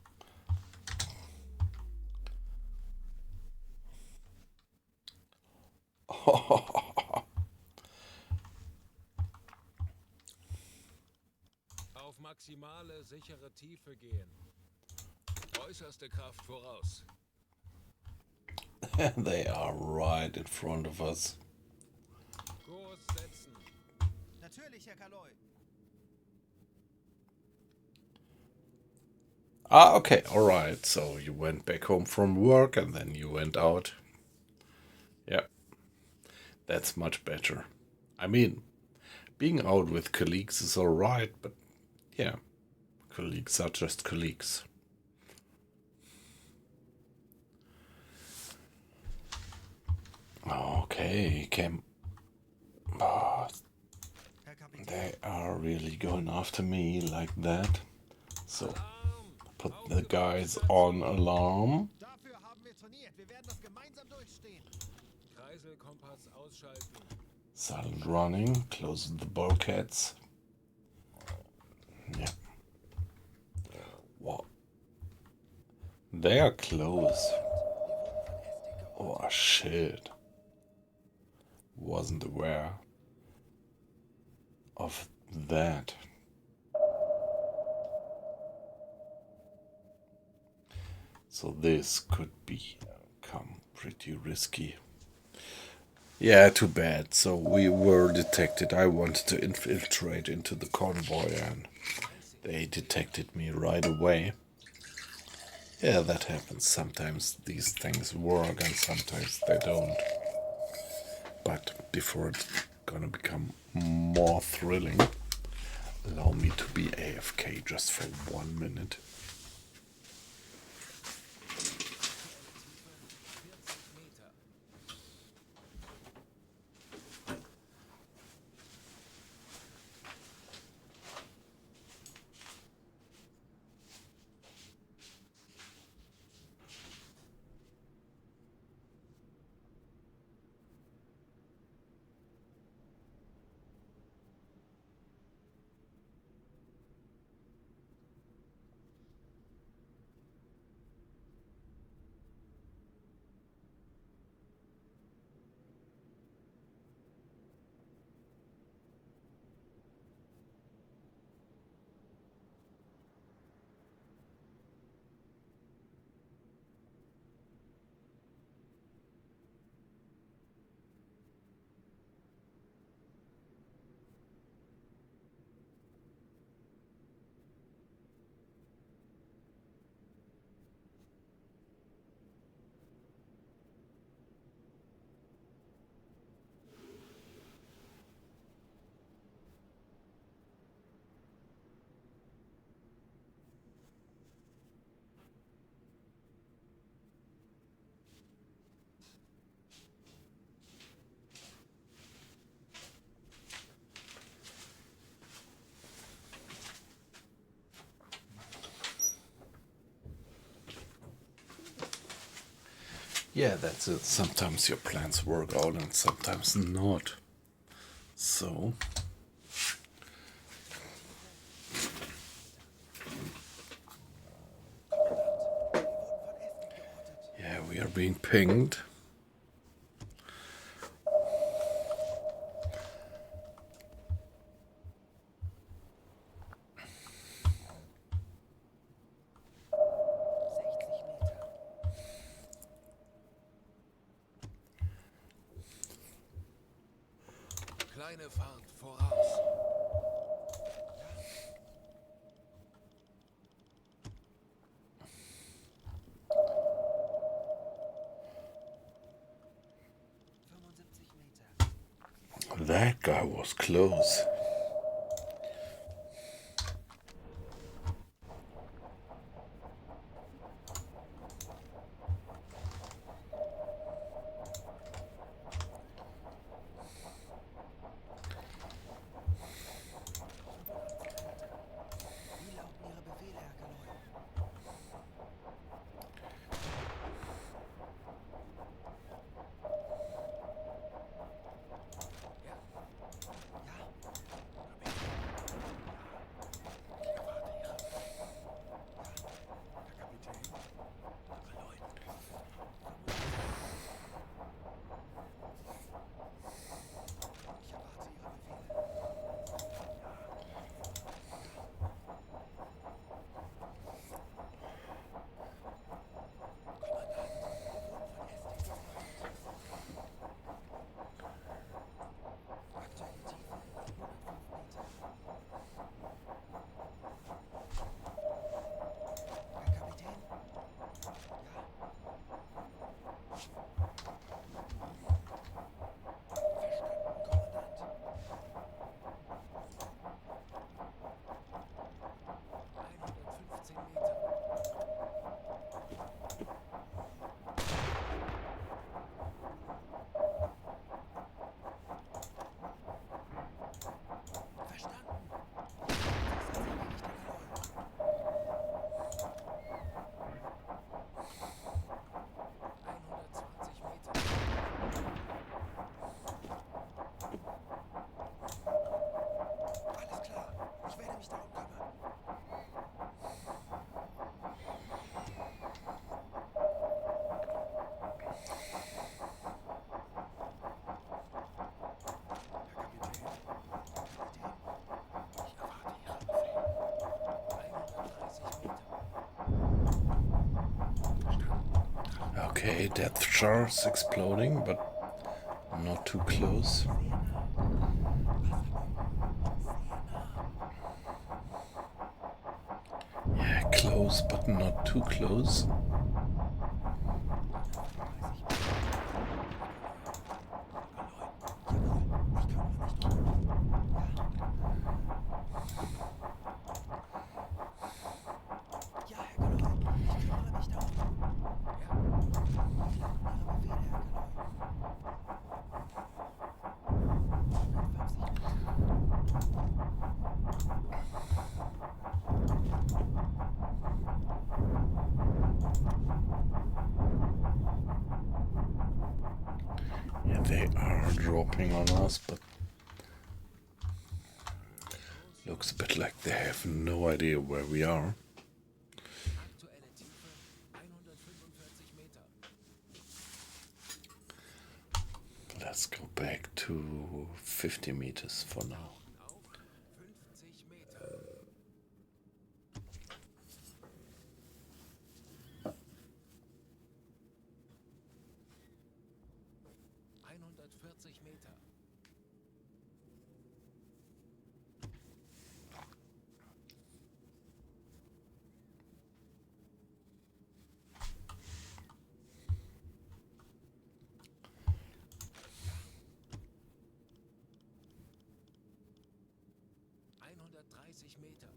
Auf maximale sichere Tiefe gehen. Äußerste Kraft voraus. They are right in front of us. Kurs setzen. Natürlich, Herr Kaloi. Ah, okay, alright. So you went back home from work and then you went out. Yeah, that's much better. I mean, being out with colleagues is alright, but yeah, colleagues are just colleagues. Okay, came. Oh, Herr Kapitän. they are really going after me like that. So put the guys on alarm. Dafür haben wir trainiert. Wir werden das gemeinsam durchstehen. Kreiselkompass ausschalten. Silent running, close the bulkheads. Yeah. What? They are close. Oh shit. Wasn't aware of that. So this could become pretty risky. Yeah, too bad. So we were detected. I wanted to infiltrate into the convoy and they detected me right away. Yeah, that happens. Sometimes these things work and sometimes they don't. But before it's gonna become more thrilling, allow me to be AFK just for 1 minute. Yeah, that's it. Sometimes your plans work out and sometimes not. So. Yeah, we are being pinged. Kleine Fahrt voraus. That guy was close. Wie lauten Ihre Befehle, Herr Kaloi? Ja, Ja, Herr Kapitän. Kaloi. Ich erwarte Ihre Befehle. Kommandant, wir wurden von SD gespottet. Aktuelle Tiefe 105 Meter. Herr Kapitän? Ja? Verstanden, Kommandant. 115 Meter. Verstanden. Das ist erledigt, Herr Kaloi. 120 Meter. Alles klar. Ich werde mich darum kümmern. Herr Kapitän. Kapitän? Ich erwarte Ihre Befehle. 130 Meter. Okay, depth char's exploding, but not too close. Sehr nah. Wasserbomben. Sehr nah. Yeah, close, but not too close. 135 Meter. Kaloi. Jawohl. Ich kümmere mich drum. Ja? Ja, Herr Kaloi. Ich kümmere mich darum. Ja, Wie lauten Ihre Befehle, Herr Kaloi? 150 Meter. Yeah, they are dropping on us, but looks a bit like they have no idea where we are. aktuelle Tiefe 145 Meter. Let's go back to 50 meters for now. Auf 50 Meter. 140 Meter. 130 Meter.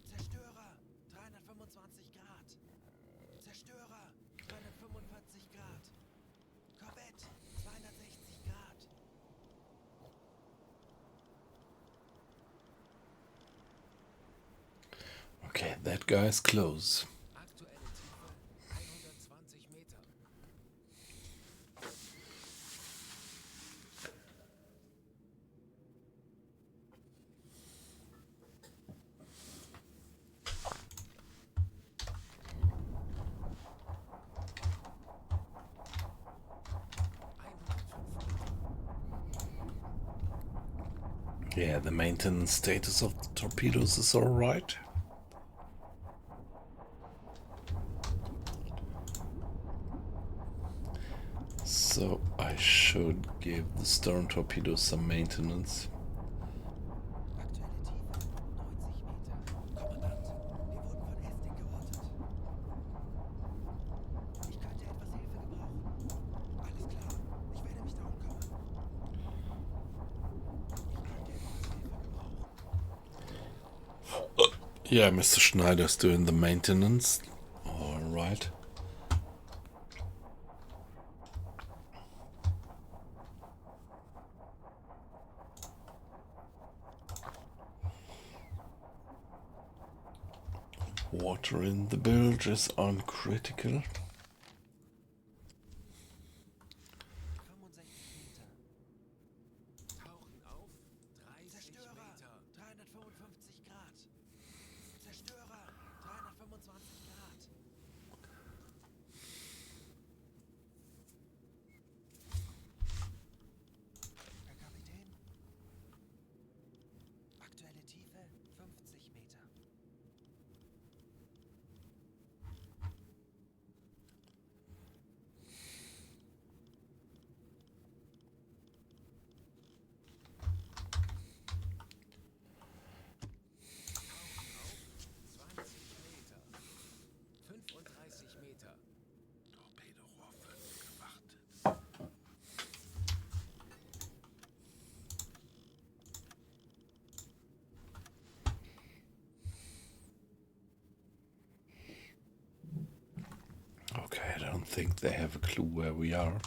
Zerstörer, 325 Grad. Zerstörer, 345 Grad. Korvette, 260 Grad. Okay, that guy's close. Aktuelle Tiefe 120 Meter. Yeah, the maintenance status of the torpedoes is alright. So I should give the stern torpedoes some maintenance. Aktuelle Tiefe 90 Meter. Kommandant, wir wurden von Esting geortet. Ich könnte etwas Hilfe gebrauchen. Alles klar, ich werde mich darum kümmern. Ich könnte etwas Hilfe gebrauchen. Yeah, Mr. Schneider's doing the maintenance. Alright. Water in the bilge is uncritical. 65 Meter. Tauchen auf. 30 Zerstörer, Meter. 355 Grad. Zerstörer, 325 Grad. Herr Kapitän. Aktuelle Tiefe 50 Meter. Tauchen auf. 20 Meter. 35 Meter. Torpedorohr 5 gewartet. Okay, I don't think they have a clue where we are.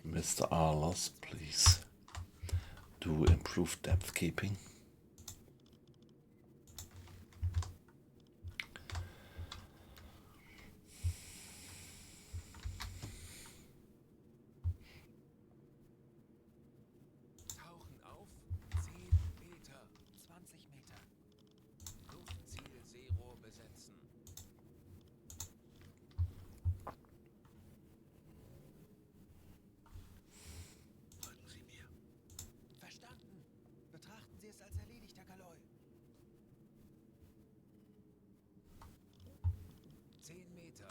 Mr. Arlos, please do improve depth keeping. Tauchen auf. 10 Meter. 20 Meter. Luftziel Seerohr besetzen. Folgen Sie mir. Verstanden. Betrachten Sie es als erledigt, Herr Kaloi. 10 Meter.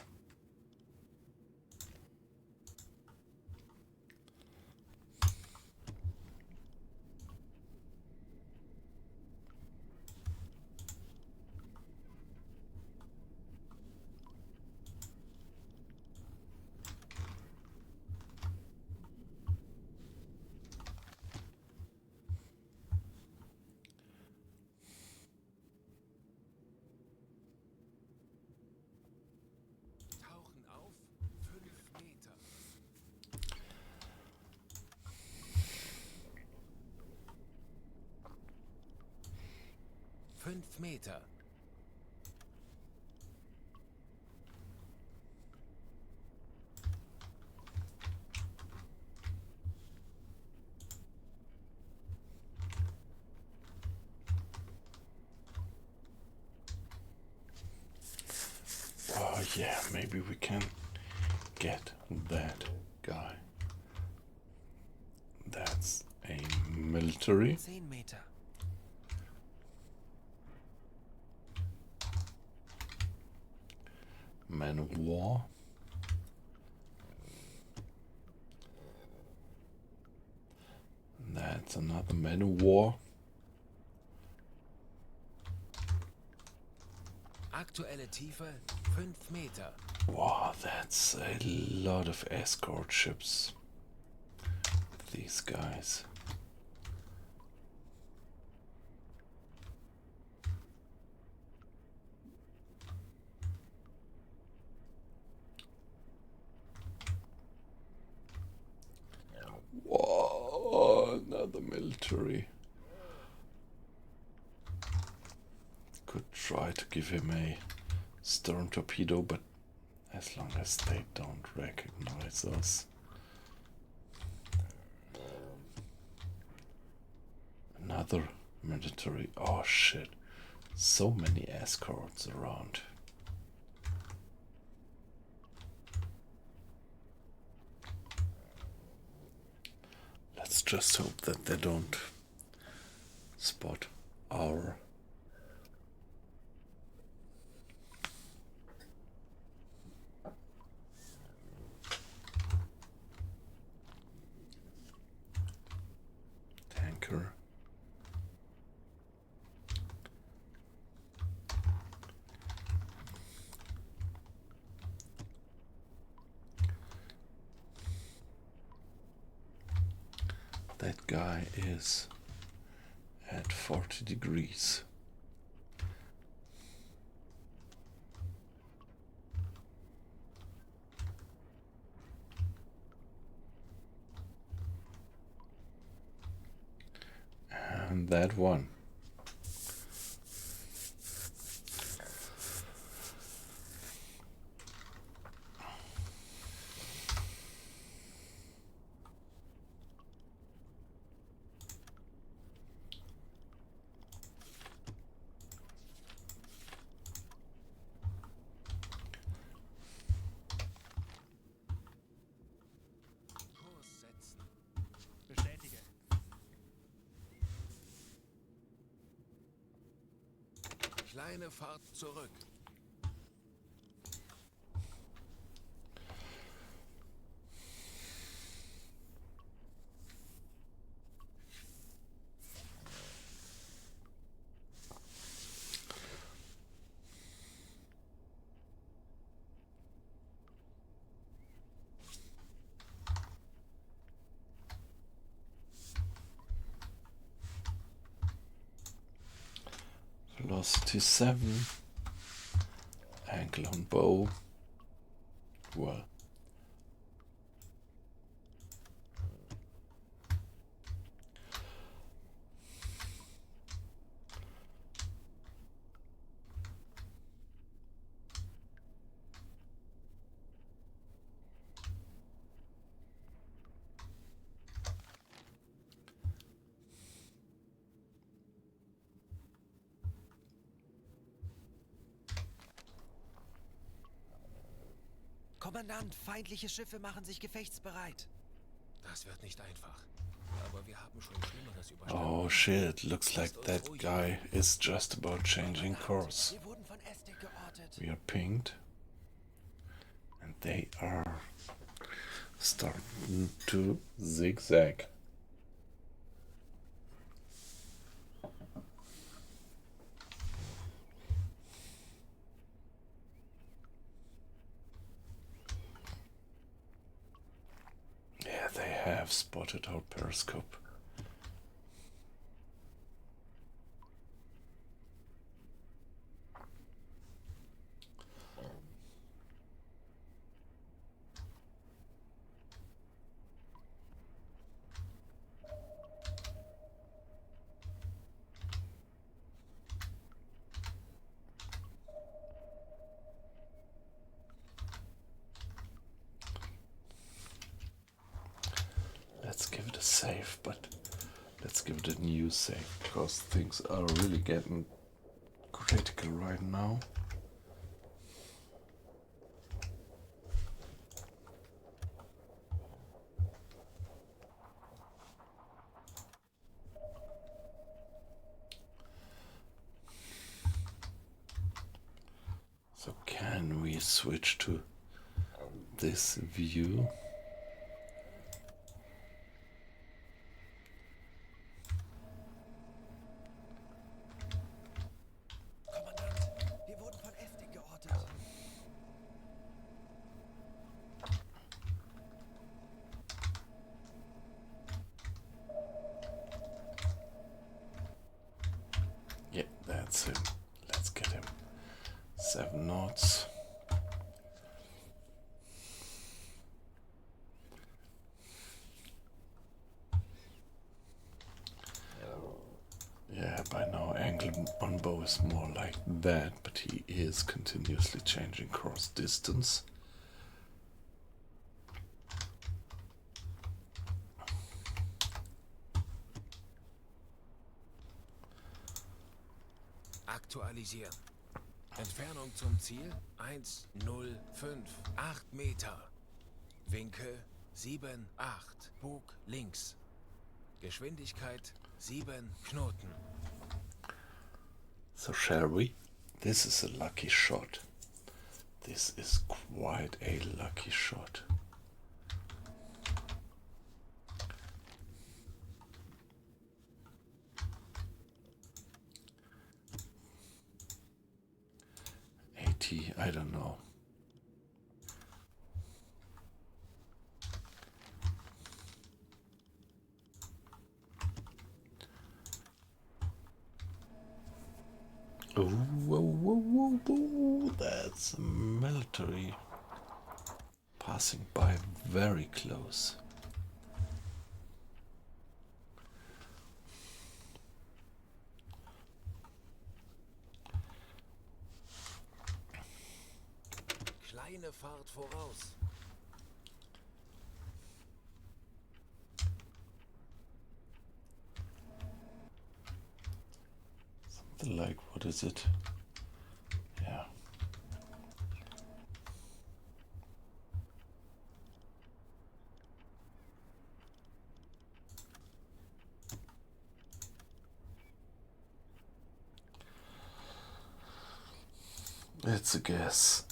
Tauchen auf. 5 Meter. 5 Meter. Oh yeah, maybe we can get that guy. That's a military. 10 Meter. Man of war. That's another man of war. Aktuelle Tiefe 5 Meter. Wow, that's a lot of escort ships. These guys. Whoa, another military. Could try to give him a stern torpedo, but as long as they don't recognize us. Another military. Oh shit. So many escorts around. Let's just hope that they don't spot our tanker. That guy is at 40 degrees. And that one. Kurs setzen. Bestätige. Kleine Fahrt zurück. Velocity 7. Angle on bow. Well. Kommandant, feindliche Schiffe machen sich gefechtsbereit. Das wird nicht einfach. Aber wir haben schon Schlimmeres überstanden. Oh shit, looks like that guy is just about changing course. Wir wurden von Estik geortet. We are pinged. And they are starting to zigzag. Yeah, they have spotted our periscope. Let's give it a save, but let's give it a new save because things are really getting critical right now. So can we switch to this view? Kommandant, wir wurden von Estik geortet. Yeah, that's him. Let's get him. 7 knots. Yeah, by now angle on bow is more like that, but he is continuously changing course distance. Aktualisieren. Entfernung zum Ziel 105, 8 Meter. Winkel 7, 8. Bug links. Geschwindigkeit 7 Knoten. So shall we? This is a lucky shot. This is quite a lucky shot. I don't know. Oh, whoa, whoa, whoa, whoa. That's a military passing by very close. Kleine Fahrt voraus. Something like, what is it? Yeah. It's a guess.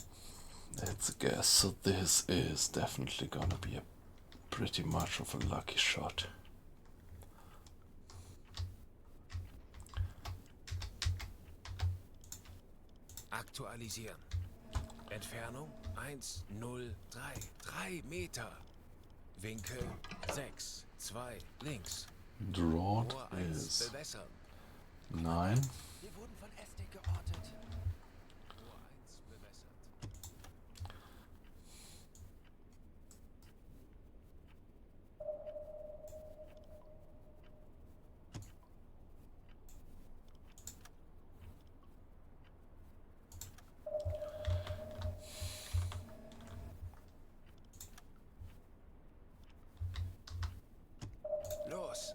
It's a guess. So this is definitely gonna be a pretty much of a lucky shot. Aktualisieren. Entfernung 103. 3 Meter. Winkel 6. 2 links. Draught Rohr 1 is bewässern. 9. Wir wurden von Estig geortet. Rohr 1 bewässert. Los.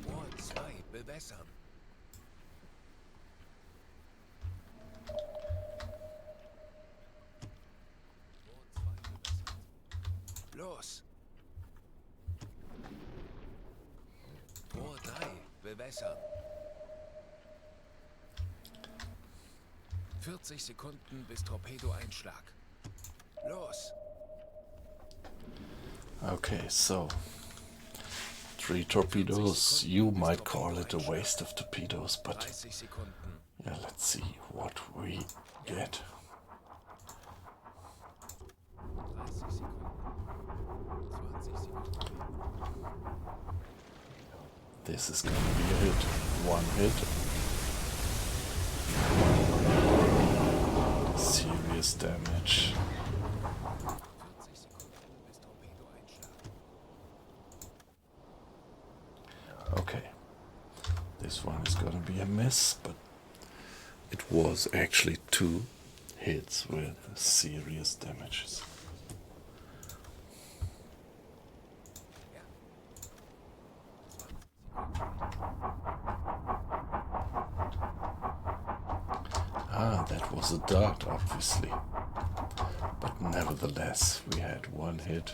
Rohr 2 bewässern. Rohr 2 bewässert. Los. Rohr 3 bewässern. 40 Sekunden bis Torpedoeinschlag. Los. Okay, so 3 torpedoes. You might call it a waste of torpedoes, but 30 Sekunden. yeah, let's see what we get. 30 Sekunden. 20 Sekunden. This is gonna be a hit. One hit. Serious damage. 40 Sekunden bis Torpedoeinschlag. Okay. This one is gonna be a miss, but it was actually 2 hits with serious damages. Ah, that was a dart, obviously. But nevertheless, we had 1 hit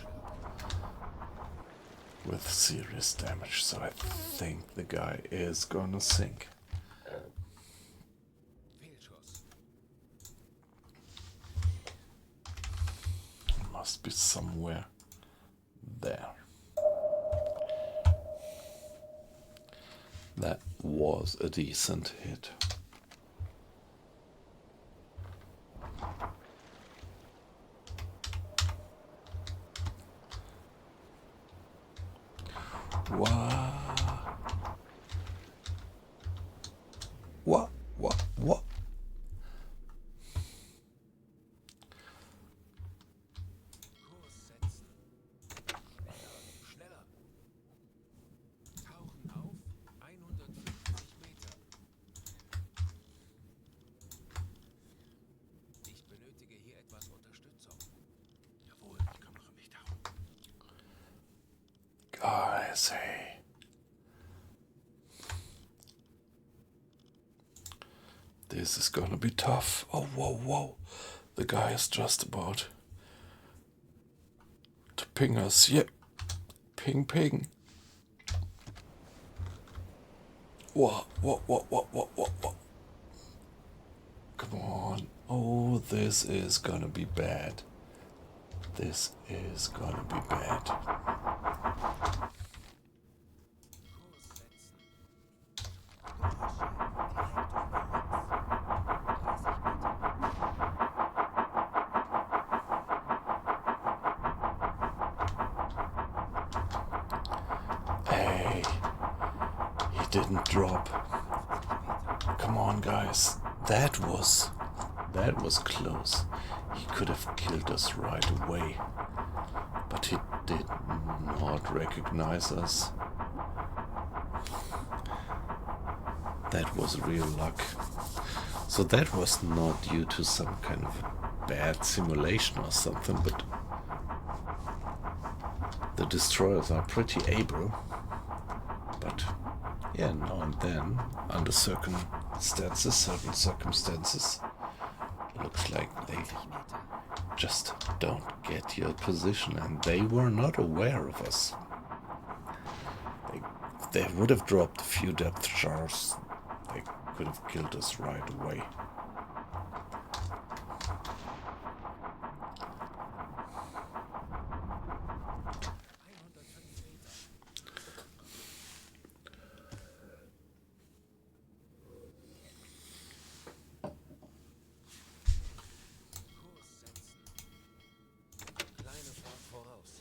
with serious damage, so I think the guy is gonna sink. Fehlschuss. Must be somewhere there. That was a decent hit. Wow. What? Kurs setzen. Schneller. Tauchen auf 150 Meter. Ich benötige hier etwas Unterstützung. Jawohl, ich kümmere mich darum. Guys, hey. This is gonna be tough. Oh, whoa. The guy is just about to ping us. Yep. Ping. What? Come on. Oh, this is gonna be bad. This is gonna be bad. Geräusche direkt über uns. 30 Meter. Hey, he didn't drop. 50 Meter. Come on, guys. That was close. He could have killed us right away. But he did not recognize us. That was real luck. So that was not due to some kind of bad simulation or something, but the destroyers are pretty able. But yeah, now and then, under certain circumstances, looks like they 90 Meter. just don't get your position, and they were not aware of us. They would have dropped a few depth charges. They could have killed us right away. Kurs setzen. Kleine Fahrt voraus.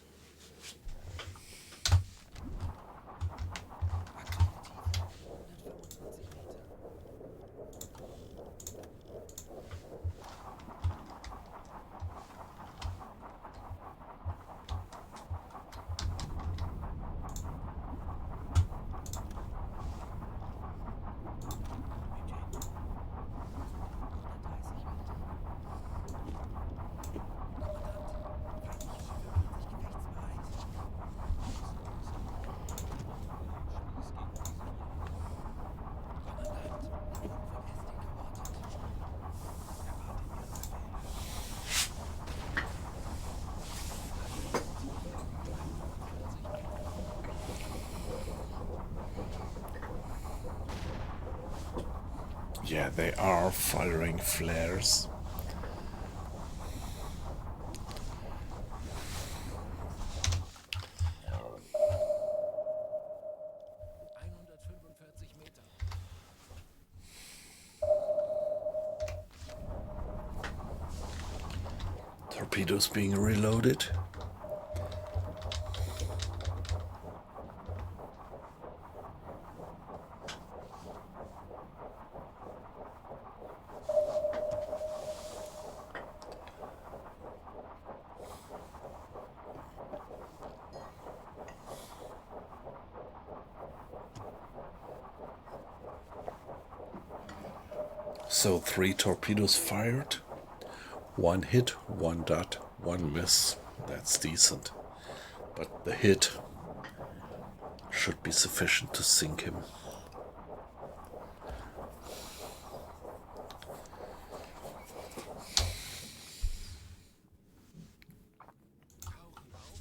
Aktuelle Tiefe 125 Meter. Kapitän, 130 Meter. Kommandant, feindliche Schiffe machen sich gefechtsbereit. Kommandant, wir wurden von Esting geortet. erwarte Ihre Befehle. Yeah, they are firing flares. Meter. Torpedoes being reloaded. So 3 torpedoes fired. 1 hit, 1 dot, 1 miss. That's decent. But the hit should be sufficient to sink him. Tauchen auf.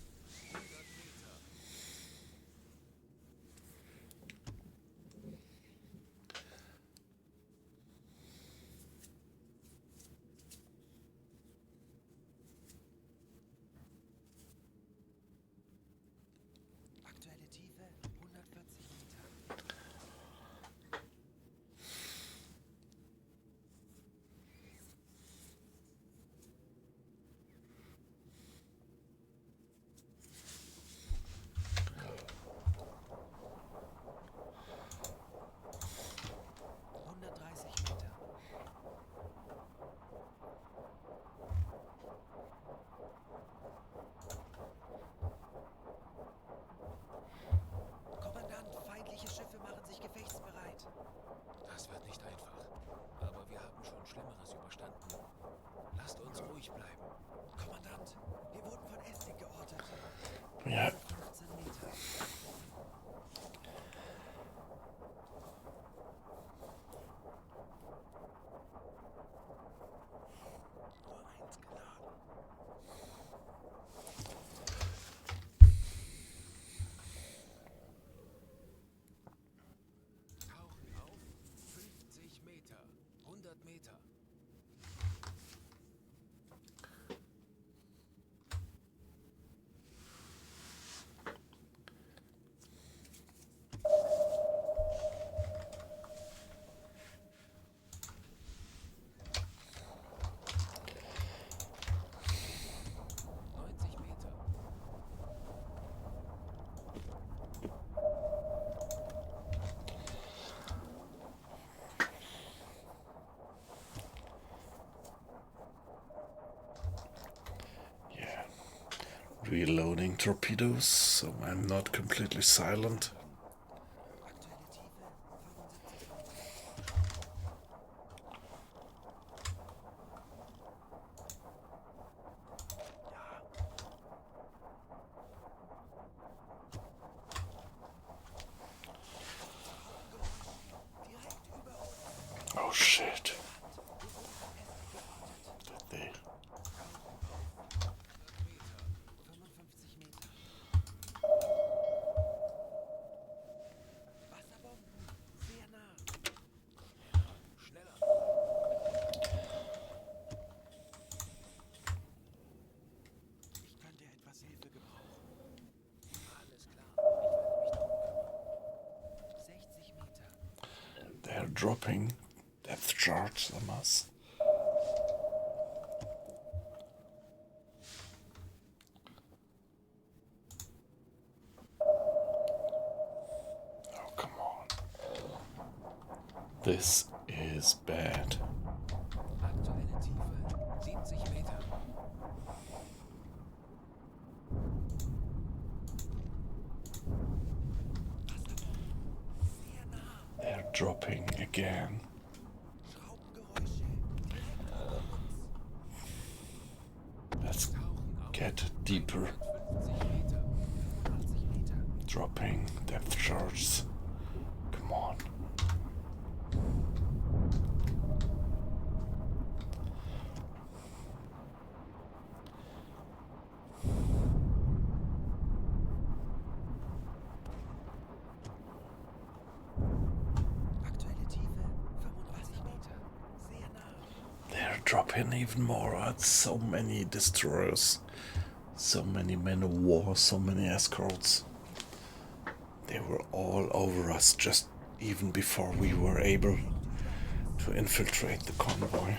100 Meter. Aktuelle Tiefe 140 Meter. Meter. Kommandant, feindliche Schiffe machen sich gefechtsbereit. Das wird nicht einfach. Aber wir haben schon Schlimmeres überstanden. Lasst uns ruhig bleiben. Kommandant, wir wurden von Esting geortet. Ja, 15 Meter. Nur 1 geladen. Tauchen Meter. Yeah. Reloading torpedoes, so I'm not completely silent. Aktuelle Tiefe 75 Meter. Direkt über uns. Oh shit. Wir wurden von Ästen geortet. Did they? 55 Meter. Wasserbomben. Sehr nah. Schneller. Ich könnte etwas Hilfe gebrauchen. Alles klar. Ich werde mich darum kümmern. 60 Meter. They're dropping depth charge on us. Oh, come on. This is bad. Aktuelle Tiefe 70 Meter. Sehr nah. They're dropping again. Schraubengeräusche. Direkt über uns. Let's get deeper. 50 Meter. 85 Meter. Dropping depth charges. Come on. Aktuelle Tiefe 85 Meter. Sehr nah. They're dropping even more. So many destroyers, so many men of war, so many escorts. They were all over us just even before we were able to infiltrate the convoy.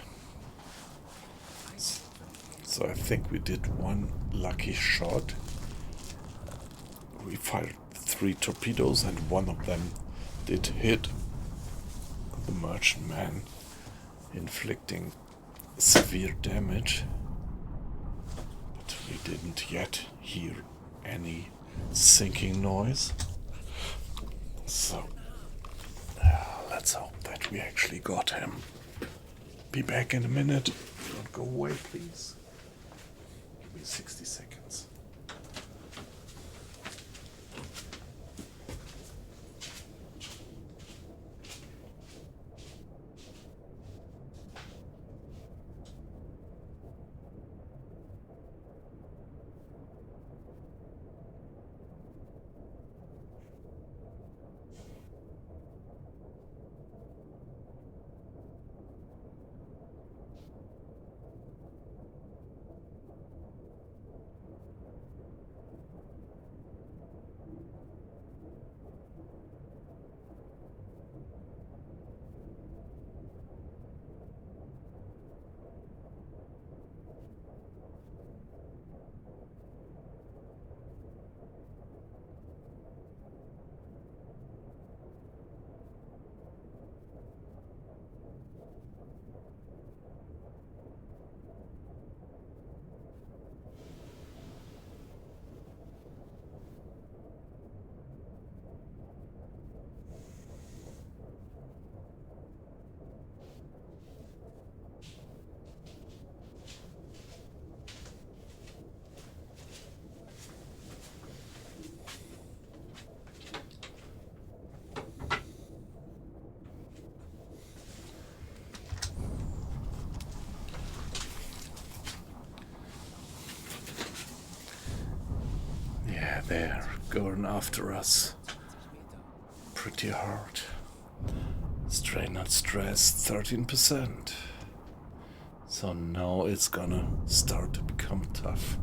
So I think we did one lucky shot. We fired 3 torpedoes and one of them did hit the merchantman, inflicting severe damage. But we didn't yet hear any sinking noise. So let's hope that we actually got him. Be back in a minute. Don't go away, please. Give me 60 seconds. They're going after us pretty hard. Strain and stress 13%. So now it's gonna start to become tough.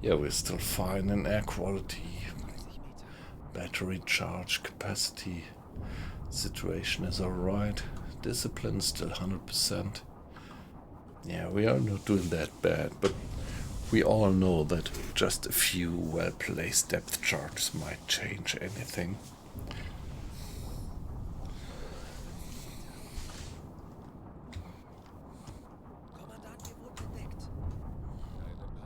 Yeah, we're still fine in air quality, 30 Meter. battery charge capacity. Situation is alright. Discipline still 100%. Yeah, we are not doing that bad, but we all know that just a few well-placed depth charts might change anything. Kommandant, wir wurden entdeckt. Keine Panik. Konzentriert euch auf eure Aufgabe.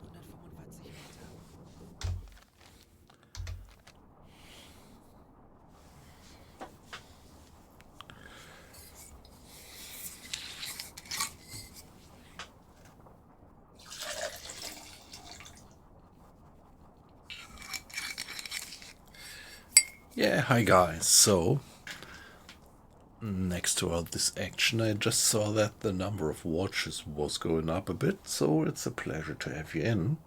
145 Meter. Yeah, hi guys. So, next to all this action, I just saw that the number of watches was going up a bit, so it's a pleasure to have you in.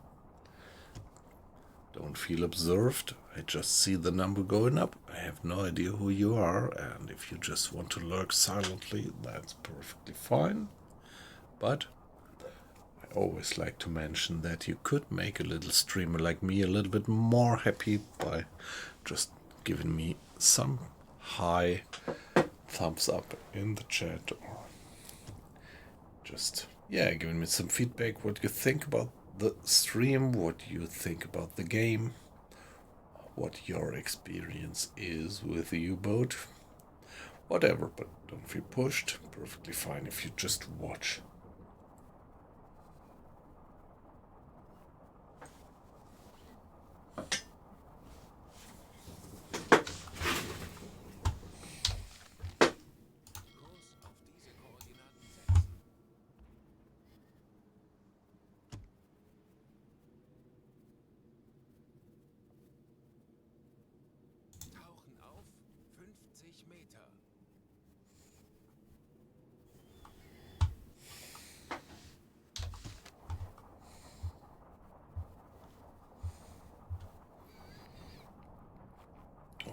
Don't feel observed. I just see the number going up. I have no idea who you are, and if you just want to lurk silently, that's perfectly fine. But I always like to mention that you could make a little streamer like me a little bit more happy by just giving me some high thumbs up in the chat, or just, yeah, giving me some feedback, what you think about the stream, what you think about the game, what your experience is with the U-boat, whatever, but don't feel pushed. Perfectly fine if you just watch. Kurs auf diese Koordinaten setzen. Tauchen auf 50 Meter.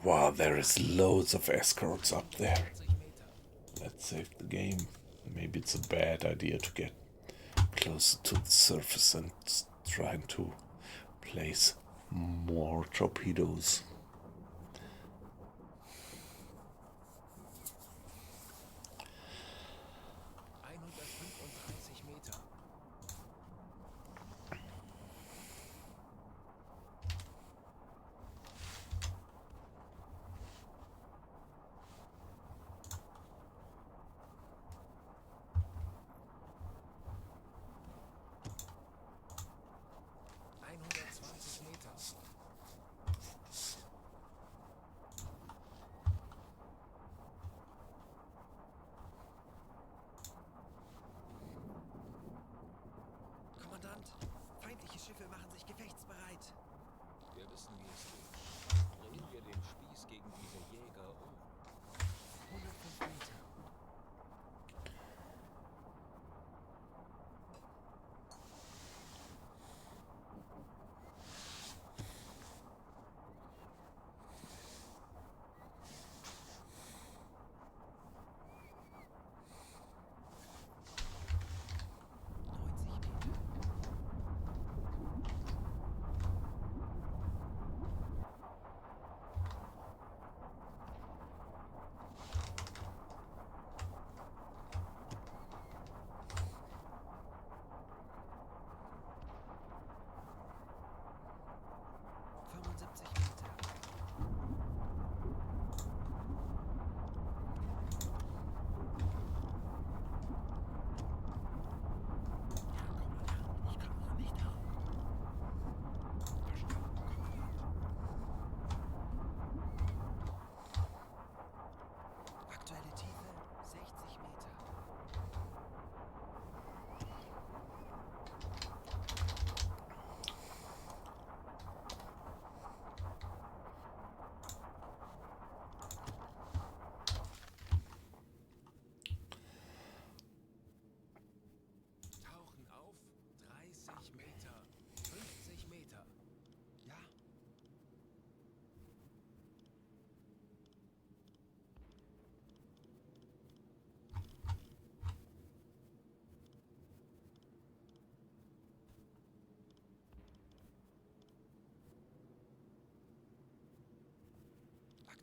Wow, there is loads of escorts up there. 40 Meter. Let's save the game. Maybe it's a bad idea to get closer to the surface and trying to place more torpedoes. 135 Meter.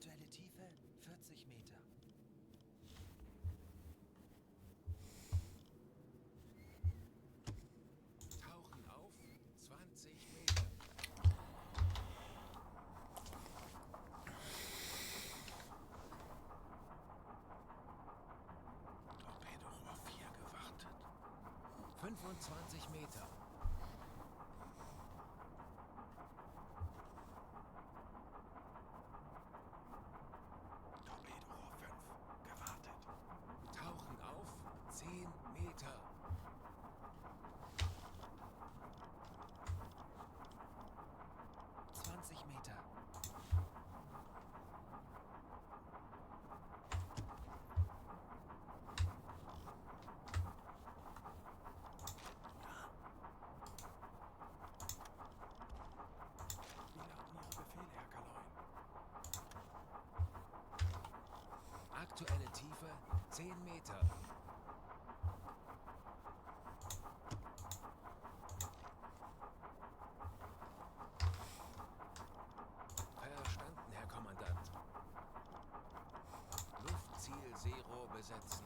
Aktuelle Tiefe 40 Meter. Tauchen auf 20 Meter. Torpedorohr 4 gewartet. 25 Meter. Torpedorohr 5 gewartet. Tauchen auf 10 Meter. Meter. Wie lauten Ihre Befehle, Herr Kaloin? Aktuelle Tiefe 10 Meter. Verstanden, Herr Kommandant. Luftziel Zero besetzen.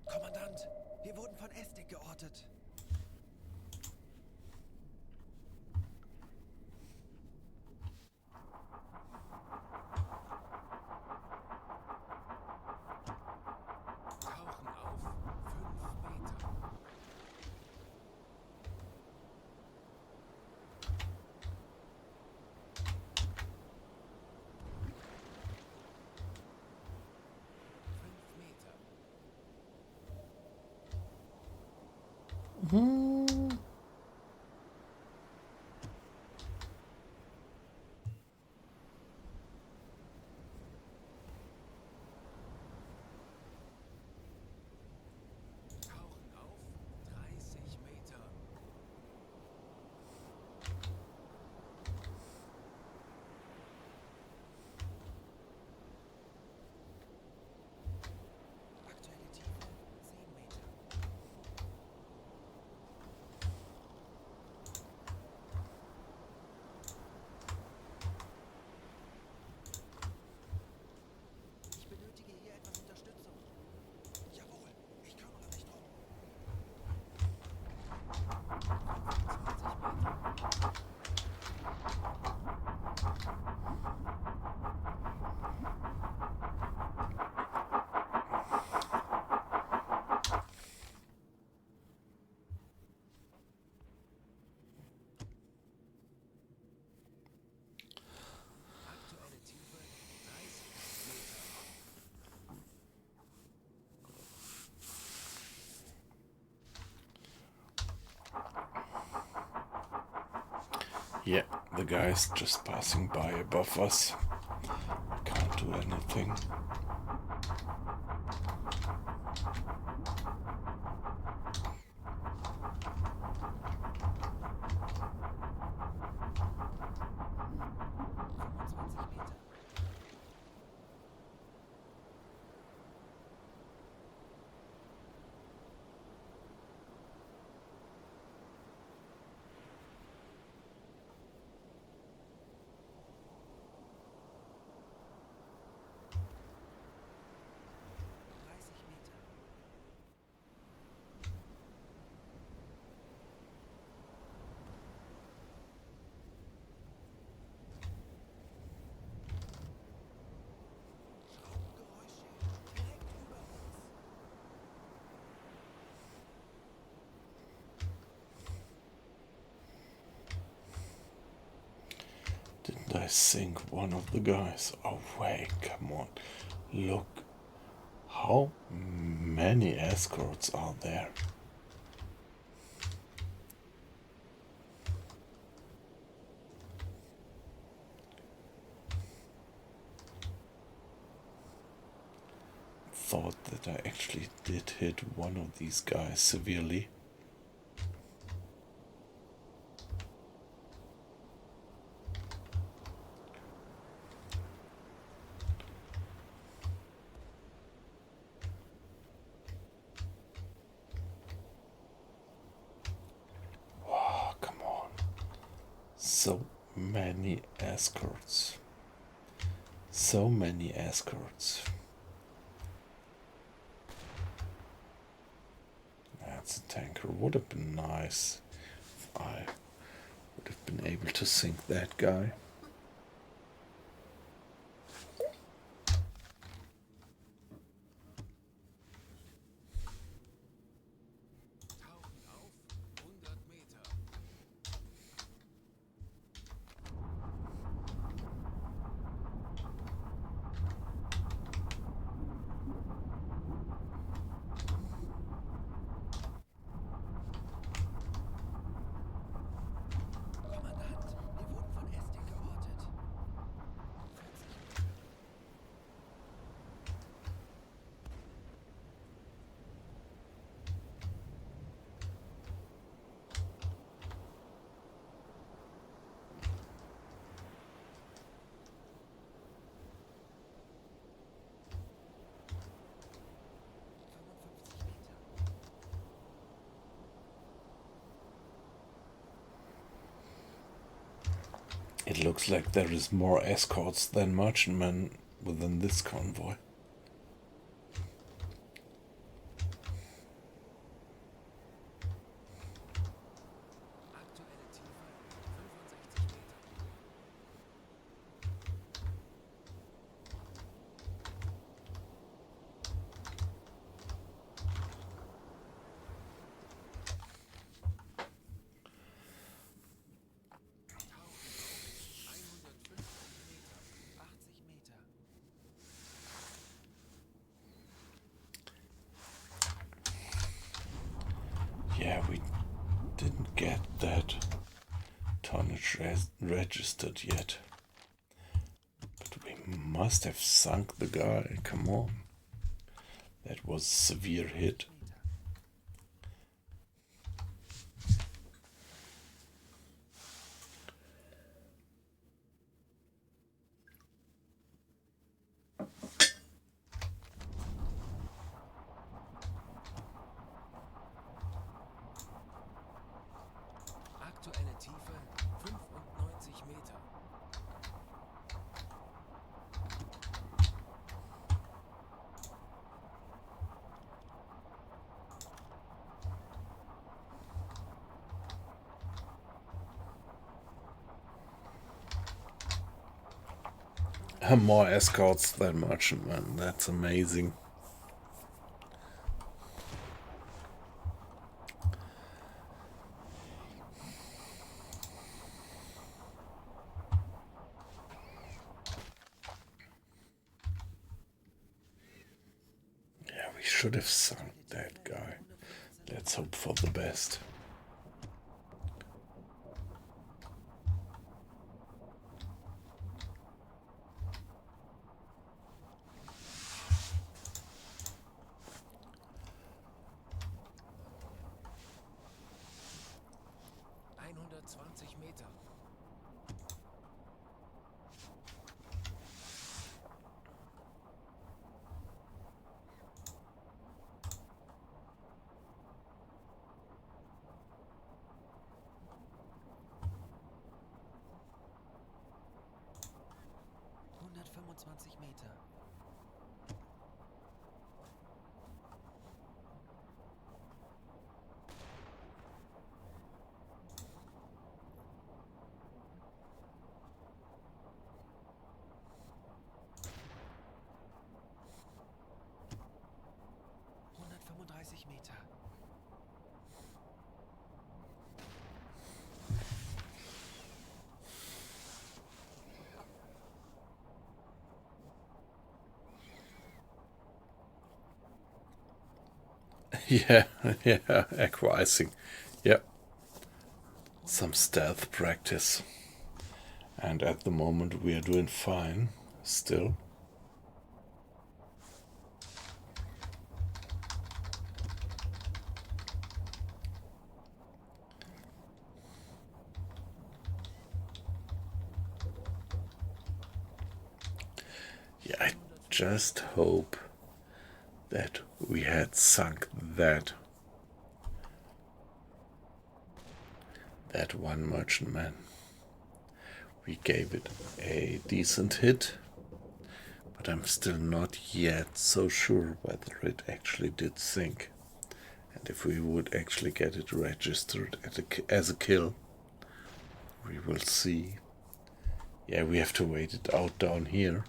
Kommandant, wir wurden von Estig geortet. Tauchen auf 5 Meter. Tauchen auf 30 Meter. Aktuelle Tiefe 10 Meter. Ich benötige hier etwas Unterstützung. Jawohl, ich kümmere mich drum. 25 Meter. Aktuelle Tiefe 30 Meter. Yeah, the guy's just passing by above us. Can't do anything. Meter. Schraubengeräusche direkt über uns. Didn't I sink one of the guys? Oh wait, come on. Look, how many escorts are there? Thought that I actually did hit one of these guys severely. Come on. So many escorts. So many escorts. That's a tanker. Would have been nice if I would have been able to sink that guy. Tauchen auf 100 Meter. Kommandant, wir wurden von Estik geortet. 40 Meter. It looks like there is more escorts than merchantmen within this convoy. Aktuelle Tiefe 65 Meter. Tauchen auf 150 Meter. 80 Meter. Yeah, we didn't get that tonnage registered yet. But we must have sunk the guy. Come on. That was a severe hit. Aktuelle Tiefe 95 Meter. More escorts than merchantmen. That's amazing. Yeah, we should have sunk that guy. Let's hope for the best. Meter. Meter. 135 Meter. Yeah, yeah, acquiescing. Yep. Some stealth practice. And at the moment we are doing fine still. Yeah, I just hope that we had sunk that one merchantman. We gave it a decent hit, but I'm still not yet so sure whether it actually did sink. And if we would actually get it registered as a kill, we will see. Yeah, we have to wait it out down here.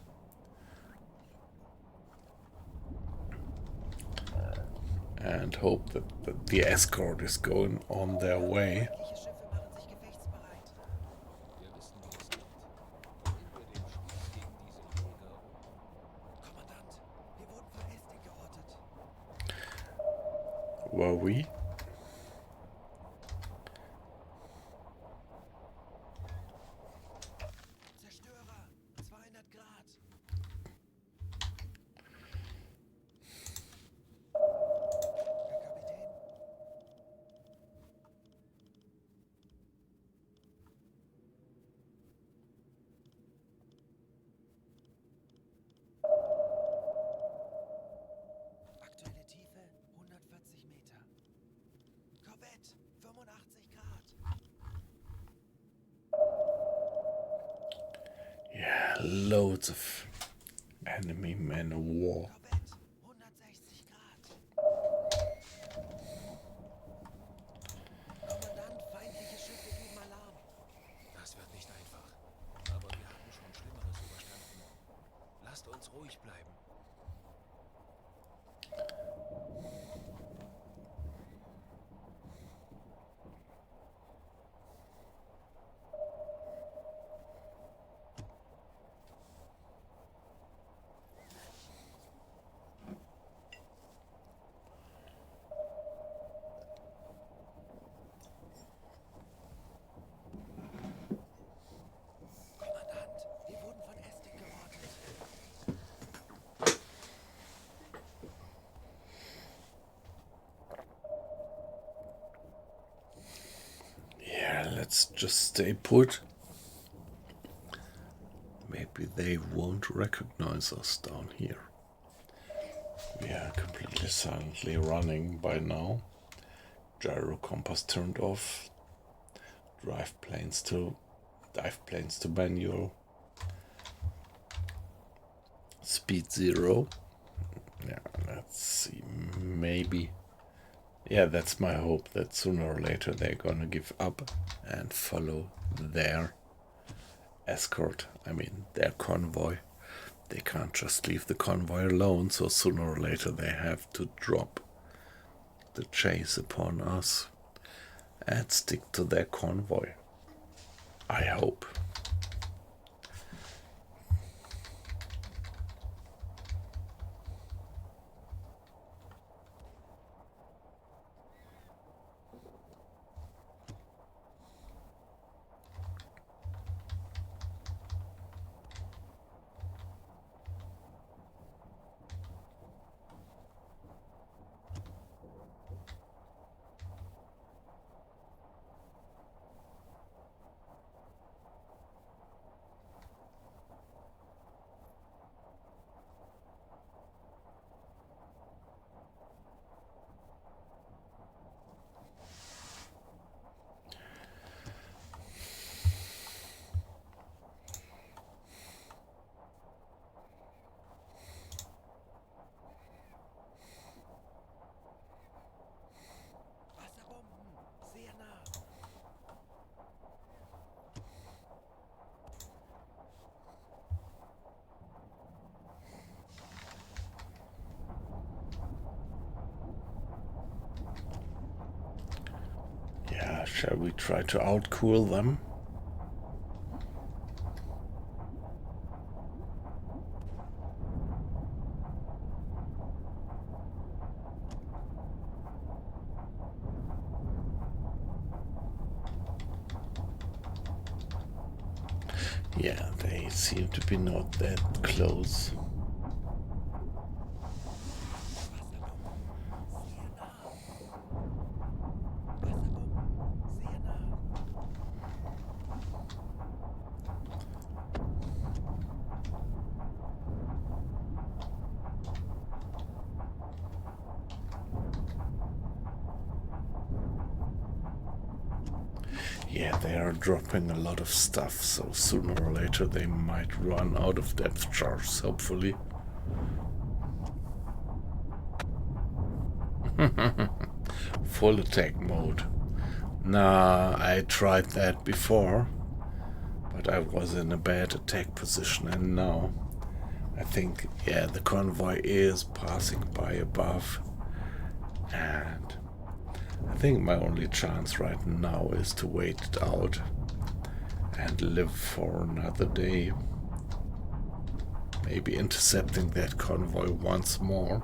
And hope that the escort is going on their way. Feindliche Schiffe machen sich gefechtsbereit. Wir wissen, wie es geht. Drehen wir den Spieß gegen diese Jäger um. Kommandant, wir wurden von Estik geortet. Were we? Zerstörer, 200 Grad. Herr Kapitän, aktuelle Tiefe 140 Meter. Korvette, 85 Grad. Yeah, loads of enemy men of war. Korvette, 160 Grad. Kommandant, feindliche Schiffe geben Alarm. Das wird nicht einfach. Aber wir haben schon Schlimmeres überstanden. Lasst uns ruhig bleiben. Kommandant, wir wurden von Estik geortet. Yeah, let's just stay put. Maybe they won't recognize us down here. We are completely silently running by now. Gyro compass turned off. Dive planes to manual. Speed 0. Yeah, let's see. Maybe. Yeah, that's my hope that sooner or later they're gonna give up and follow their escort. I mean, their convoy. They can't just leave the convoy alone, so sooner or later they have to drop the chase upon us and stick to their convoy. I hope. Wasserbomben, sehr nah. Yeah, shall we try to outcool them? Yeah, they seem to be not that close. Wasserbomben, sehr nah. Wasserbomben, sehr nah. Yeah, they are dropping a lot of stuff, so sooner or later they might run out of depth charges, hopefully. Full attack mode. Nah, I tried that before, but I was in a bad attack position, and now I think, yeah, the convoy is passing by above, and I think my only chance right now is to wait it out and live for another day. Maybe intercepting that convoy once more.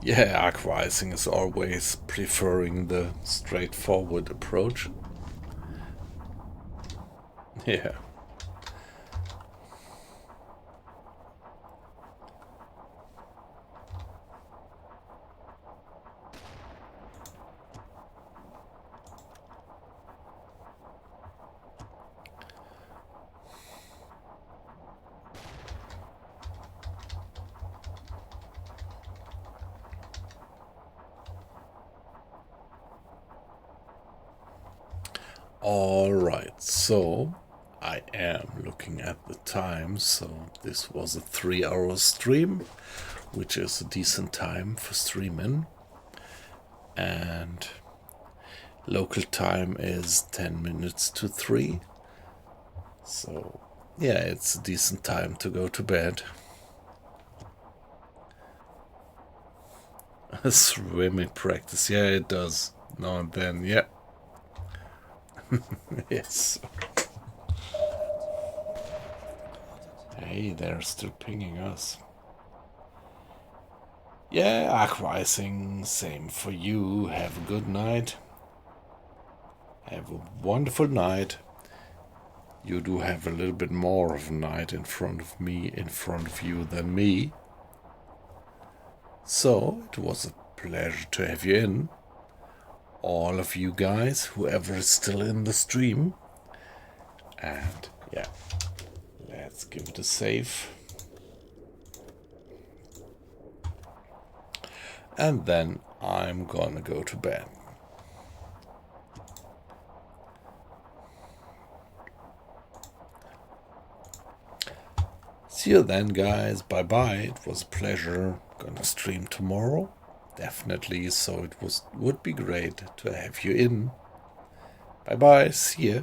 Yeah, Aquizing is always preferring the straightforward approach. Yeah. Alright, so I am looking at the time, so this was a 3-hour stream, which is a decent time for streaming, and local time is 10 minutes to 3, so yeah, it's a decent time to go to bed. Swimming practice, yeah, it does now and then, yeah. Yes. Hey, they're still pinging us. Yeah, Aquizing, same for you. Have a good night. Have a wonderful night. You do have a little bit more of a night in front of you than me. So, it was a pleasure to have you in. All of you guys, whoever is still in the stream. And yeah, let's give it a save. And then I'm gonna go to bed. See you then, guys. Bye bye. It was a pleasure. Gonna stream tomorrow. Definitely, so it would be great to have you in. Bye bye. See ya.